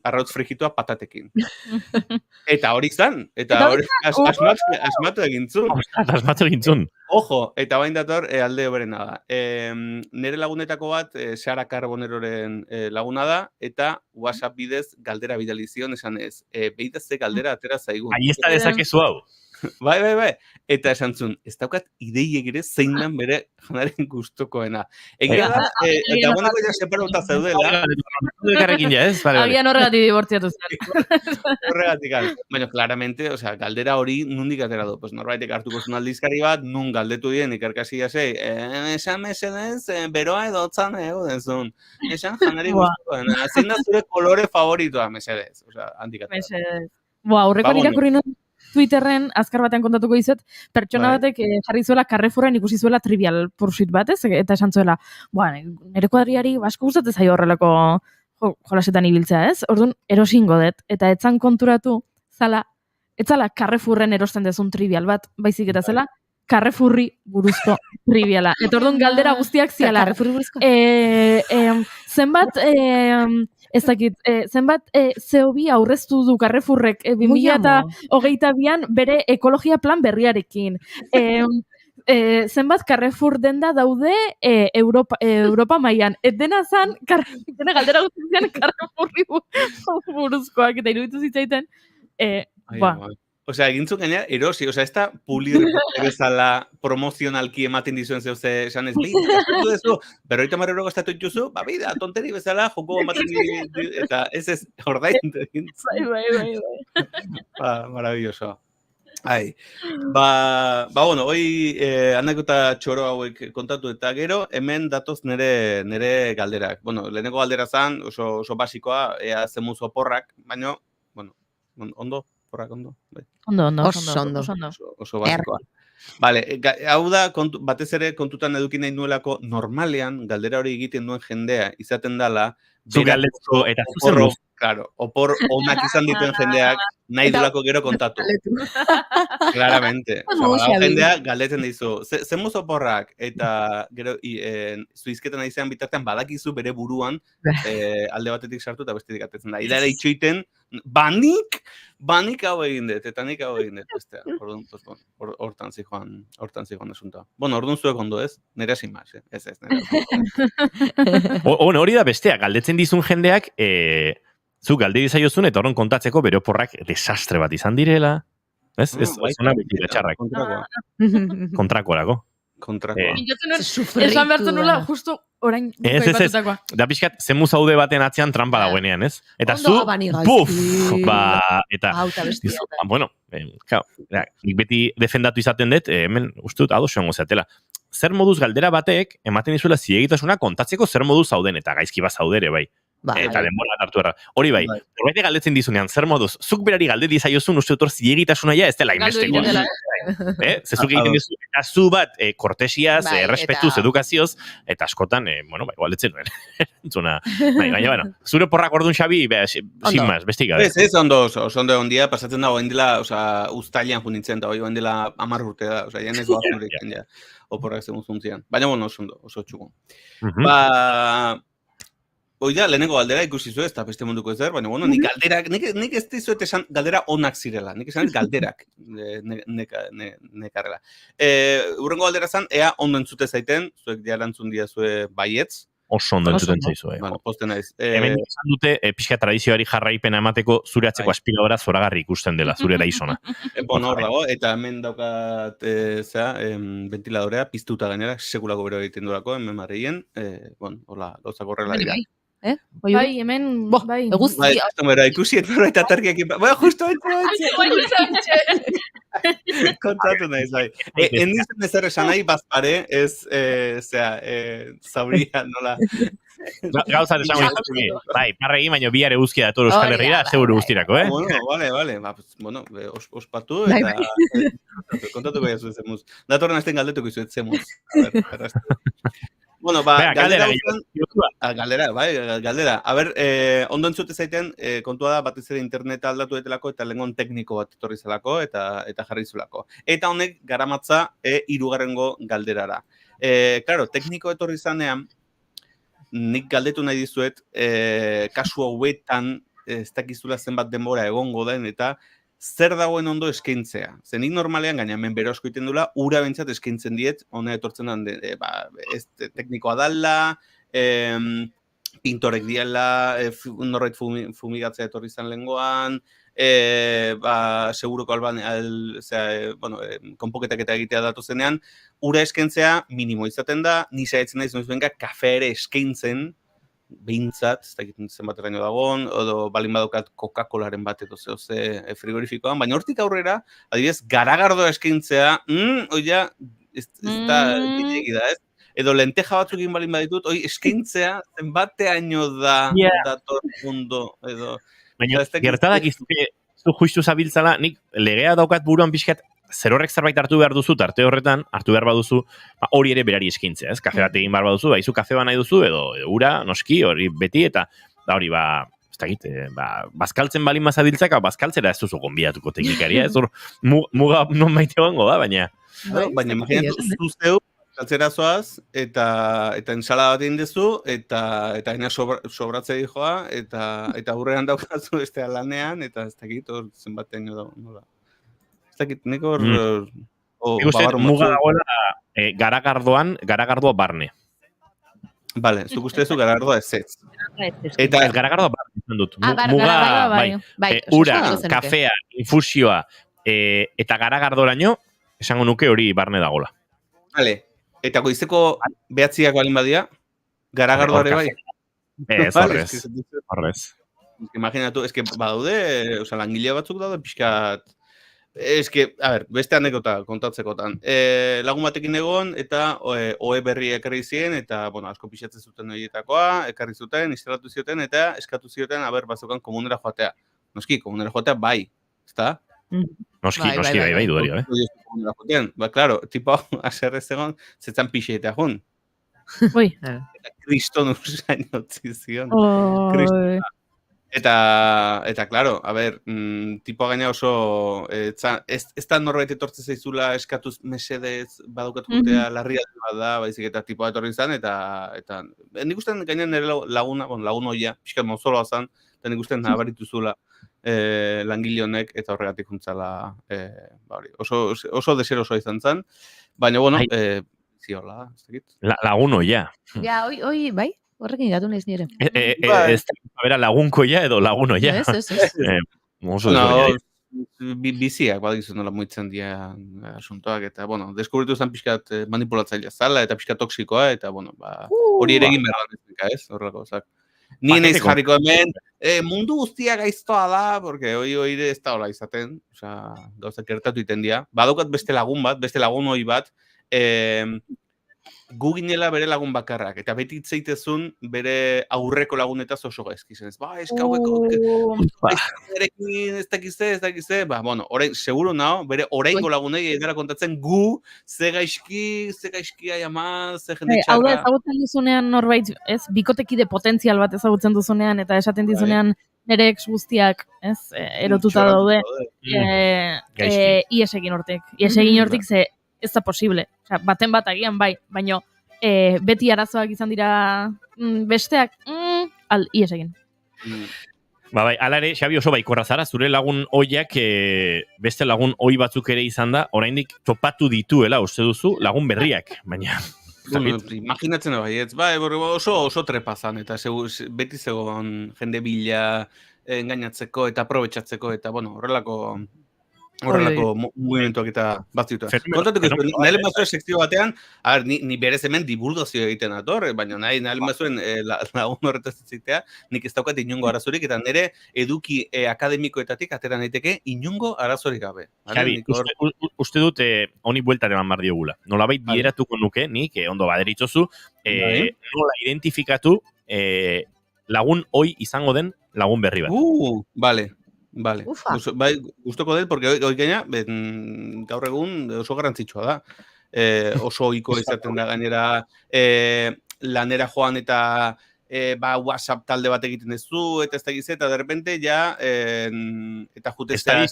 arrautz frijitua patatekin. Eta hori zan, eta hori asmatu egintzun. Asmatu egintzun. Ojo, eta bain dator alde oberena da. Nere lagunetako bat, Sara Carboneroren laguna da, eta WhatsApp bidez galdera bidalizion esan ez. Behita ze galdera atera zaigun. Ahi ez da dezakezu hau. Bai. Eta esan zuen, ez daukat ideiek ere zein dan bere janaren gustukoena. Egia da, eta goneko ja separuta zeudela. Agian horregatik dibortziatu zen. Horregatik, baina, claramente, galdera hori nundik atera du. Norbaitek hartuko zuen aldizkari bat, nun galdetu dien ikerkasia zei, esan mesedez, beroa edo otzan dezun. Esan janari gustukoena. Zein da zure kolore favoritoa, mesedez. Handik atera. Mesedez. Aurrekoan irakurri nun Twitterren azkar batean kontatuko dizut, pertsona batek jarri zuela Carrefourren ikusi zuela Trivial Pursuit bat, eta esan zuela, nire kuadriari asko gustatzen zaio horrelako jolasetan ibiltzea, ez? Orduan erosingo dut, eta etzan konturatu etzala Carrefourren erosten dezun trivial bat, baizik eta zela Carrefourri buruzko triviala. Eta orduan galdera guztiak ziala. Carrefourri buruzko? Zenbat ez dakit, zenbat CO2 aurreztu du Carrefourrek 2022an bere ekologia plan berriarekin. Zenbat Carrefour denda daude Europa mailan. Dena zan, dena galdera guztiak Carrefourri buruzkoak, eta iruditu zitzaiten, egintzun gaina, erosi, ez da publirreporte bezala promozionalki ematen dizuen zeuze esan ez, berroita marrero gastatu dituzu, bida, tonteri bezala, joko ematen eta ez ordain egintzun. Bai. Maravilloso. Bueno, hoi anekdota txoro hauek kontatu eta gero, hemen datoz nere galderak. Bueno, leheneko galdera zan, oso basikoa, ea zemuz oporrak, baina, ondo? Ondo. Oso basikoa. Vale, hau da, batez ere kontutan eduki nahi nuelako, normalean, galdera hori egiten duen jendea, izaten dela, opor onak izan dituen jendeak, nahi dulako gero kontatu. Claramente. Jendea galdetzen dizu. Zemuz oporrak, eta gero zuizketan aizean bitartean badakizu bere buruan alde batetik sartu eta bestetik atetzen da. Ida ere itxoiten, banik hau egin dut, eta nik hau egin dut. Hortan zijoan asuntoa. Bueno, orduan zuek ondo ez, nire esin maz, ez. Hori da bestea, galdetzen dizun jendeak, zu galderi zaiozun eta horren kontatzeko bere oporrak desastre bat izan direla. Ez? Ez zona betira txarrak. Kontrakoa. Kontrakoa. Esan behartzen nula, justu orain Ez. aipatutakoa. Da pixkat, zemu zaude baten atzean trampa dagoenean, ez? Eta Ondo zu, abani gaizki. puf! Eta... Auta bestia. dizu, bueno, nik beti defendatu izaten dut, hemen uste dut ados egongo zeatela. Zer moduz galdera batek, ematen dizuela zilegitasuna kontatzeko zer moduz zauden, eta gaizki bat zaudere, bai. Eta denbora hartu erra. Hori bai, horbait galdetzen dizunean, zer moduz, zuk berari galde dizaiozun uste dut zilegitasuna ja ez dela inbestekoa. Zezuk egiten dizu, eta zu bat, kortesiaz, errespetuz, edukazioz, eta askotan, bueno, bai, galdetzen nuen. Baina, bueno, zure porrak orduan Xabi, sin más, bestik gabe. Ez, ondo ondia, pasatzen dago, endela, uztailean junitzen, eta hori endela 10 urte da, jan ez bat ja, oporrak zegoen zuntzian. Baina, bueno, oso txugun. Oida, lehenengo galdera ikusi zu ez, eta beste munduko ezer, baina, bueno, nik galderak, nik ez dizuet esan galdera onak zirela, nik esan galderak nekarrela. Urrengo galdera zan, ea ondo entzute zaiten, zuek diarantzun dia zue baietz. Oso ondo entzuten zaizu, Bueno, posten naiz. Hemen izan dute, pixka tradizioari jarraipena emateko zure atzeko aspiradora zoragarri ikusten dela, zure eraizona. Bueno, hor dago, eta hemen daukat, ventiladorea, piztuta gainera, sekulako bero egiten durako, hemen marreien, bueno, hola, gauzak horrela dira. Bai, hemen, bai. Ikusi etnora eta tarkiak bai, justo kontatu naiz, bai. Endizen ezer esan nahi, bazpare, ez, zauria nola. Gauzat esango dituzi, bai, parregi, baina bihar eguzkia dator Euskal Herriera, seguru guztirako, Bueno, vale, bueno, ospatu eta kontatu behar zuen zemuz. Datorren azten galdetuko izuet zemuz. Bueno, galdera. A ber, ondo entzute zaiten, kontua da, batez ere interneta aldatu etelako, eta lengon tekniko bat etorri zelako, eta jarri zulako. Eta honek garamatza hirugarrengo galderara. Claro, tekniko etorri zanean, nik galdetu nahi dizuet, kasu hauetan, ez dakizula zenbat denbora egongo den, eta zer dagoen ondo eskaintzea. Zenik normalean, gaina hemen bero asko iten dula, ura bentsat eskaintzen diet, hona etortzen den, ez teknikoa dala, pintorek diela, norbait fumigatzea etorri izan lengoan, seguroko konpoketak eta egitea datu zenean, ura eskaintzea minimo izaten da, nisa etzen naiz noiz benga, kafe ere eskaintzen, behintzat, ez dakit zenbateraino dagoen, edo balin badokat Coca-Colaren bat edo ze frigorifikoan, baina hortik aurrera, adibidez, garagardoa eskaintzea, oia, ez da, egida, ez? Edo lenteja batzuk egin balin baditut, eskaintzea, zenbateaino da, dator mundo, edo... Baina, gertadak izute, zu justu zabiltzala, nik legea daukat buruan pixkat, zer horrek zerbait hartu behar duzu, tarte horretan, hartu behar baduzu, hori ere berari eskintzea, ez? Kafe bat egin behar baduzu, izu kafe bat nahi duzu, edo ura, noski, hori beti, eta hori, ez dakit, bazkaltzen balin mazabiltzak, bazkaltzera ez duzu gonbiatuko teknikaria, ez hor, muga non maite hongo da, baina... Baina, imaginatu, zuzeu, bazkaltzera zoaz, eta ensalada bat egin dezu, eta ena sobratzea dijoa, eta aurrean daukazu bestea lanean, eta ez dakit, hor zenbatean nola. Ez dakit, nik hor... Muga dagoela garagardoa barne. Bale, zuk uste duzu garagardoa ez ez. Eta garagardoa barne izan dut. Muga, bai, ura, kafea, infusioa, eta garagardoraino, esango nuke hori barne dagoela. Bale, eta goizeko behatziak balin badia, garagardoare bai? Ez, horrez. Imaginatu, eske badaude, langile batzuk daude pixkat... a ber, beste anekdota kontatzekotan. Lagun batekin egon, eta OE berri ekarri ziren, eta, bueno, asko pixatzen zuten horietakoa, ekarri zuten, instalatu zioten, eta eskatu zioten, bazukan komunera joatea. Noski, komunera joatea bai, ezta? Noski, bai, dudaria, Ba, klaro, tipo, aserrez egon, zetzan pixeetea jun. Ui. Eta kriston usain otzi zion. Eta, claro, a ber, tipoa gaina oso, ez da norbait etortze zaizula eskatuz mesedez badukatu gutea larria bat da, baizik eta tipoa etorri izan, eta nik ustean gaina nire lagun hoia, pixkat mozoloa zan, eta nik ustean nabaritu zula langile honek, eta horregatik juntzala, oso deserosoa izan zen, baina, bueno, ziola, ez dakit. Lagun hoia. Ja, oi, bai? Horrekin gatu nahiz nire. Ez da lagunko ja edo laguno ja. Ez. biziak badakizu nola muitzen dira asuntoak, eta, bueno, deskubritu zen pixkat manipulatzailea zala, eta pixkat toksikoa, eta, bueno, hori ere egin behar da, ez? Horrelako, zak. Ni naiz jarriko hemen, mundu guztia gaiztoa da, porque hori ez da hola izaten, osea, gauzak gertatu iten dira. Badaukat beste lagun hoi bat, gu ginela bere lagun bakarrak, eta beti itzeitezun bere aurreko lagunetaz oso gaizki zen. Eskaueko, ez dakize, bueno, orain, seguro nao, bere oraingo lagunei edera kontatzen gu, ze gaizki ama, ze jende txarra. Hau da, ezagutzen duzunean norbait, ez, bikotekide potentzial bat ezagutzen duzunean, eta esaten dizunean nire ex guztiak, ez, erotuta daude, ies egin hortik, ze ez da posible. Osea, baten bat agian bai, baino beti arazoak izan dira besteak, ies egin. Bai, ala ere, Xabi oso baikorra zara, zure lagun oiak beste lagun oi batzuk ere izan da, oraindik topatu dituela, uste duzu, lagun berriak, baina... Imaginatzen baietz, oso trepazan, eta beti zegoen jende bila engainatzeko eta aprobetxatzeko, eta, bueno, horrelako mugimenduak eta batzitua. Kontatuko, nahi mazuen sekzio batean, ni berez hemen divulgazio egiten ator, baina nahi mazuen lagun horretaz zitea, nik ez daukat inongo arazorik, eta nire eduki akademikoetatik atera naiteke inongo arazorik gabe. Javi, uste dut honi bueltan eman bar diogula. Nolabait bideratuko nuke, nik, ondo baderitzozu, nola identifikatu lagun hoi izango den lagun berri bat. Vale, gustoko dut, porque hoi gaina, gaur egun oso garrantzitsua da. Oso ohiko izaten da gainera lanera joan eta WhatsApp talde bat egiten duzu, eta ez da gize, eta derrepente ja, eta juteztea...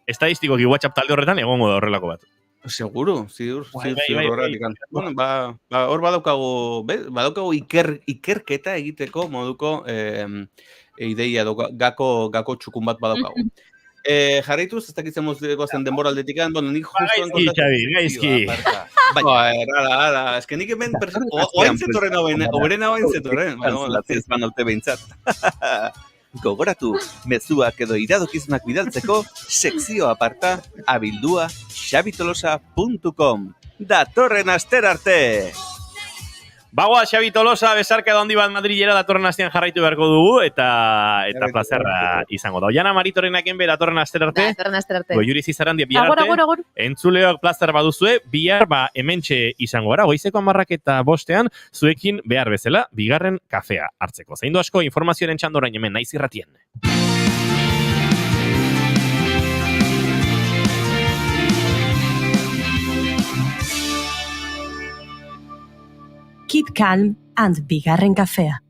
Estadistikoki WhatsApp talde horretan egongo da horrelako bat. Seguro, horretik. Hor badaukagu ikerketa egiteko moduko ideia, gako txukun bat badaukagu. Jarraituz, ez dakitzen mozuekoazen denbora aldetikan, bueno, nik justu... Gaizki. Ez que nik hemen... Oain zetorren, oberena oain zetorren. Ez banaute behintzat. Gogoratu, mezuak edo iradokizunak bidaltzeko, sekzio aparta, abildua, xabitolosa.com. Datorren aster arte! Bagoa, Xabi Tolosa, besarka handi bat Madrilera datorren astean jarraitu beharko dugu, eta plazerra izango da. Oiana Maritorenak enbe datorren aster arte. Goiuri Zizarrandia bihar arte. Entzuleok plazer baduzue, bihar hementxe izango gara. Goizeko 11:05 zuekin behar bezala, bigarren kafea hartzeko. Zaindu asko, informazioaren txandorain hemen naiz irratien. Keep calm and bigarren kafea.